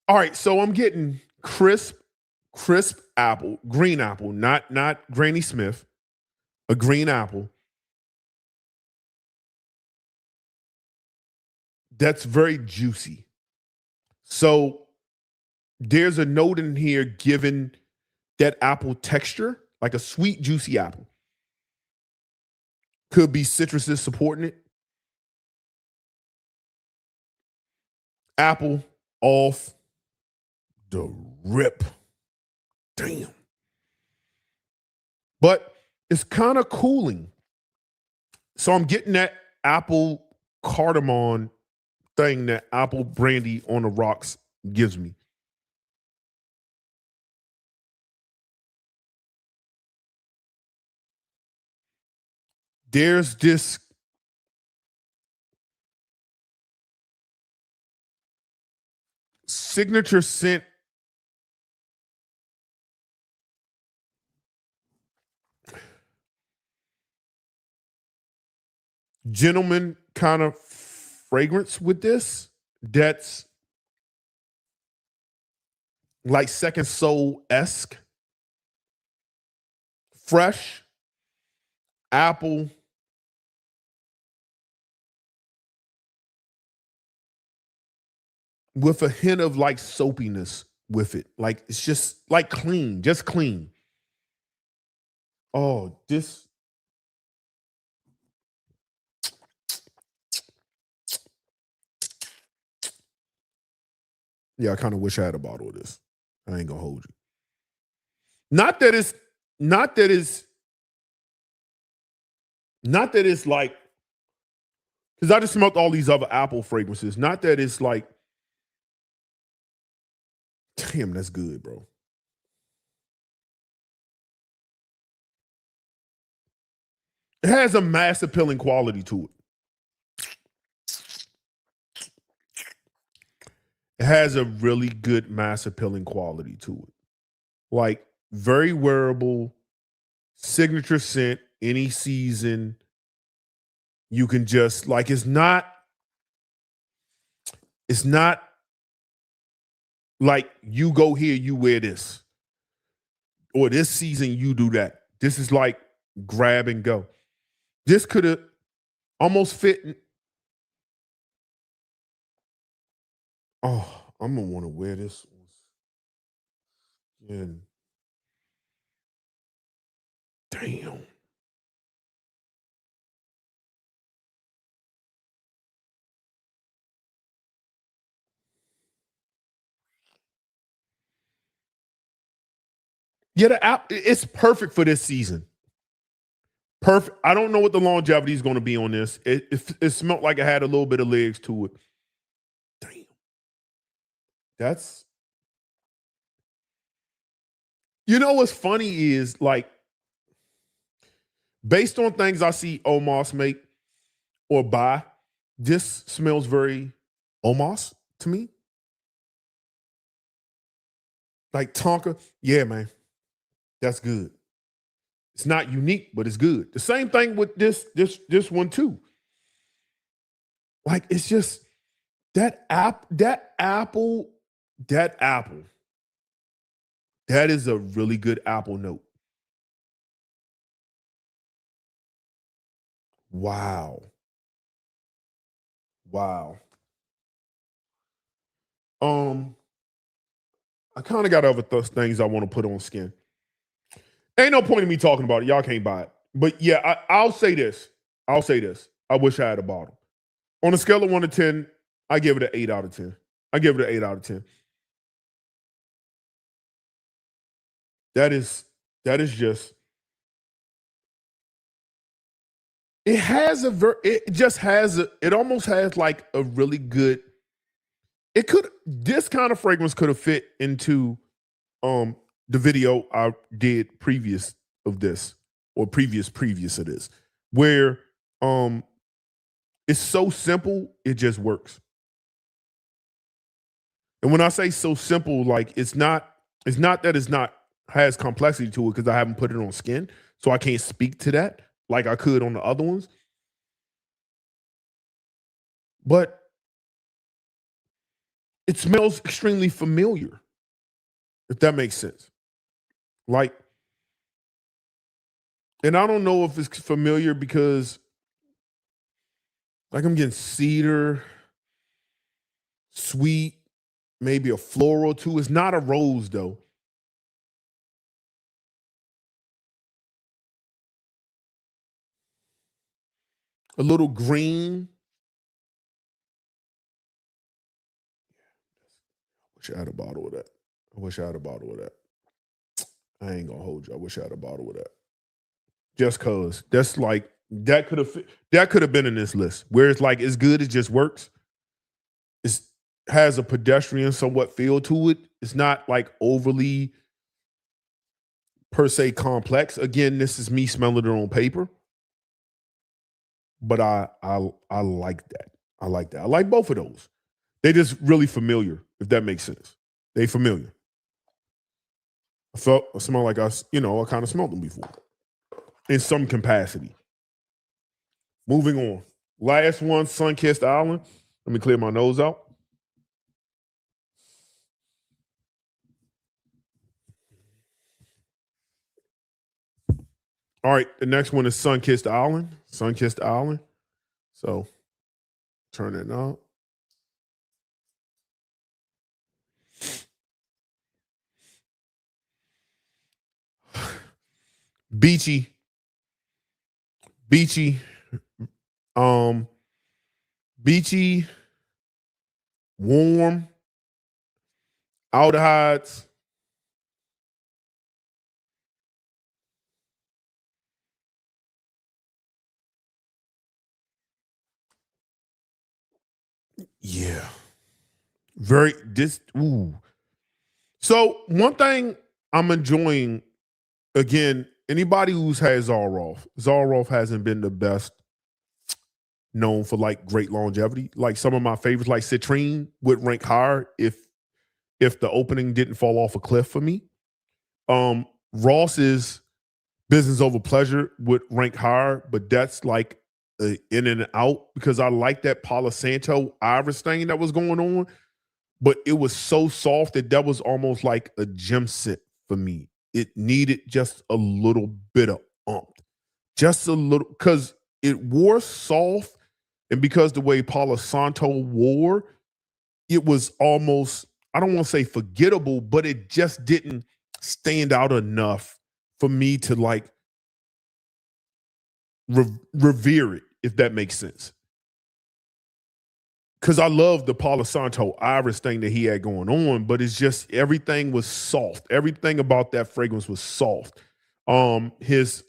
All right, so I'm getting crisp apple, green apple, not Granny Smith, a green apple. That's very juicy. So there's a note in here given that apple texture, like a sweet, juicy apple. Could be citruses supporting it. Apple off the rip. Damn. But it's kind of cooling. So I'm getting that apple cardamom thing that apple brandy on the rocks gives me. There's this signature scent gentleman kind of fragrance with this that's like Second Soul-esque. Fresh apple, with a hint of like soapiness with it. Like it's just like clean, just clean. Oh, this. Yeah, I kind of wish I had a bottle of this. I ain't gonna hold you. Not that it's like, because I just smelled all these other apple fragrances. Not that it's like, damn, that's good, bro. It has a mass appealing quality to it. It has a really good mass appealing quality to it. Like very wearable, signature scent, any season. You can just like, it's not like you go here, you wear this. Or this season, you do that. This is like grab and go. This could have almost fit. Oh, I'm gonna want to wear this. And damn. Yeah, the app, it's perfect for this season. Perfect. I don't know what the longevity is going to be on this. It smelled like it had a little bit of legs to it. Damn. That's You know what's funny is like based on things I see Omos make or buy, this smells very Omos to me. Like Tonka, yeah, man, that's good. It's not unique, but it's good. The same thing with this one too. Like it's just that apple, that is a really good apple note. Wow. Wow. Um, I kind of got other things I want to put on skin. Ain't no point in me talking about it. Y'all can't buy it. But yeah, I'll say this. I'll say this. I wish I had a bottle. On a scale of 1 to 10, I give it an 8 out of 10. I give it an 8 out of 10. That is just it almost has like a really good this kind of fragrance could have fit into the video I did previous of this or previous of this where it's so simple it just works. And when I say so simple, like it's not that it's not has complexity to it because I haven't put it on skin, so I can't speak to that like I could on the other ones. But it smells extremely familiar, if that makes sense. Like, and I don't know if it's familiar because like I'm getting cedar, sweet, maybe a floral too. It's not a rose though. A little green. Wish I had a bottle of that. I wish I had a bottle of that. I ain't gonna hold you. I wish I had a bottle of that. Just cause that's like that could have been in this list where it's like it's good, it just works. It has a pedestrian somewhat feel to it. It's not like overly per se complex. Again, this is me smelling it on paper. But I like that. I like that. I like both of those. They just really familiar, if that makes sense. They familiar. I smell like I kind of smelled them before in some capacity. Moving on. Last one, Sun-Kissed Island. Let me clear my nose out. All right, the next one is Sun-Kissed Island. Sun-Kissed Island. So turn it on. Beachy, beachy, beachy, warm, aldehydes. Yeah. Very ooh. So one thing I'm enjoying, again, anybody who's had Zarov hasn't been the best known for like great longevity. Like some of my favorites, like Citrine, would rank higher if the opening didn't fall off a cliff for me. Ross's Business Over Pleasure would rank higher, but that's like in and out because I like that Palo Santo iris thing that was going on, but it was so soft that was almost like a gem scent for me. It needed just a little bit of just a little, because it wore soft, and because the way Palo Santo wore, it was almost, I don't want to say forgettable, but it just didn't stand out enough for me to like revere it, if that makes sense. Because I love the Palo Santo iris thing that he had going on, but it's just everything was soft. Everything about that fragrance was soft. His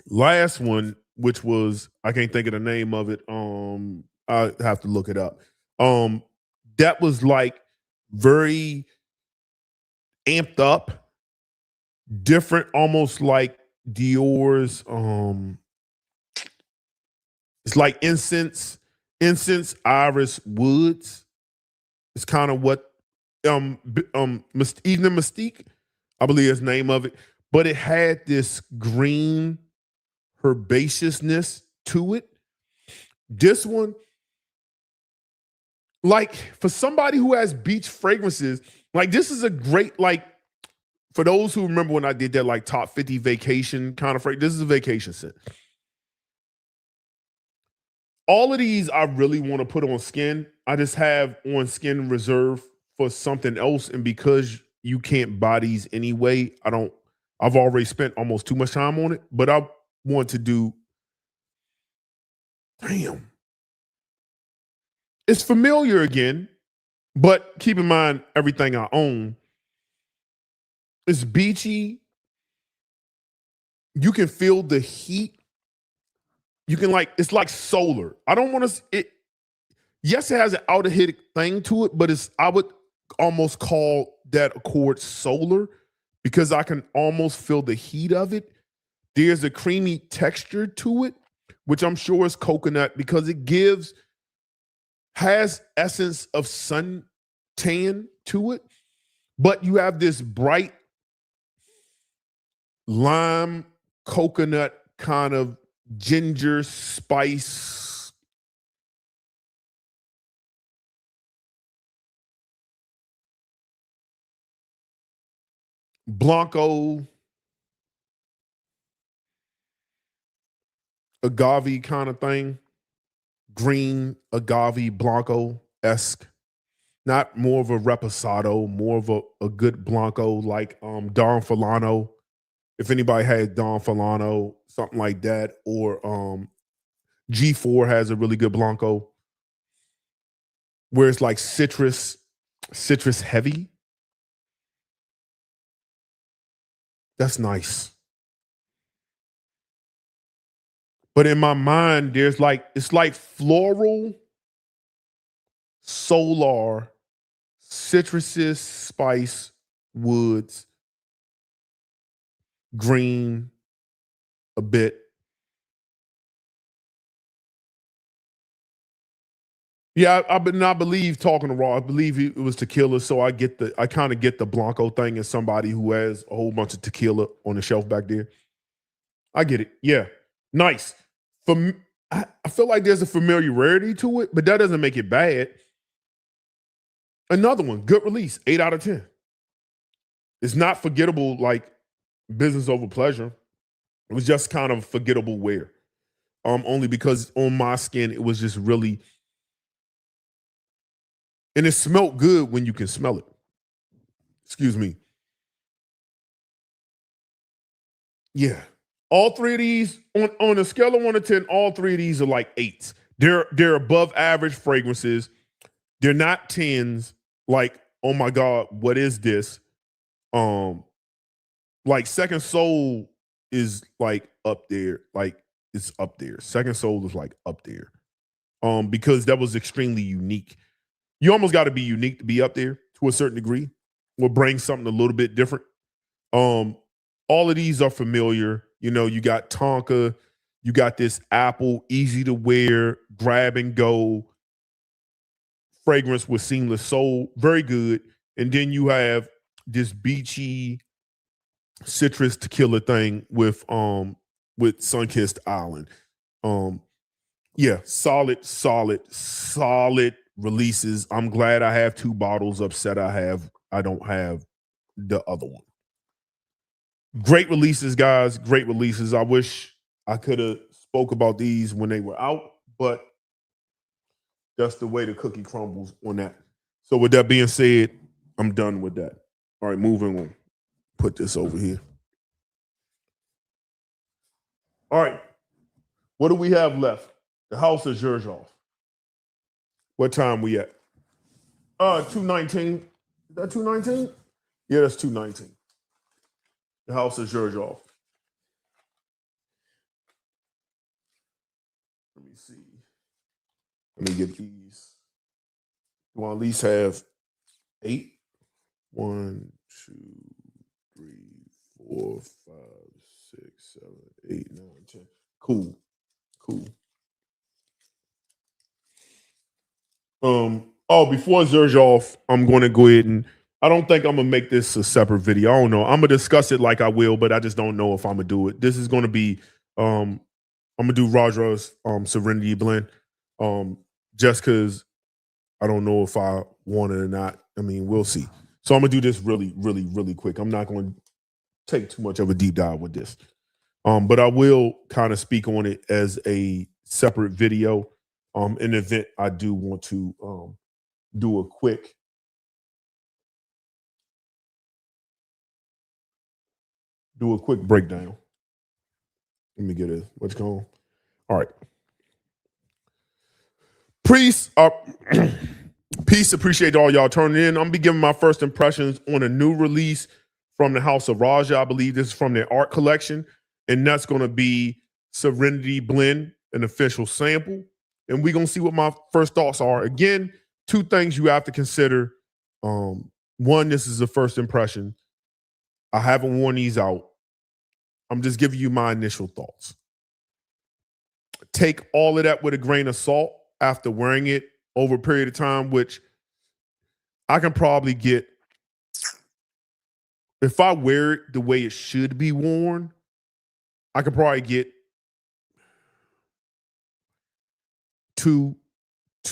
last one, which was, I can't think of the name of it. I have to look it up. That was like very amped up. different, almost like Dior's. It's like incense, iris, woods. It's kind of what Evening Mystique, I believe is the name of it. But it had this green herbaceousness to it. This one, like for somebody who has beach fragrances, like this is a great, like for those who remember when I did that like top 50 vacation kind of fragrance, this is a vacation scent. All of these I really want to put on skin. I just have on skin reserve for something else. And because you can't buy these anyway, I've already spent almost too much time on it, but I want to do, damn. It's familiar again, but keep in mind everything I own. It's beachy. You can feel the heat. You can it's like solar. I don't want to, yes, it has an outer hit thing to it, but I would almost call that accord solar because I can almost feel the heat of it. There's a creamy texture to it, which I'm sure is coconut because it has essence of suntan to it, but you have this bright lime coconut kind of ginger spice. Blanco, agave kind of thing. Green agave Blanco-esque. Not more of a reposado, more of a good Blanco like Don Fulano. If anybody had Don Fulano, something like that, or G4 has a really good Blanco where it's like citrus heavy. That's nice. But in my mind, it's like floral, solar, citruses, spice, woods, green, a bit. Yeah, I believe talking to Raw, I believe it was tequila, so I kind of get the Blanco thing as somebody who has a whole bunch of tequila on the shelf back there. I get it. Yeah, nice. I feel like there's a familiarity to it, but that doesn't make it bad. Another one, good release, 8 out of 10. It's not forgettable like business over pleasure. It was just kind of forgettable wear. Only because on my skin, it was just really, and it smelled good when you can smell it. Excuse me. Yeah. All three of these, on a scale of 1 to 10, all three of these are like 8s. They're above average fragrances. They're not 10s. Like, oh my God, what is this? Like Second Soul is like up there. Like it's up there. Second Soul is like up there. Because that was extremely unique. You almost got to be unique to be up there to a certain degree. Or bring something a little bit different. All of these are familiar. You know, you got Tonka, you got this apple, easy to wear, grab and go fragrance with seamless soul, very good. And then you have this beachy citrus tequila thing with Sunkissed Island. Yeah, solid releases. I'm glad I have 2 bottles. Upset I don't have the other one. Great releases, guys. Great releases. I wish I could have spoke about these when they were out, but that's the way the cookie crumbles on that. So with that being said, I'm done with that. All right, moving on. Put this over here. All right. What do we have left? The House of Xerjoff. What time we at? 2:19. Is that 2:19? Yeah, that's 2:19. The House of Xerjoff. Let me see. Let me get these. You want to at least have 8? 1, 2, 3, 4, 5, 6, 7, 8, 9, 10. Cool. Before Xerjoff, I'm going to go ahead and I don't think I'm gonna make this a separate video. I don't know. I'm gonna discuss it like I will, but I just don't know if I'm gonna do it. This is gonna be I'm gonna do Roja's Serenity blend. Just because I don't know if I want it or not. I mean, we'll see. So I'm gonna do this really quick. I'm not gonna take too much of a deep dive with this. But I will kind of speak on it as a separate video. In the event I do want to do a quick breakdown. Let me get it. What's going on? All right. Peace. Peace. Appreciate all y'all turning in. I'm gonna be giving my first impressions on a new release from the House of Roja. I believe this is from their art collection, and that's gonna be Serenity Blend, an official sample. And we're gonna see what my first thoughts are. Again, two things you have to consider. One, this is the first impression. I haven't worn these out. I'm just giving you my initial thoughts. Take all of that with a grain of salt after wearing it over a period of time, which I can probably get. If I wear it the way it should be worn, I could probably get two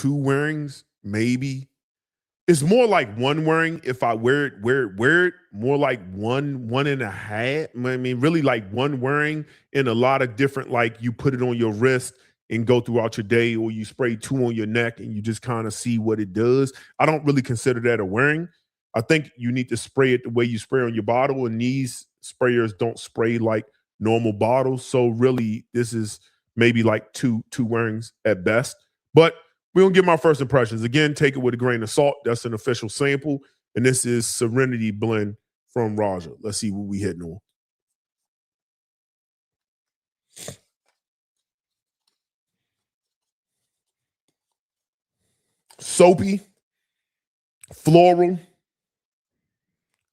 wearings, maybe. It's more like one wearing if I wear it, more like one and a half. I mean, really like one wearing in a lot of different, like you put it on your wrist and go throughout your day, or you spray two on your neck and you just kind of see what it does. I don't really consider that a wearing. I think you need to spray it the way you spray on your bottle, and these sprayers don't spray like normal bottles. So really, this is maybe like two wearings at best. But we're going to give my first impressions. Again, take it with a grain of salt. That's an official sample. And this is Serenity Blend from Roja. Let's see what we hitting on. Soapy, floral,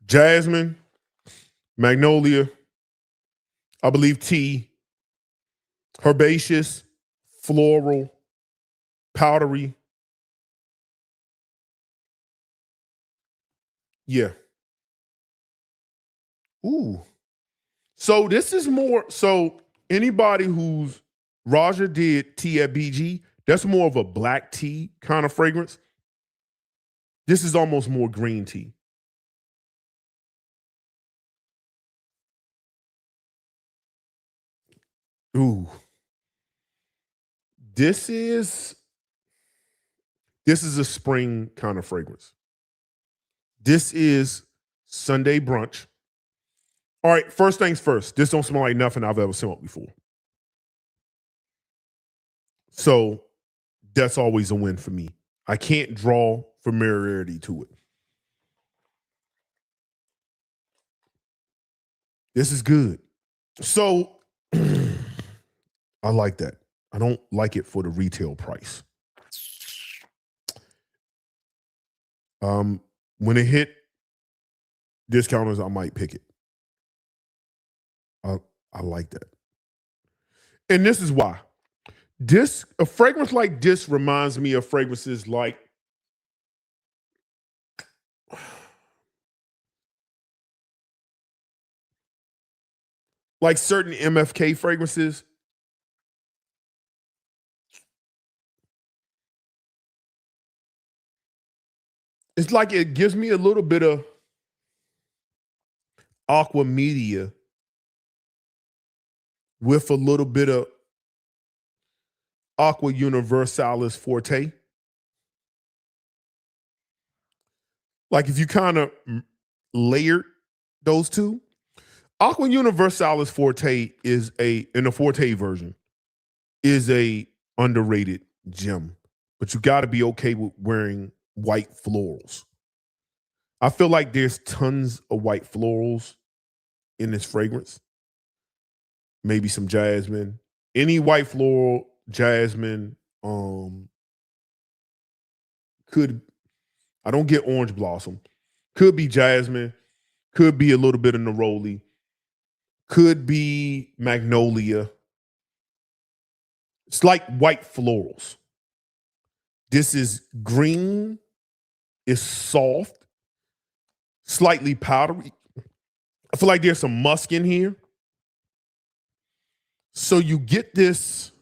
jasmine, magnolia, I believe tea, herbaceous, floral, powdery. Yeah. Ooh. So this is more, so anybody who's Roja did tea at BG, that's more of a black tea kind of fragrance. This is almost more green tea. Ooh. This is a spring kind of fragrance. This is Sunday brunch. All right, first things first. This don't smell like nothing I've ever smelled before. So that's always a win for me. I can't draw familiarity to it. This is good. So I like that. I don't like it for the retail price. When it hit discounters, I might pick it. I like that. And this is why. A fragrance like this reminds me of fragrances like certain MFK fragrances. It's like it gives me a little bit of aqua media with a little bit of aqua universalis forte. Like if you kind of layered those two, aqua universalis forte is in the forte version, is a underrated gem, but you got to be okay with wearing white florals. I feel like there's tons of white florals in this fragrance. Maybe some jasmine. Any white floral, jasmine, could, I don't get orange blossom. Could be jasmine, could be a little bit of neroli. Could be magnolia. It's like white florals. This is green. It's soft, slightly powdery. I feel like there's some musk in here. So you get this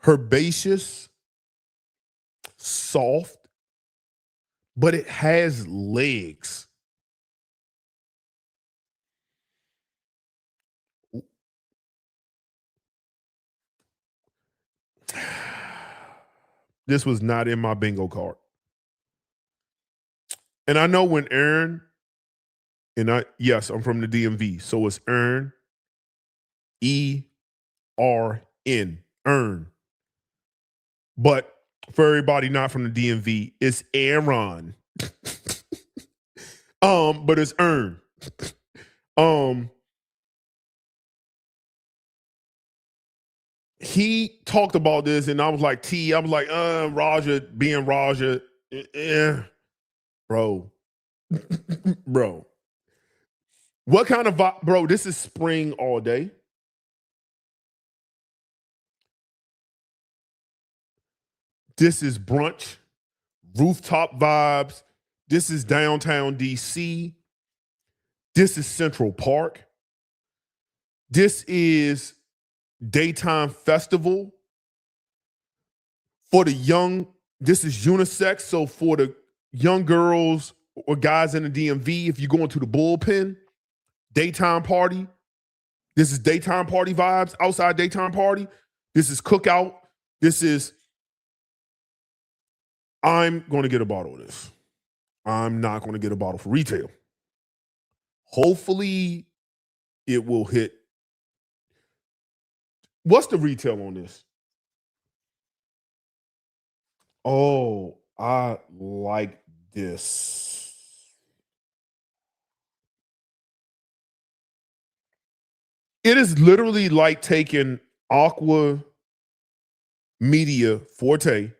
herbaceous, soft, but it has legs. This was not in my bingo card. And I know when Aaron, yes, I'm from the DMV. So it's Ern, E-R-N, Ern. But for everybody not from the DMV, it's Aaron. But it's Ern. He talked about this, and I was like, Roja being Roja, bro. Bro. What kind of vibe, bro? This is spring all day. This is brunch, rooftop vibes. This is downtown DC. This is Central Park. This is daytime festival. For the young, this is unisex. So for the young girls or guys in the DMV, if you're going to the bullpen, daytime party. This is daytime party vibes, outside daytime party. This is cookout. This is, I'm going to get a bottle of this. I'm not going to get a bottle for retail. Hopefully it will hit. What's the retail on this? Oh, I like this. It is literally like taking Aqua Media Forte,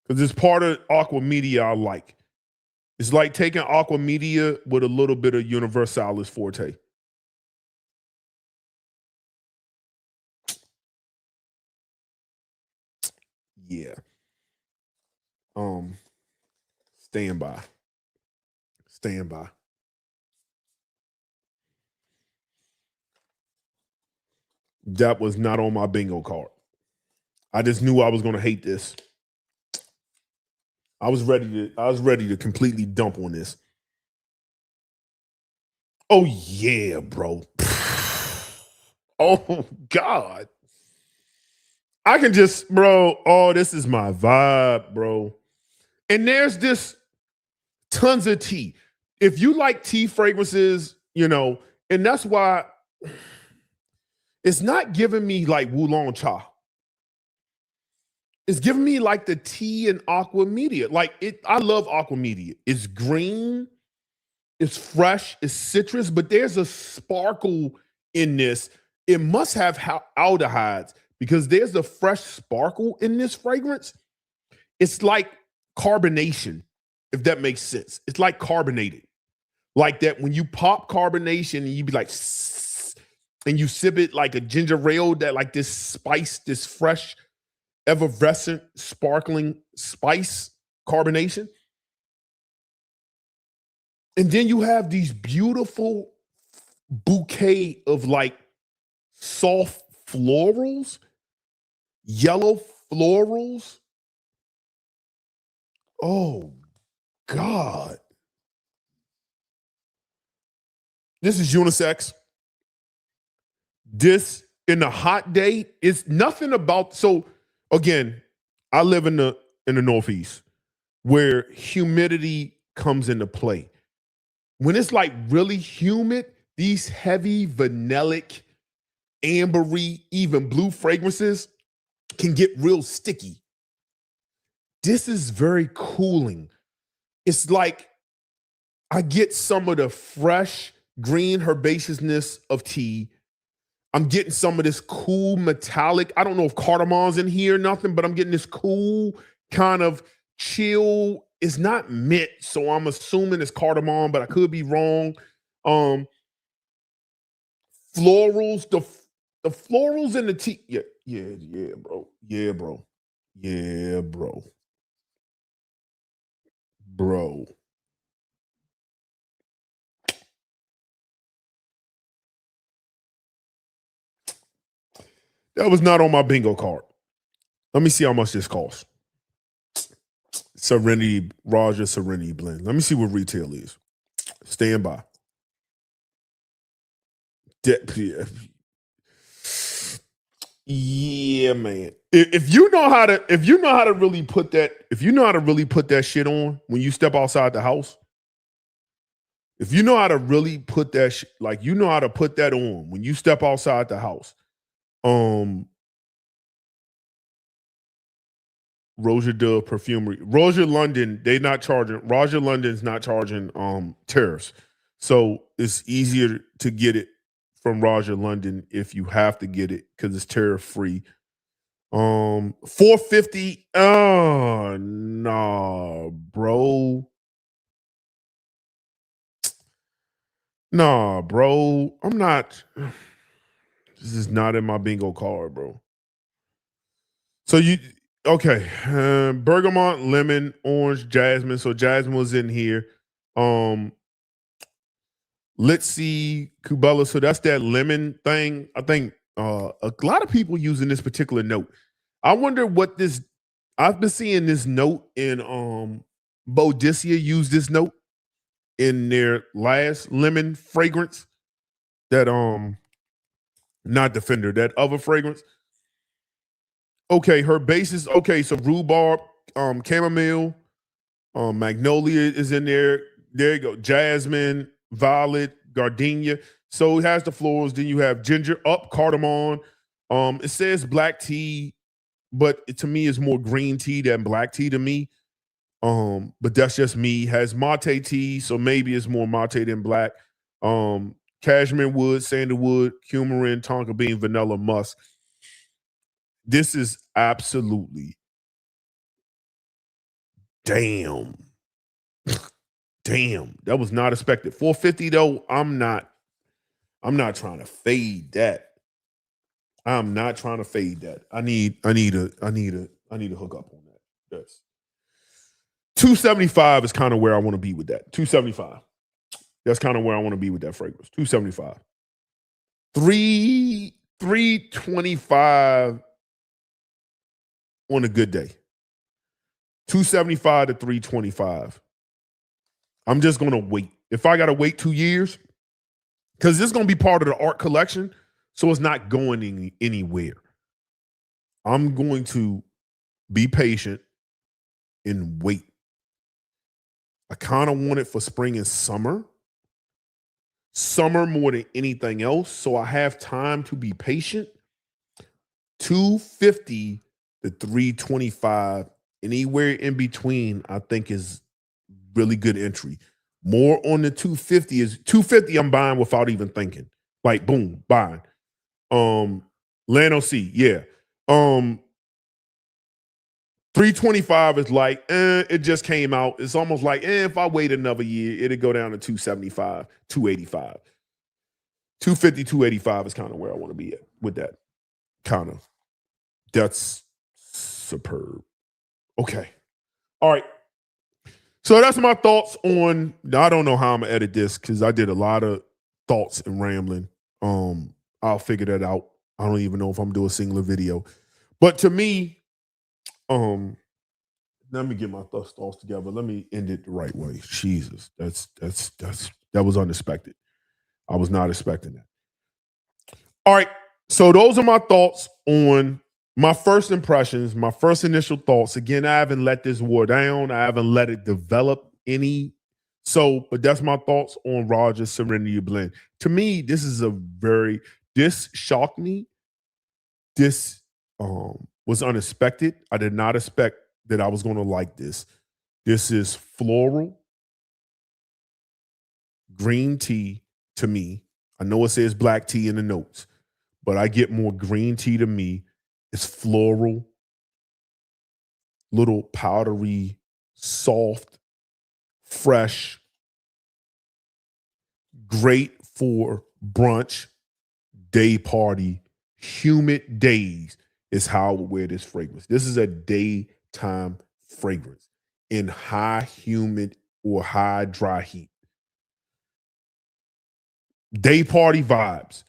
because it's part of Aqua Media I like. It's like taking Aqua Media with a little bit of Universalis Forte. Yeah. Stand by. Stand by. That was not on my bingo card. I just knew I was going to hate this. I was ready to completely dump on this. Oh yeah, bro. Oh God. I can just, bro, oh, this is my vibe, bro. And there's this tons of tea. If you like tea fragrances, and that's why it's not giving me like Wulong Cha. It's giving me like the tea and Aqua Media. I love Aqua Media. It's green, it's fresh, it's citrus, but there's a sparkle in this. It must have aldehydes because there's a fresh sparkle in this fragrance. It's like carbonation, if that makes sense. It's like carbonated. Like that when you pop carbonation and you be like, and you sip it like a ginger ale, that like this spice, this fresh, effervescent, sparkling spice carbonation. And then you have these beautiful bouquet of like soft florals, yellow florals. Oh, God. This is unisex. This in the hot day is nothing about, so again, I live in the Northeast where humidity comes into play. When it's like really humid, these heavy vanillic, ambery, even blue fragrances can get real sticky. This is very cooling. It's like I get some of the fresh green herbaceousness of tea. I'm getting some of this cool metallic. I don't know if cardamon's in here or nothing, but I'm getting this cool kind of chill. It's not mint, so I'm assuming it's cardamom, but I could be wrong. Florals, the florals in the tea. Yeah, bro. Yeah, bro. That was not on my bingo card. Let me see how much this costs. Roja Serenity Blend. Let me see what retail is. Stand by. Yeah, man. If you know how to really put that shit on when you step outside the house, if you know how to really put that you know how to put that on when you step outside the house. Roja Dove Perfumery. Roja London, Roja London's not charging tariffs. So it's easier to get it from Roja London if you have to get it because it's tariff free. $450. Oh nah, bro. Nah, bro. I'm not. This is not in my bingo card, bro. So okay. Bergamot, lemon, orange, jasmine. So jasmine was in here. Let's see, Kubella. So that's that lemon thing. I think a lot of people using this particular note. I wonder what this. I've been seeing this note in Boudicca use this note in their last lemon fragrance. That not Defender, that other fragrance. Okay, her bases. Okay, so rhubarb, chamomile, magnolia is in there. There you go. Jasmine, violet, gardenia. So it has the florals. Then you have ginger, cardamom. It says black tea, but to me it's more green tea than black tea to me. But that's just me. Has mate tea, so maybe it's more mate than black. Cashmere wood, sandalwood, coumarin, tonka bean, vanilla, musk. This is absolutely damn. Damn, that was not expected. $450 though. I'm not trying to fade that. I'm not trying to fade that. I need a hook up on that. Yes. $275 is kind of where I want to be with that. $275. That's kind of where I want to be with that fragrance. $275. $325 on a good day. $275 to $325. I'm just going to wait. If I got to wait 2 years, because this is going to be part of the art collection, so it's not going anywhere. I'm going to be patient and wait. I kind of want it for spring and summer. Summer more than anything else, so I have time to be patient. $250 to $325, anywhere in between, I think is really good entry. More on the $250 is $250. I'm buying without even thinking. Like boom, buying. Lano C, yeah. $325 is like, it just came out. It's almost like, if I wait another year, it'll go down to $275, $285. $250, $285 is kind of where I want to be at with that. Kind of. That's superb. Okay. All right. So that's my thoughts on, I don't know how I'm going to edit this because I did a lot of thoughts and rambling. I'll figure that out. I don't even know if I'm doing a singular video. But to me, let me get my thoughts together. Let me end it the right way. Jesus, that was unexpected. I was not expecting that. All right. So those are my thoughts on my first impressions, my first initial thoughts. Again, I haven't let this war down. I haven't let it develop any. So, but that's my thoughts on Roja Serenity Blend. To me, this shocked me. This was unexpected. I did not expect that I was going to like this. This is floral, green tea to me. I know it says black tea in the notes, but I get more green tea to me. It's floral, little powdery soft, fresh, great for brunch, day party, humid days is how I would wear this fragrance. This is a daytime fragrance in high humid or high dry heat. Day party vibes.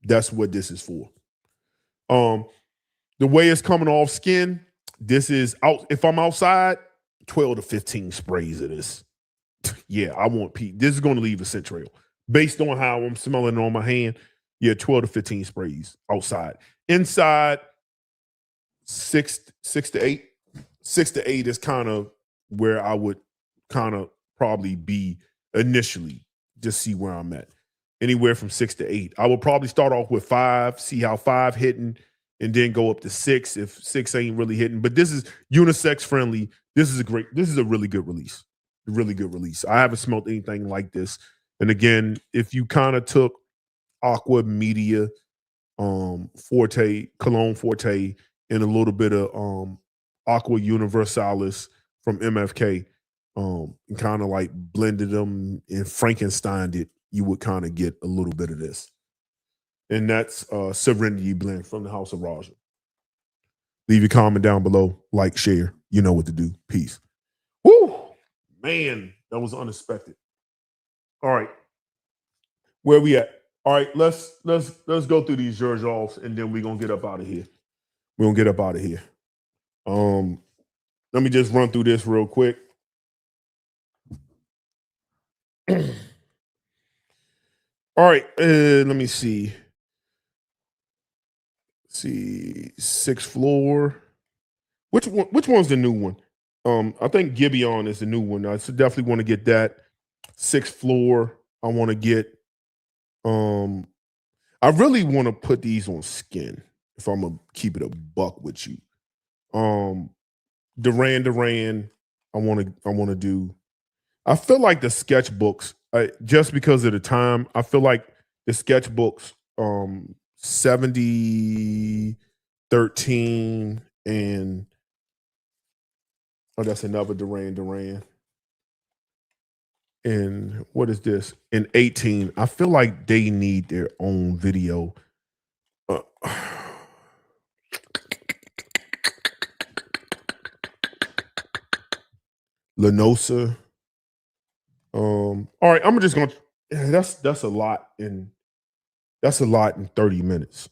That's what this is for. The way it's coming off skin, this is out. If I'm outside, 12 to 15 sprays of this. Yeah, I want Pete. This is going to leave a scent trail based on how I'm smelling it on my hand. Yeah, 12 to 15 sprays outside. Inside, six to eight. 6 to 8 is kind of where I would kind of probably be initially, just see where I'm at. Anywhere from 6 to 8. I would probably start off with 5, see how 5 hitting, and then go up to 6 if 6 ain't really hitting. But this is unisex friendly. This is a really good release. Really good release. I haven't smelled anything like this. And again, if you kind of took Aqua Media, Forte, Cologne Forte, and a little bit of Aqua Universalis from MFK, and kind of like blended them and Frankensteined it, you would kind of get a little bit of this. And that's Serenity Blend from the House of Roja. Leave your comment down below, like, share. You know what to do. Peace. Woo! Man, that was unexpected. All right. Where we at? All right, let's go through these Xerjoffs and then we're gonna get up out of here. We're gonna get up out of here. Let me just run through this real quick. All right, let me see. Sixth floor. Which one's the new one? I think Gibeon is the new one. I definitely want to get that. Sixth floor. I want to get. I really want to put these on skin. If I'm gonna keep it a buck with you. Duran. I want to do. I feel like the sketchbooks, just because of the time, I feel like the sketchbooks, 70, 13, and that's another Duran. And what is this? In 18, I feel like they need their own video. Lenosa. All right, I'm just gonna. That's a lot in 30 minutes.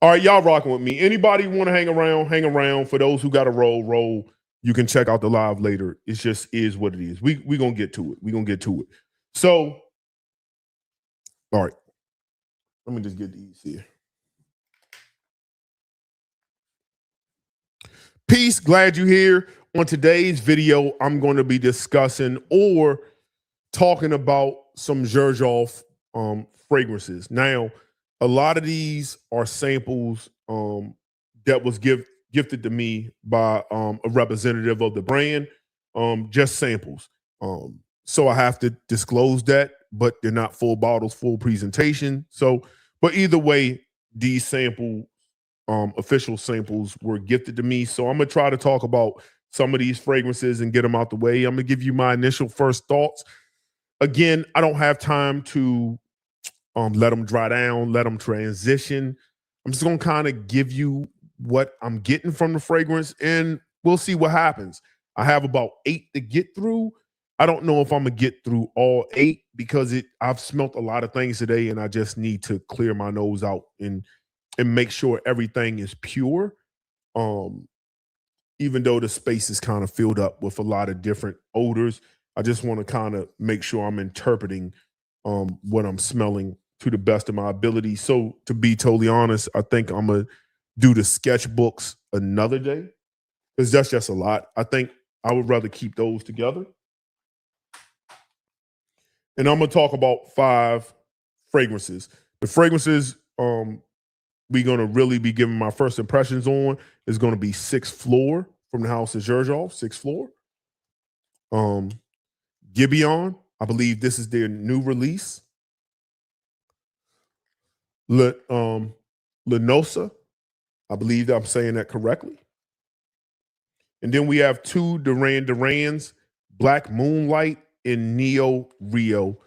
All right, y'all rocking with me. Anybody want to hang around? Hang around. For those who got to roll. You can check out the live later. It just is what it is. We gonna get to it. So, all right. Let me just get these here. Peace. Glad you're here. On today's video, I'm going to be discussing or talking about some Xerjoff fragrances. Now, a lot of these are samples that was gifted to me by a representative of the brand, just samples. So I have to disclose that, but they're not full bottles, full presentation. So, but either way, these official samples were gifted to me. So I'm gonna try to talk about some of these fragrances and get them out the way. I'm gonna give you my initial first thoughts. Again, I don't have time to let them dry down, let them transition. I'm just gonna kind of give you what I'm getting from the fragrance, and we'll see what happens. I have about 8 to get through. I don't know if I'm gonna get through all 8 because I've smelt a lot of things today, and I just need to clear my nose out and make sure everything is pure. Even though the space is kind of filled up with a lot of different odors, I just want to kind of make sure I'm interpreting what I'm smelling to the best of my ability. So to be totally honest, I think I'm gonna do the sketchbooks another day because that's just a lot. I think I would rather keep those together. And I'm gonna talk about 5 fragrances. The fragrances we're gonna really be giving my first impressions on is gonna be Sixth Floor from the House of Xerjoff, Sixth Floor. Gibeon, I believe this is their new release. Lenosa, I believe I'm saying that correctly. And then we have two Duran Durans, Black Moonlight and Neo Rio.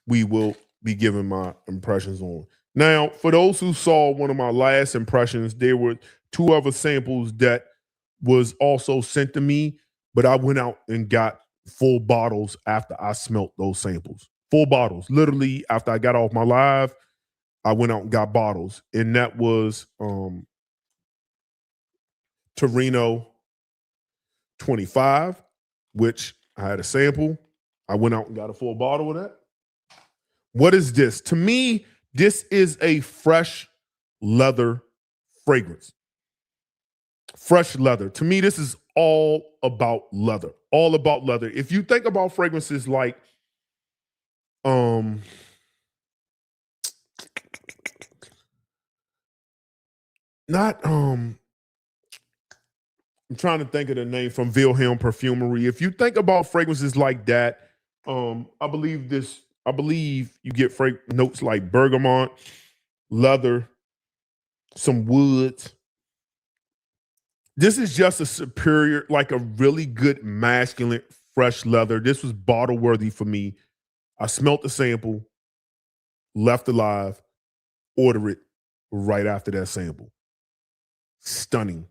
We will be giving my impressions on. Now, for those who saw one of my last impressions, there were two other samples that was also sent to me, but I went out and got full bottles after I smelt those samples. Full bottles. Literally, after I got off my live, I went out and got bottles. And that was Torino 25, which I had a sample. I went out and got a full bottle of that. What is this? To me, this is a fresh leather fragrance. Fresh leather. To me, this is all about leather. All about leather. If you think about fragrances like I'm trying to think of the name from Wilhelm Perfumery. If you think about fragrances like that, I believe you get notes like bergamot, leather, some woods. This is just a superior, like a really good masculine fresh leather. This was bottle worthy for me. I smelt the sample, left alive, order it right after that sample. Stunning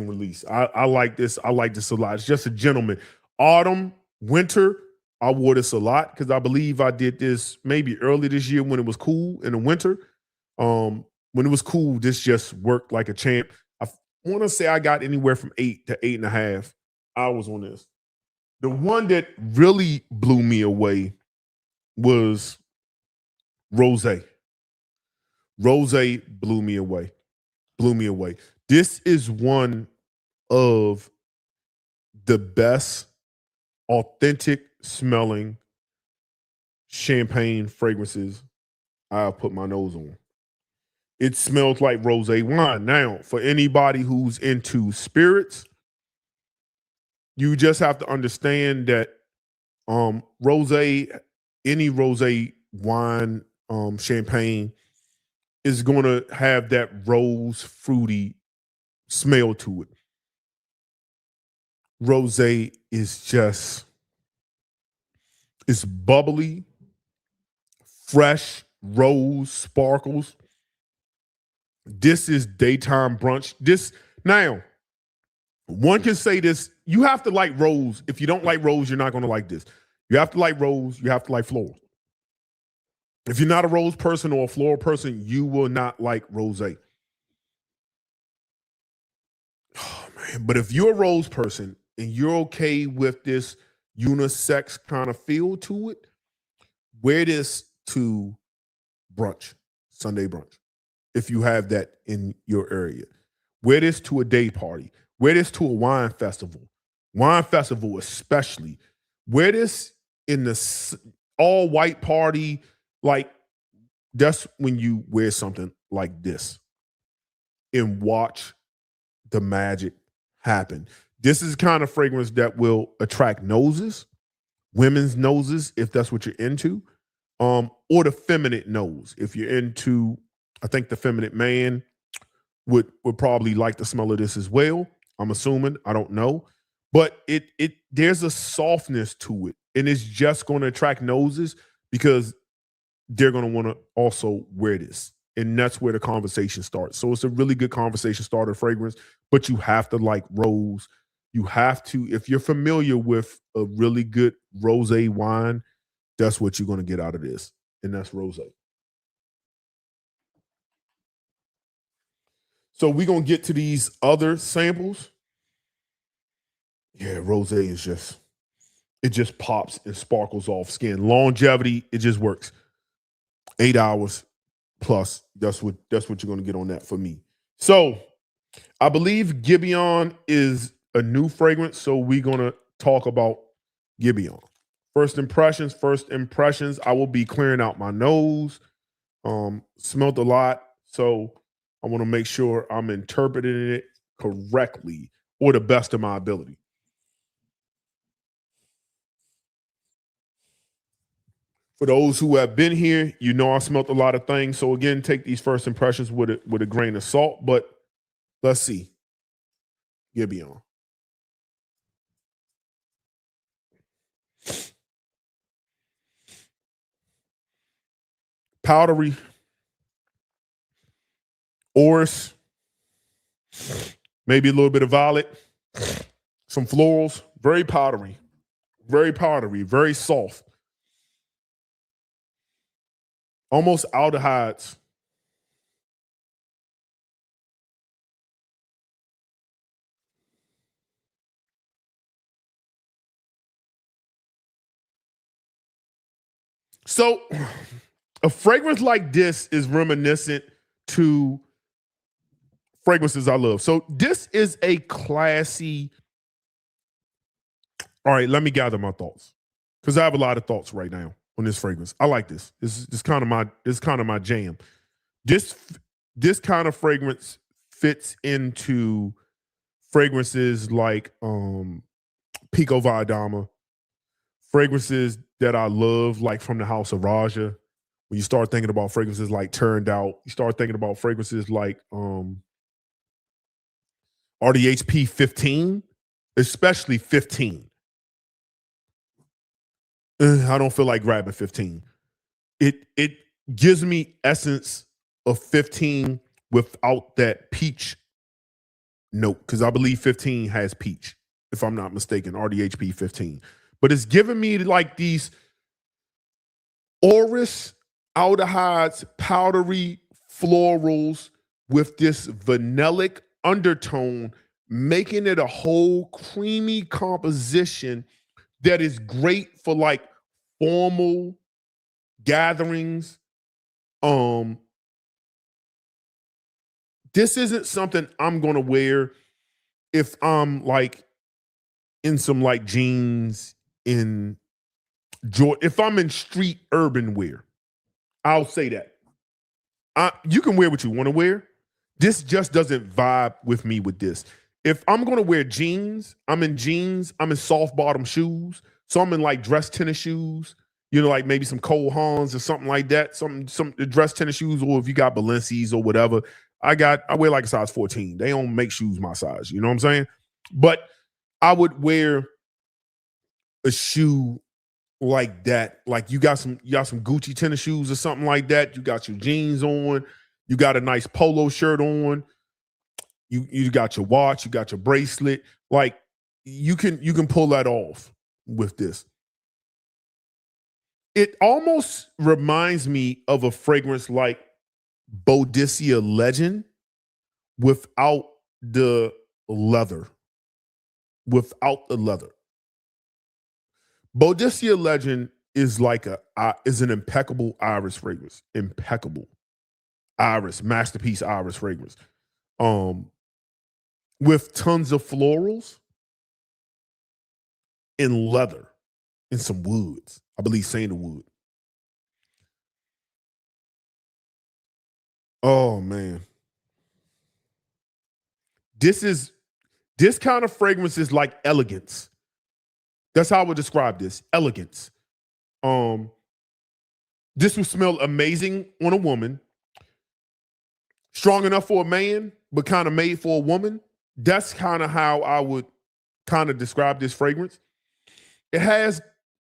release. I like this. I like this a lot. It's just a gentleman. Autumn, winter, I wore this a lot because I believe I did this maybe early this year when it was cool in the winter. When it was cool, this just worked like a champ. I want to say I got anywhere from 8 to 8.5 hours on this. The one that really blew me away was Rose. Rose blew me away. Blew me away. This is one of the best authentic smelling champagne fragrances I've put my nose on. It smells like rosé wine. Now, for anybody who's into spirits, you just have to understand that rosé, any rosé wine, champagne is going to have that rose fruity smell to it. Rosé is just, it's bubbly, fresh, rose sparkles. This is daytime brunch. This, now, one can say this, you have to like rose. If you don't like rose, you're not going to like this. You have to like rose, you have to like floral. If you're not a rose person or a floral person, you will not like rosé. Oh, man. But if you're a rose person and you're okay with this unisex kind of feel to it, wear this to brunch, Sunday brunch, if you have that in your area. Wear this to a day party. Wear this to a wine festival especially. Wear this in the all white party. Like, that's when you wear something like this and watch the magic happen. This is the kind of fragrance that will attract noses, women's noses, if that's what you're into, or the feminine nose. If you're into, I think the feminine man would probably like the smell of this as well. I'm assuming, I don't know. But there's a softness to it, and it's just going to attract noses because they're going to want to also wear this. And that's where the conversation starts. So it's a really good conversation starter fragrance, but you have to like rose. You have to, if you're familiar with a really good rosé wine, that's what you're going to get out of this. And that's rosé. So we're going to get to these other samples. Yeah, rosé is just, it just pops and sparkles off skin. Longevity, it just works. 8 hours plus. That's what you're going to get on that for me. So I believe Gibeon is a new fragrance. So we're going to talk about Gibeon. First impressions. I will be clearing out my nose. Smelled a lot. So I want to make sure I'm interpreting it correctly or the best of my ability. For those who have been here, you know I smelt a lot of things. So again, take these first impressions with a grain of salt. But let's see. Gibeon. powdery, orris, maybe a little bit of violet, some florals, very powdery, very soft, almost aldehydes. So a fragrance like this is reminiscent to fragrances I love. So this is a classy. All right, let me gather my thoughts because I have a lot of thoughts right now on this fragrance. I like this. This kind of my jam. This kind of fragrance fits into fragrances like Pico Valderrama, fragrances that I love, like from the house of Roja. When you start thinking about fragrances like Turned Out, you start thinking about fragrances like RDHP 15, especially 15. I don't feel like grabbing 15. It gives me essence of 15 without that peach note, because I believe 15 has peach, if I'm not mistaken, RDHP 15. But it's giving me like these orris, aldehydes, powdery florals with this vanillic undertone, making it a whole creamy composition that is great for like formal gatherings. This isn't something I'm gonna wear if I'm like in some like jeans in if I'm in street urban wear. I'll say that. You can wear what you want to wear. This just doesn't vibe with me with this. If I'm gonna wear jeans, I'm in soft bottom shoes. So I'm in like dress tennis shoes, like maybe some Cole Haans or something like that. Some dress tennis shoes, or if you got Balenci's or whatever. I wear like a size 14. They don't make shoes my size, you know what I'm saying? But I would wear a shoe like that. Like you got some Gucci tennis shoes or something like that. You got your jeans on, you got a nice polo shirt on, you got your watch, you got your bracelet. Like you can pull that off with this. It almost reminds me of a fragrance like Boudicca Legend without the leather. Boudicca Legend is like an impeccable iris fragrance. Impeccable iris, masterpiece iris fragrance. With tons of florals and leather and some woods. I believe sandalwood. Oh man. This kind of fragrance is like elegance. That's how I would describe this. Elegance. This will smell amazing on a woman. Strong enough for a man, but kind of made for a woman. That's kind of how I would kind of describe this fragrance.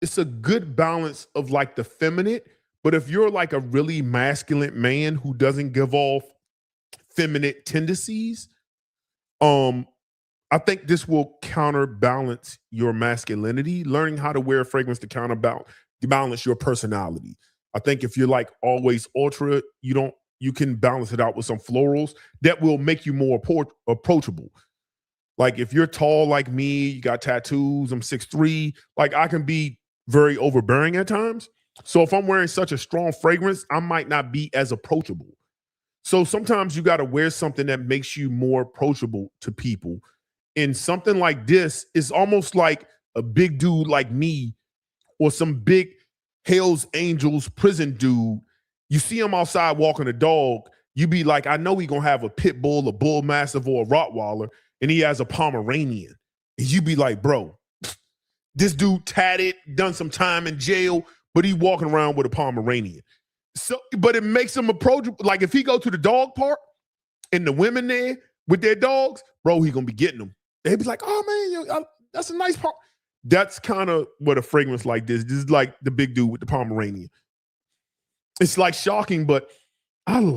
It's a good balance of like the feminine, but if you're like a really masculine man who doesn't give off feminine tendencies, I think this will counterbalance your masculinity. Learning how to wear a fragrance to counterbalance your personality. I think if you're like always ultra, you can balance it out with some florals that will make you more approachable. Like if you're tall like me, you got tattoos, I'm 6'3", like I can be very overbearing at times. So if I'm wearing such a strong fragrance, I might not be as approachable. So sometimes you got to wear something that makes you more approachable to people. And something like this is almost like a big dude like me or some big Hell's Angels prison dude. You see him outside walking a dog, you be like, I know he gonna have a pit bull, a bull mastiff, or a Rottweiler, and he has a Pomeranian. And you be like, bro, this dude tatted, done some time in jail, but he walking around with a Pomeranian. So, but it makes him approachable. Like if he go to the dog park and the women there with their dogs, bro, he gonna be getting them. They be like, oh man, that's a nice park. That's kind of what a fragrance like this. This is like the big dude with the Pomeranian. It's like shocking, but and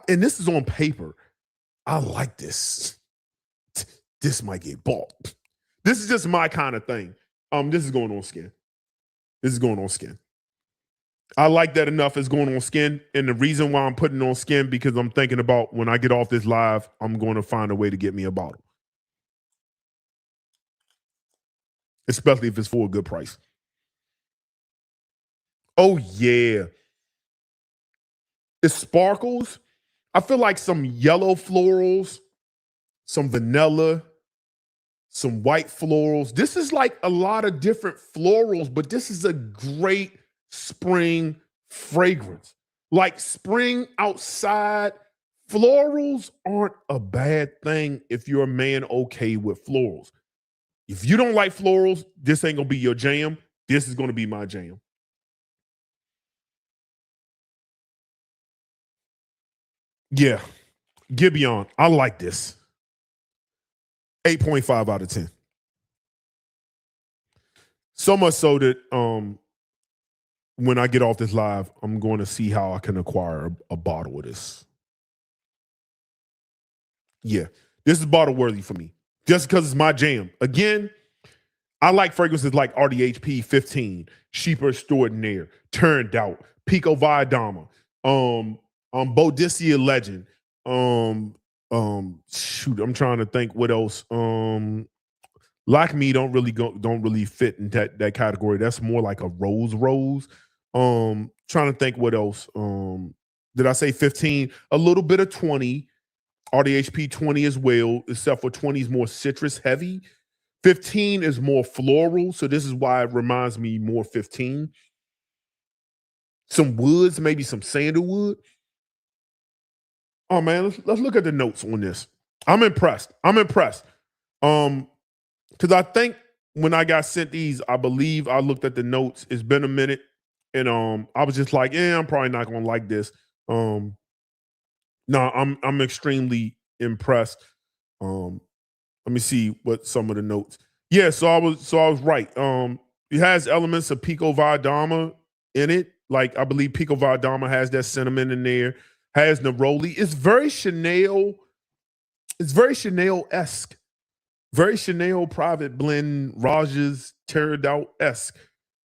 this is on paper. I like this. This might get bought. This is just my kind of thing. This is going on skin. This is going on skin. I like that enough. It's going on skin. And the reason why I'm putting on skin, because I'm thinking about when I get off this live, I'm going to find a way to get me a bottle. Especially if it's for a good price. Oh, yeah. It sparkles. I feel like some yellow florals, some vanilla, some white florals. This is like a lot of different florals, but this is a great spring fragrance. Like spring outside, florals aren't a bad thing if you're a man okay with florals. If you don't like florals, this ain't gonna be your jam. This is gonna be my jam. Yeah, Gibeon, I like this. 8.5 out of 10. So much so that when I get off this live, I'm going to see how I can acquire a bottle of this. Yeah, this is bottle worthy for me. Just because it's my jam. Again, I like fragrances like RDHP 15, Sheep Extraordinaire, Turned Out, Pico Viadama, Boudicca Legend. Shoot, I'm trying to think what else. Like Me don't really fit in that category. That's more like a rose. Trying to think what else. Did I say 15? A little bit of 20. RDHP 20 as well, except for 20 is more citrus heavy. 15 is more floral, so this is why it reminds me more 15. Some woods, maybe some sandalwood. Oh man, let's look at the notes on this. I'm impressed. Because I think when I got sent these, I believe I looked at the notes. It's been a minute, and I was just like, I'm probably not gonna like this. No, I'm extremely impressed. Let me see what some of the notes. Yeah, so I was right. It has elements of Pico Viadama in it. Like I believe Pico Viadama has that cinnamon in there. Has neroli. It's very Chanel. It's very Chanel-esque. Very Chanel private blend, Roja's Teared Out-esque.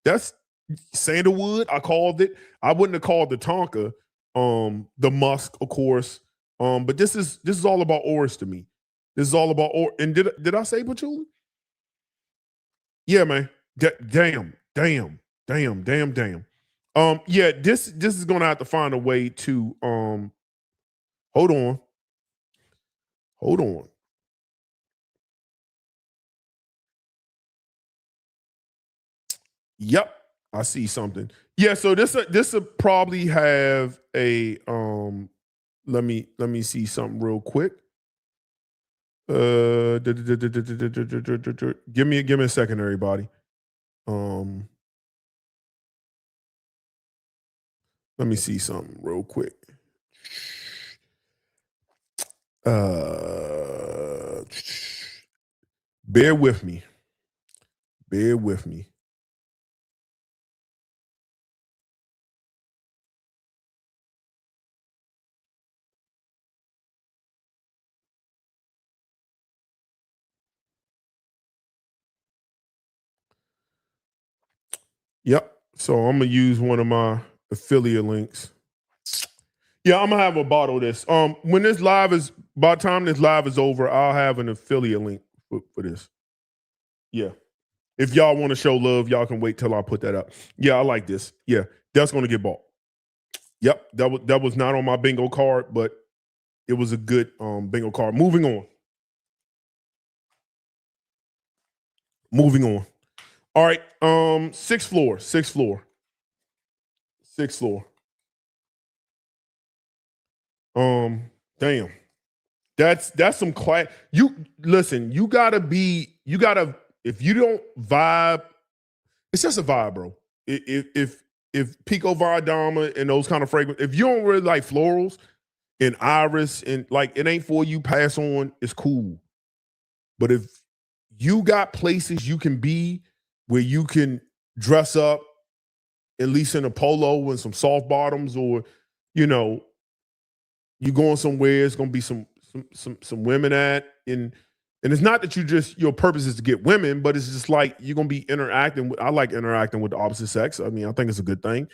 That's sandalwood, I called it. I wouldn't have called the Tonka. The musk, of course. But this is all about orange to me. This is all about and did I say patchouli? Yeah, man. Damn. Yeah, this is gonna have to find a way to hold on. Yep, I see something. Yeah, so this will probably have a let me see something real quick. Give me a second, everybody. Let me see something real quick. Bear with me. Yep. So I'm gonna use one of my affiliate links. Yeah, I'm gonna have a bottle of this. When this live is by the time this live is over, I'll have an affiliate link for this. Yeah. If y'all want to show love, y'all can wait till I put that up. Yeah, I like this. Yeah, that's gonna get bought. Yep, that was not on my bingo card, but it was a good bingo card. Moving on. All right. Sixth floor. Damn. That's some class. You listen, you gotta if you don't vibe, it's just a vibe, bro. If Pico Viadama and those kind of fragrance, if you don't really like florals and iris and like it ain't for you, pass on, it's cool. But if you got places you can be where you can dress up at least in a polo and some soft bottoms, or you know, you going somewhere, it's gonna be some women at, and it's not that your purpose is to get women, but it's just like you're gonna be interacting with. I like interacting with the opposite sex. I mean, I think it's a good thing.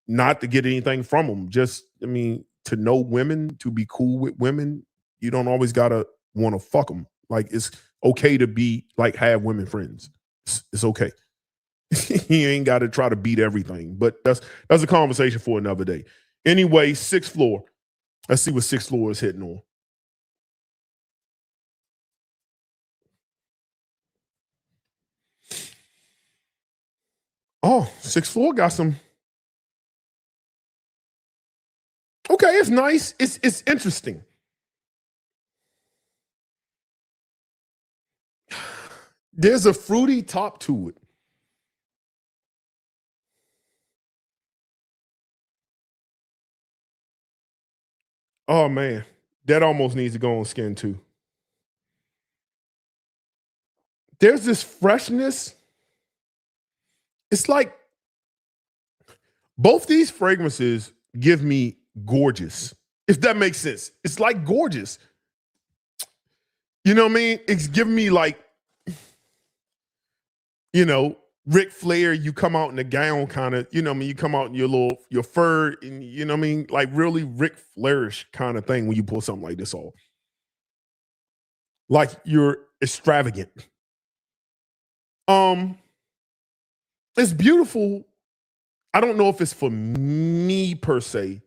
Not to get anything from them, just I mean, to know women, to be cool with women. You don't always gotta want to fuck them. Like it's okay to be like have women friends. It's okay. You ain't got to try to beat everything, but that's a conversation for another day. Anyway, sixth floor. Let's see what sixth floor is hitting on. Oh, sixth floor got some. Okay, it's nice. It's interesting. There's a fruity top to it. Oh man, that almost needs to go on skin too. There's this freshness. It's like both these fragrances give me gorgeous, if that makes sense. It's like gorgeous. You know what I mean? It's giving me like, you know, Ric Flair, you come out in a gown kind of, you know what I mean? You come out in your fur, and you know what I mean? Like really Ric Flairish kind of thing when you pull something like this off. Like you're extravagant. Um, it's beautiful. I don't know if it's for me per se,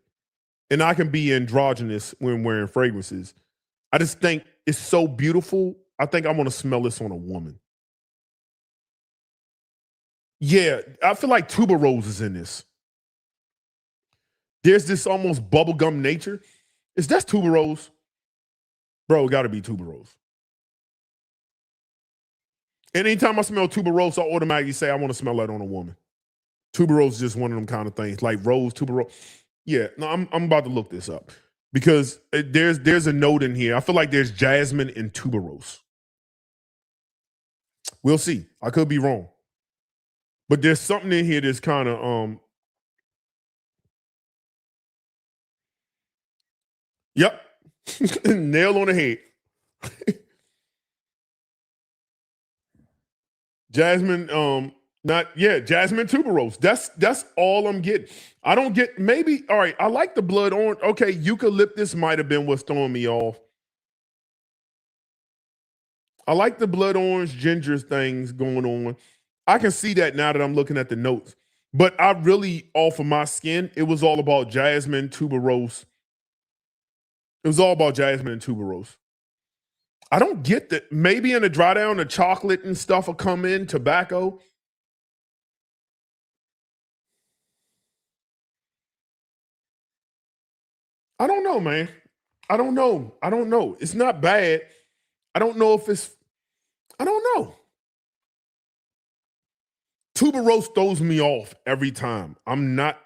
and I can be androgynous when wearing fragrances. I just think it's so beautiful. I think I want to smell this on a woman. Yeah, I feel like tuberose is in this. There's this almost bubblegum nature. Is that tuberose? Bro, it gotta be tuberose. And anytime I smell tuberose, I automatically say I want to smell that on a woman. Tuberose is just one of them kind of things, like rose, tuberose. Yeah, no, I'm about to look this up because there's a note in here. I feel like there's jasmine and tuberose. We'll see. I could be wrong, but there's something in here that's kind of Yep, nail on the head. Jasmine, jasmine tuberose. That's all I'm getting. I don't get maybe all right. I like the blood orange. Okay, eucalyptus might have been what's throwing me off. I like the blood orange ginger things going on. I can see that now that I'm looking at the notes. But I really, off of my skin, it was all about jasmine tuberose. It was all about jasmine and tuberose. I don't get that. Maybe in the dry down, the chocolate and stuff will come in, tobacco. I don't know, man. I don't know. I don't know. It's not bad. I don't know if it's, I don't know. Tuberose throws me off every time.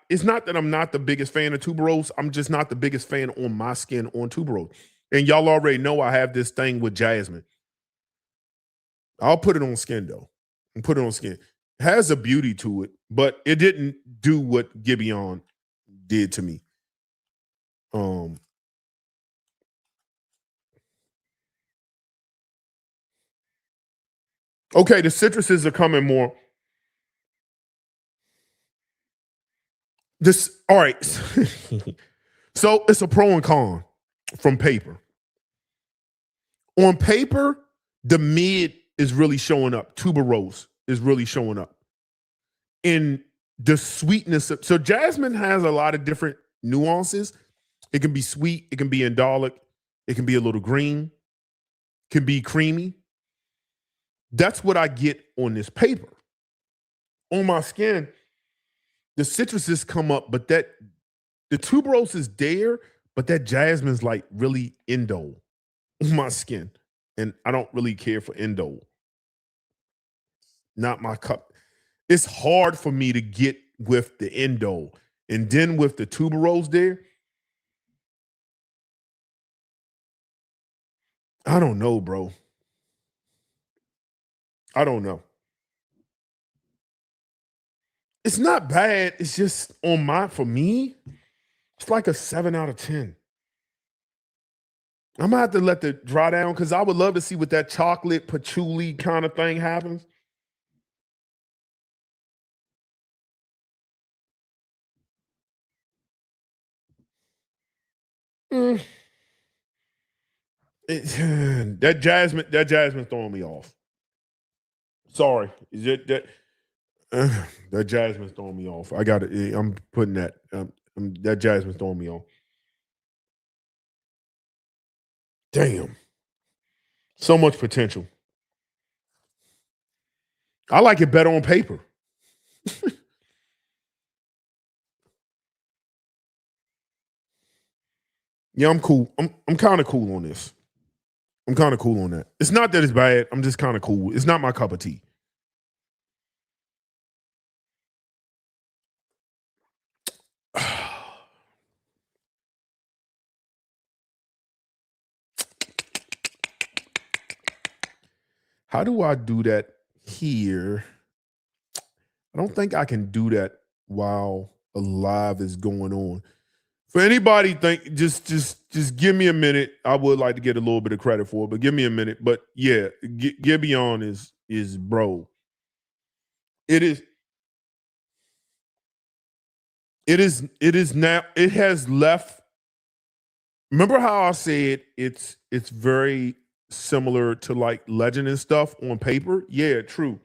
It's not that I'm not the biggest fan of tuberose. I'm just not the biggest fan on my skin on tuberose. And y'all already know I have this thing with jasmine. I'll put it on skin though. And put it on skin. It has a beauty to it, but it didn't do what Gibeon did to me. Okay, the citruses are coming more. This all right. So it's a pro and con from paper. On paper, the mid is really showing up. Tuberose is really showing up. In the sweetness of, so jasmine has a lot of different nuances. It can be sweet, it can be indolic, it can be a little green, can be creamy. That's what I get on this paper. On my skin, the citruses come up, but the tuberose is there, but that jasmine's like really indole on my skin. And I don't really care for indole. Not my cup. It's hard for me to get with the indole. And then with the tuberose there, I don't know, bro. I don't know. It's not bad. It's just for me, it's like a 7 out of 10. I'm gonna have to let it dry down because I would love to see what that chocolate patchouli kind of thing happens. Mm. That jasmine throwing me off. Sorry, is it that that jasmine's throwing me off? I got it. I'm putting that. That jasmine's throwing me off. Damn, so much potential. I like it better on paper. Yeah, I'm cool. I'm kind of cool on this. I'm kind of cool on that. It's not that it's bad. I'm just kind of cool. It's not my cup of tea. How do I do that here? I don't think I can do that while a live is going on. For anybody think just give me a minute. I would like to get a little bit of credit for it, but give me a minute. But yeah, Gibeon is bro. It is it is now it has left. Remember how I said it's very similar to like legend and stuff on paper? Yeah, true.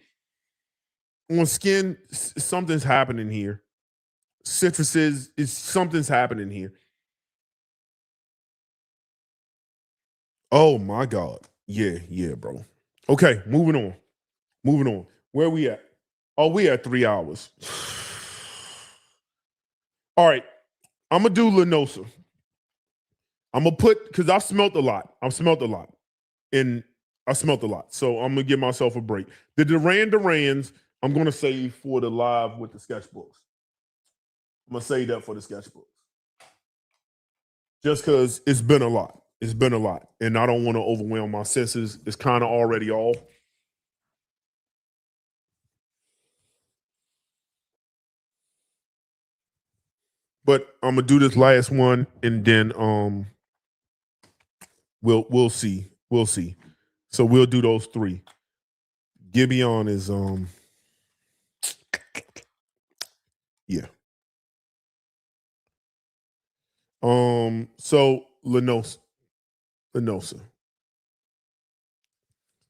On skin, something's happening here. Citruses is something's happening here. Oh my God. Yeah, yeah, bro. Okay, moving on. Moving on. Where we at? Oh, we at 3 hours. All right. I'm gonna do Lenosa. I'm gonna put because I smelt a lot. I've smelt a lot. And I smelt a lot. So I'm gonna give myself a break. The Durans, I'm gonna save for the live with the sketchbooks. I'm gonna save that for the sketchbooks. Just because it's been a lot. It's been a lot. And I don't want to overwhelm my senses. It's kind of already off. But I'm gonna do this last one and then we'll see. We'll see. So we'll do those three. Gibeon is yeah. So Lenosa.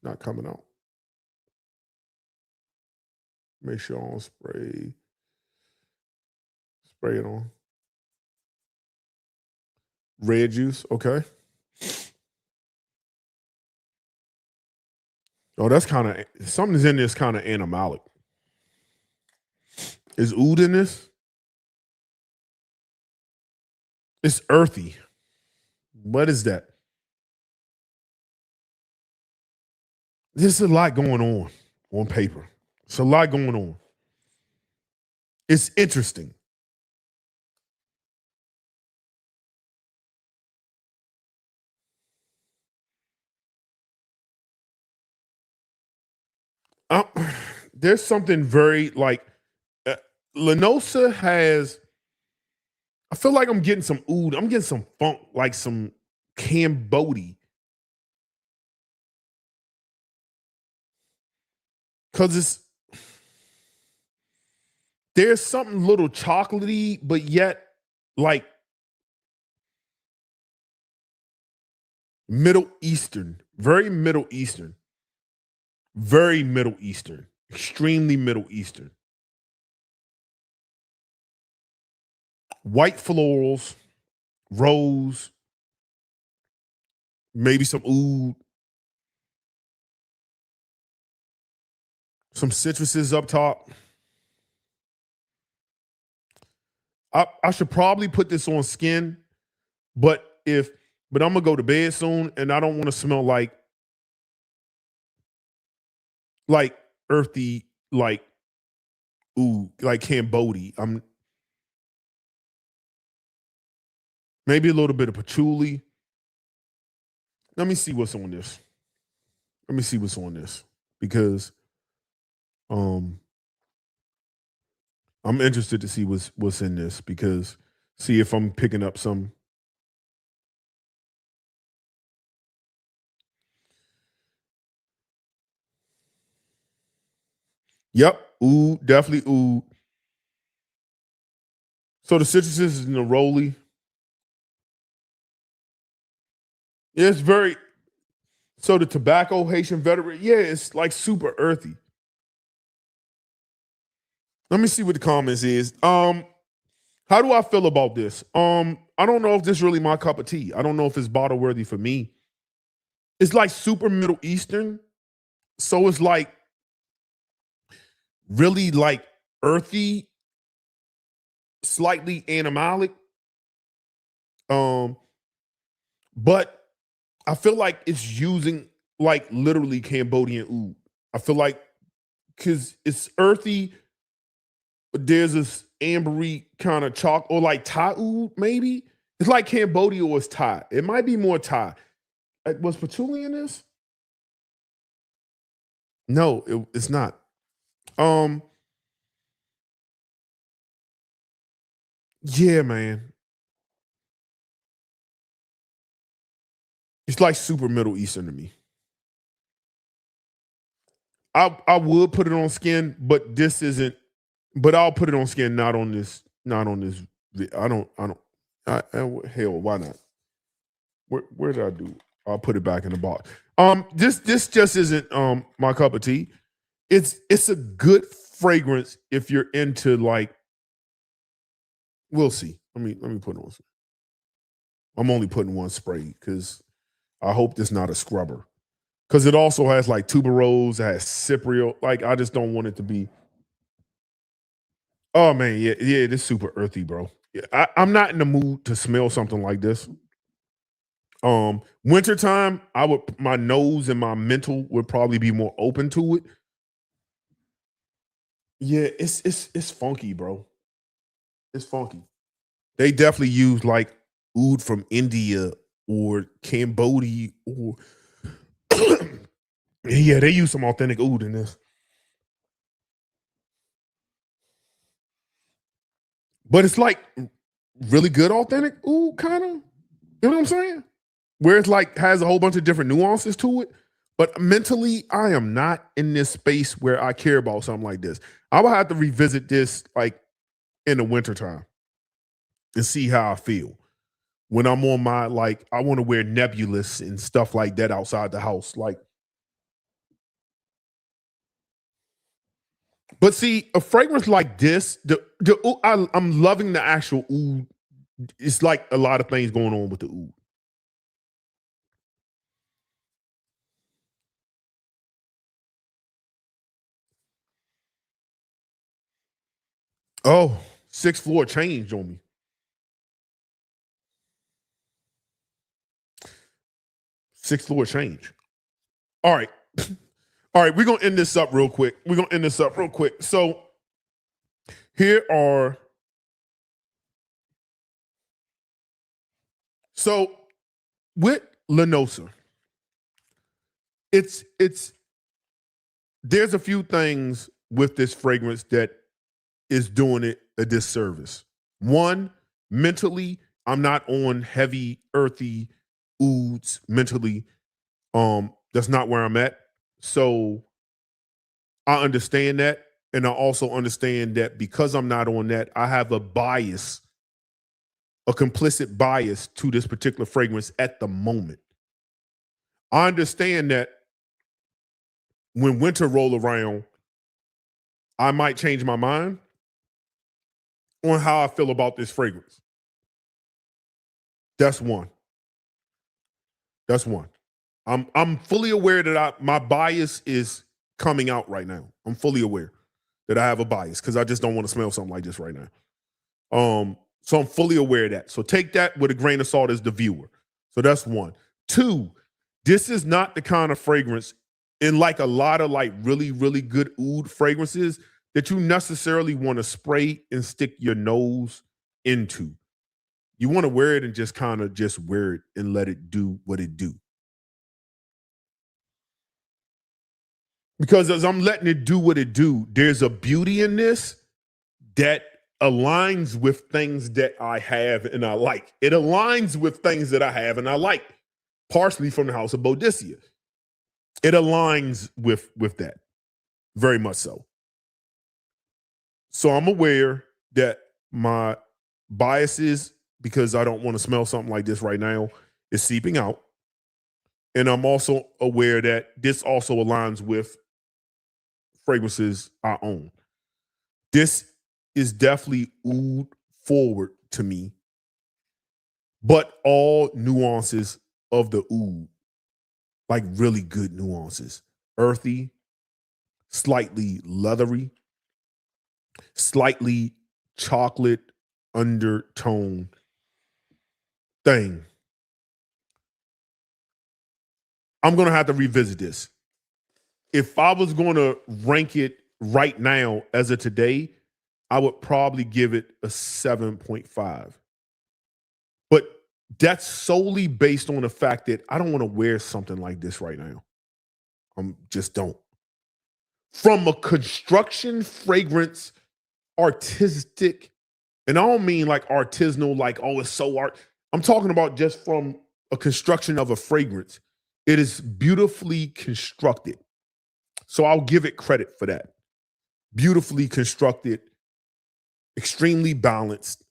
Not coming out. Make sure I don't spray it on. Red juice, okay. Oh, that's kind of something's in this kind of animalic. Is oud in this? It's earthy. What is that? There's a lot going on paper. It's a lot going on. It's interesting. Uh, there's something very like uh, Lenosa has. I feel like I'm getting some oud. I'm getting some funk, like some Cambodia. Because there's something little chocolatey, but yet like Middle Eastern, very Middle Eastern, very Middle Eastern, extremely Middle Eastern. White florals, rose, maybe some oud, some citruses up top. I should probably put this on skin, but I'm gonna go to bed soon, and I don't want to smell like earthy, like ooh, like Cambodia. I'm maybe a little bit of patchouli. Let me see what's on this. Let me see what's on this because um I'm interested to see what's in this because see if I'm picking up some. Yep, oud, definitely oud. So the citruses is neroli. Yeah, it's very. So the tobacco Haitian veteran, yeah, it's like super earthy. Let me see what the comments is. How do I feel about this? I don't know if this is really my cup of tea. I don't know if it's bottle worthy for me. It's like super Middle Eastern, so it's like really like earthy, slightly animalic. Um, but I feel like it's using like literally Cambodian oud. I feel like because it's earthy, but there's this ambery kind of chalk or like Thai oud, maybe. It's like Cambodia was Thai. It might be more Thai. Was patchouli in this? No, it's not. Um, yeah, man. It's like super Middle Eastern to me. I would put it on skin, but this isn't. But I'll put it on skin, not on this. Not on this. I don't. Hell, why not? Where did I do? I'll put it back in the box. This just isn't my cup of tea. It's a good fragrance if you're into like. We'll see. Let me put it on. I'm only putting one spray because I hope this not a scrubber. Because it also has like tuberose, it has cypriol. Like I just don't want it to be. Oh man, yeah, it is super earthy, bro. Yeah, I'm not in the mood to smell something like this. Wintertime, my nose and my mental would probably be more open to it. Yeah, it's funky, bro. It's funky. They definitely use like oud from India or Cambodia or yeah, they use some authentic oud in this. But it's like really good authentic oud, kind of. You know what I'm saying? Where it's like has a whole bunch of different nuances to it. But mentally, I am not in this space where I care about something like this. I will have to revisit this like in the wintertime and see how I feel. When I'm on my like, I want to wear nebulous and stuff like that outside the house. Like, but see, a fragrance like this, I'm loving the actual oud. It's like a lot of things going on with the oud. Oh, sixth floor changed on me. Sixth floor change. All right. All right, we're gonna end this up real quick. So here are so with Lenosa, it's there's a few things with this fragrance that is doing it a disservice. One, mentally, I'm not on heavy, earthy ouds mentally. That's not where I'm at. So I understand that. And I also understand that because I'm not on that, I have a bias, a complicit bias to this particular fragrance at the moment. I understand that when winter roll around, I might change my mind on how I feel about this fragrance. That's one. That's one. I'm fully aware that my bias is coming out right now. I'm fully aware that I have a bias because I just don't want to smell something like this right now. So I'm fully aware of that. So take that with a grain of salt as the viewer. So that's one. Two, this is not the kind of fragrance in like a lot of like really, really good oud fragrances that you necessarily want to spray and stick your nose into. You want to wear it and just kind of just wear it and let it do what it do. Because as I'm letting it do what it do, there's a beauty in this that aligns with things that I have and I like. It aligns with things that I have and I like, partially from the house of Boudicca. It aligns with that, very much so. So I'm aware that my biases, because I don't want to smell something like this right now, is seeping out. And I'm also aware that this also aligns with fragrances I own. This is definitely oud forward to me, but all nuances of the oud, like really good nuances. Earthy, slightly leathery, slightly chocolate undertone thing. I'm going to have to revisit this. If I was going to rank it right now as of today, I would probably give it a 7.5. But that's solely based on the fact that I don't want to wear something like this right now. Just don't. From a construction fragrance, artistic, and I don't mean like artisanal, like, oh, it's so art. I'm talking about just from a construction of a fragrance. It is beautifully constructed. So I'll give it credit for that. Beautifully constructed, extremely balanced.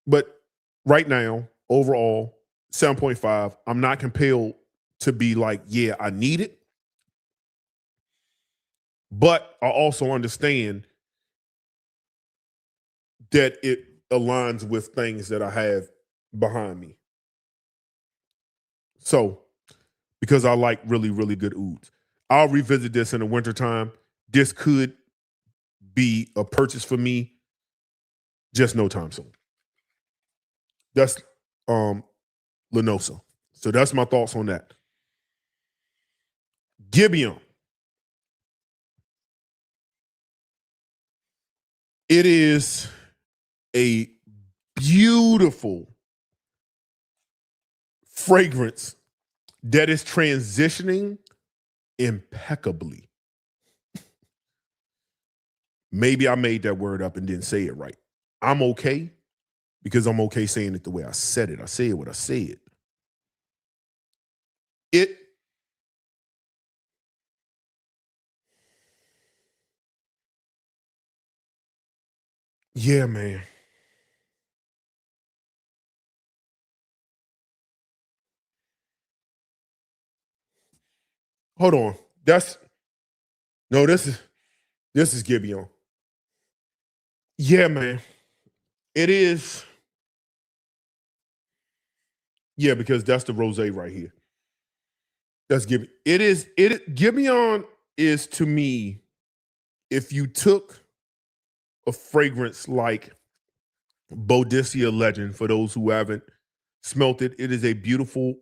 But right now, overall, 7.5. I'm not compelled to be like, yeah, I need it. But I also understand that it aligns with things that I have behind me. So, because I like really, really good ouds. I'll revisit this in the wintertime. This could be a purchase for me, just no time soon. That's Lenosa. So that's my thoughts on that. Gibeon. It is a beautiful fragrance that is transitioning impeccably. Maybe I made that word up and didn't say it right. I'm okay because I'm okay saying it the way I said it. I said what I said. Yeah, man. Hold on. This is Gibeon. Yeah, man. It is. Yeah, because that's the rosé right here. That's Gibeon. Gibeon is, to me, if you took a fragrance like Boudicca Legend, for those who haven't smelt it, it is a beautiful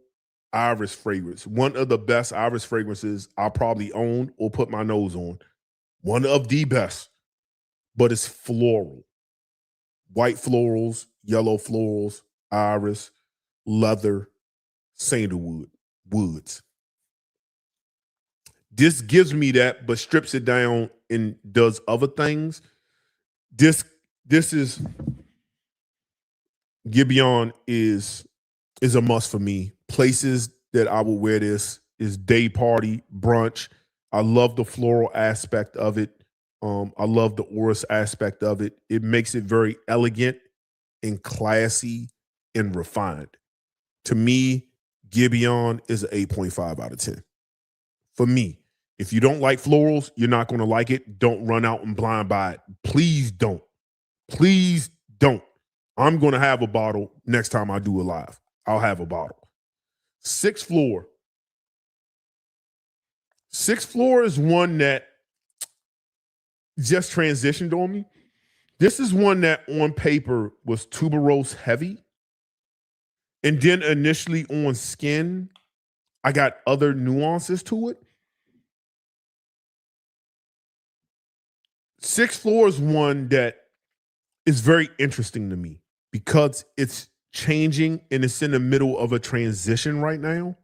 iris fragrance. One of the best iris fragrances I probably own or put my nose on. One of the best, but it's floral. White florals, yellow florals, iris, leather, sandalwood, woods. This gives me that, but strips it down and does other things. This is Gibeon is a must for me. Places that I will wear this is day party, brunch. I love the floral aspect of it. I love the orris aspect of it. It makes it very elegant and classy and refined. To me, Gibeon is an 8.5 out of 10. For me, if you don't like florals, you're not going to like it. Don't run out and blind buy it. Please don't. Please don't. I'm going to have a bottle next time I do a live. I'll have a bottle. Sixth Floor. Sixth Floor is one that just transitioned on me. This is one that on paper was tuberose heavy. And then initially on skin, I got other nuances to it. Sixth Floor is one that is very interesting to me because it's changing and it's in the middle of a transition right now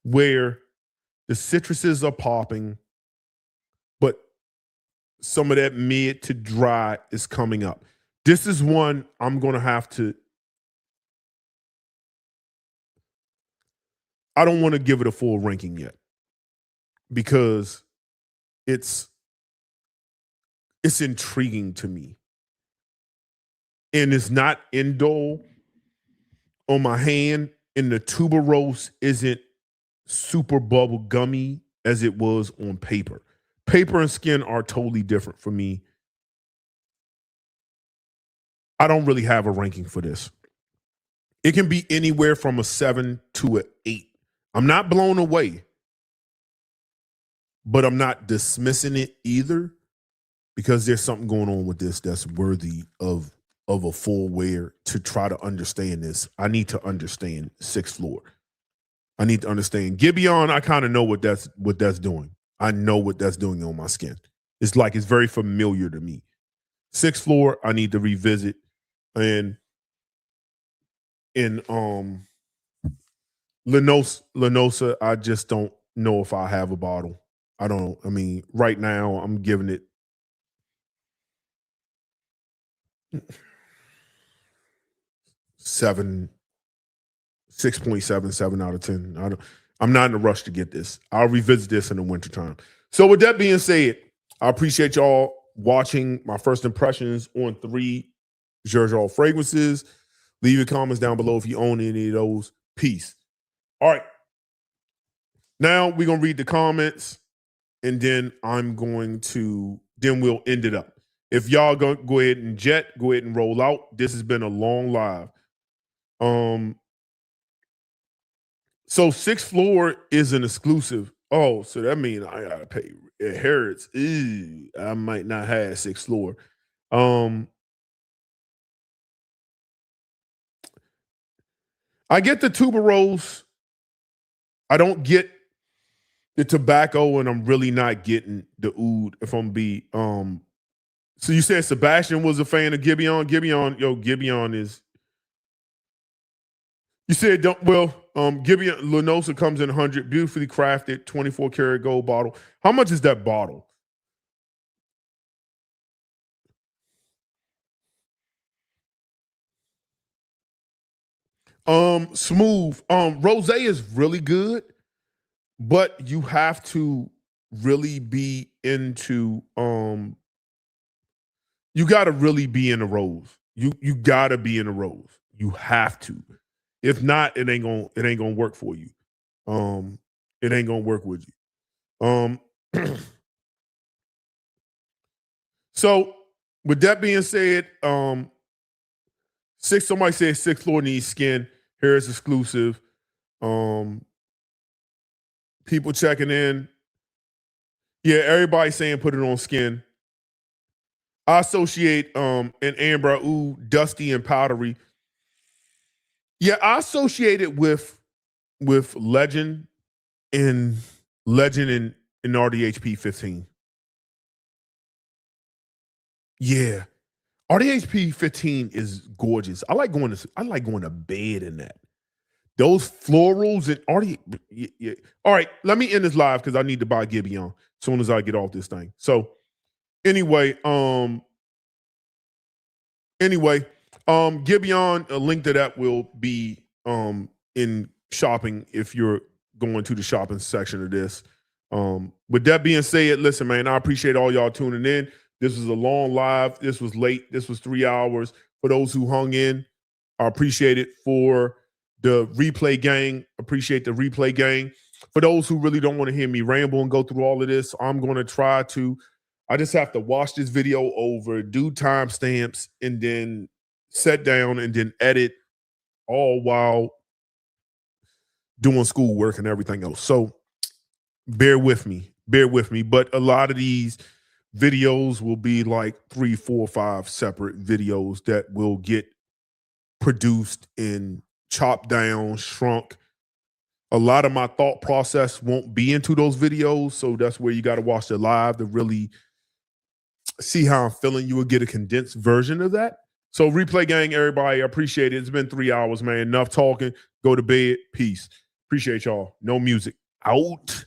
where the citruses are popping, some of that mid to dry is coming up. This is one I'm going to have to, I don't want to give it a full ranking yet because it's intriguing to me. And it's not indole on my hand, and the tuberose isn't super bubble gummy as it was on paper. Paper and skin are totally different for me. I don't really have a ranking for this. It can be anywhere from a 7 to an 8. I'm not blown away, but I'm not dismissing it either because there's something going on with this that's worthy of a full wear. To try to understand this, I need to understand Sixth Floor. I need to understand Gibeon. I kind of know what that's doing. I know what that's doing on my skin. It's like it's very familiar to me. Sixth Floor, I need to revisit. And in Lenosa, I just don't know if I have a bottle. I don't. I mean, right now I'm giving it 6.77 out of 10. I'm not in a rush to get this. I'll revisit this in the wintertime. So with that being said, I appreciate y'all watching my first impressions on 3 Xerjoff fragrances. Leave your comments down below if you own any of those. Peace. All right. Now we're going to read the comments, and then then we'll end it up. If y'all go ahead and go ahead and roll out. This has been a long live. So Sixth Floor is an exclusive. Oh, so that means I gotta pay at Harrods. Ew, I might not have Sixth Floor. I get the tuberose. I don't get the tobacco, and I'm really not getting the oud. If I'm be so you said Sebastian was a fan of Gibeon. Gibeon is. You said Gibeon Lenosa comes in 100, beautifully crafted, 24 karat gold bottle. How much is that bottle? Smooth. Rosé is really good, but you have to really be into you gotta really be in the rose. You gotta be in the rose. You have to. If not, it ain't gonna work for you. It ain't gonna work with you. So with that being said, somebody said Sixth Floor needs skin. Here is exclusive. People checking in. Yeah, everybody saying put it on skin. I associate an amber oud, dusty and powdery. Yeah, I associate it with Legend and RDHP 15. Yeah. RDHP 15 is gorgeous. I like going to bed in that. Those florals and yeah. All right, let me end this live because I need to buy Gibeon as soon as I get off this thing. So anyway, Gibeon, a link to that will be in shopping if you're going to the shopping section of this. With that being said, listen, man, I appreciate all y'all tuning in. This was a long live. This was late. This was 3 hours. For those who hung in, I appreciate it. For the replay gang, appreciate the replay gang. For those who really don't want to hear me ramble and go through all of this, I'm going to try to. I just have to watch this video over, do timestamps, and then sit down and then edit, all while doing schoolwork and everything else. So bear with me. But a lot of these videos will be like 3, 4, 5 separate videos that will get produced and chopped down, shrunk. A lot of my thought process won't be into those videos. So that's where you got to watch the live to really see how I'm feeling. You will get a condensed version of that. So replay gang, everybody, I appreciate it. It's been 3 hours, man. Enough talking. Go to bed. Peace. Appreciate y'all. No music. Out.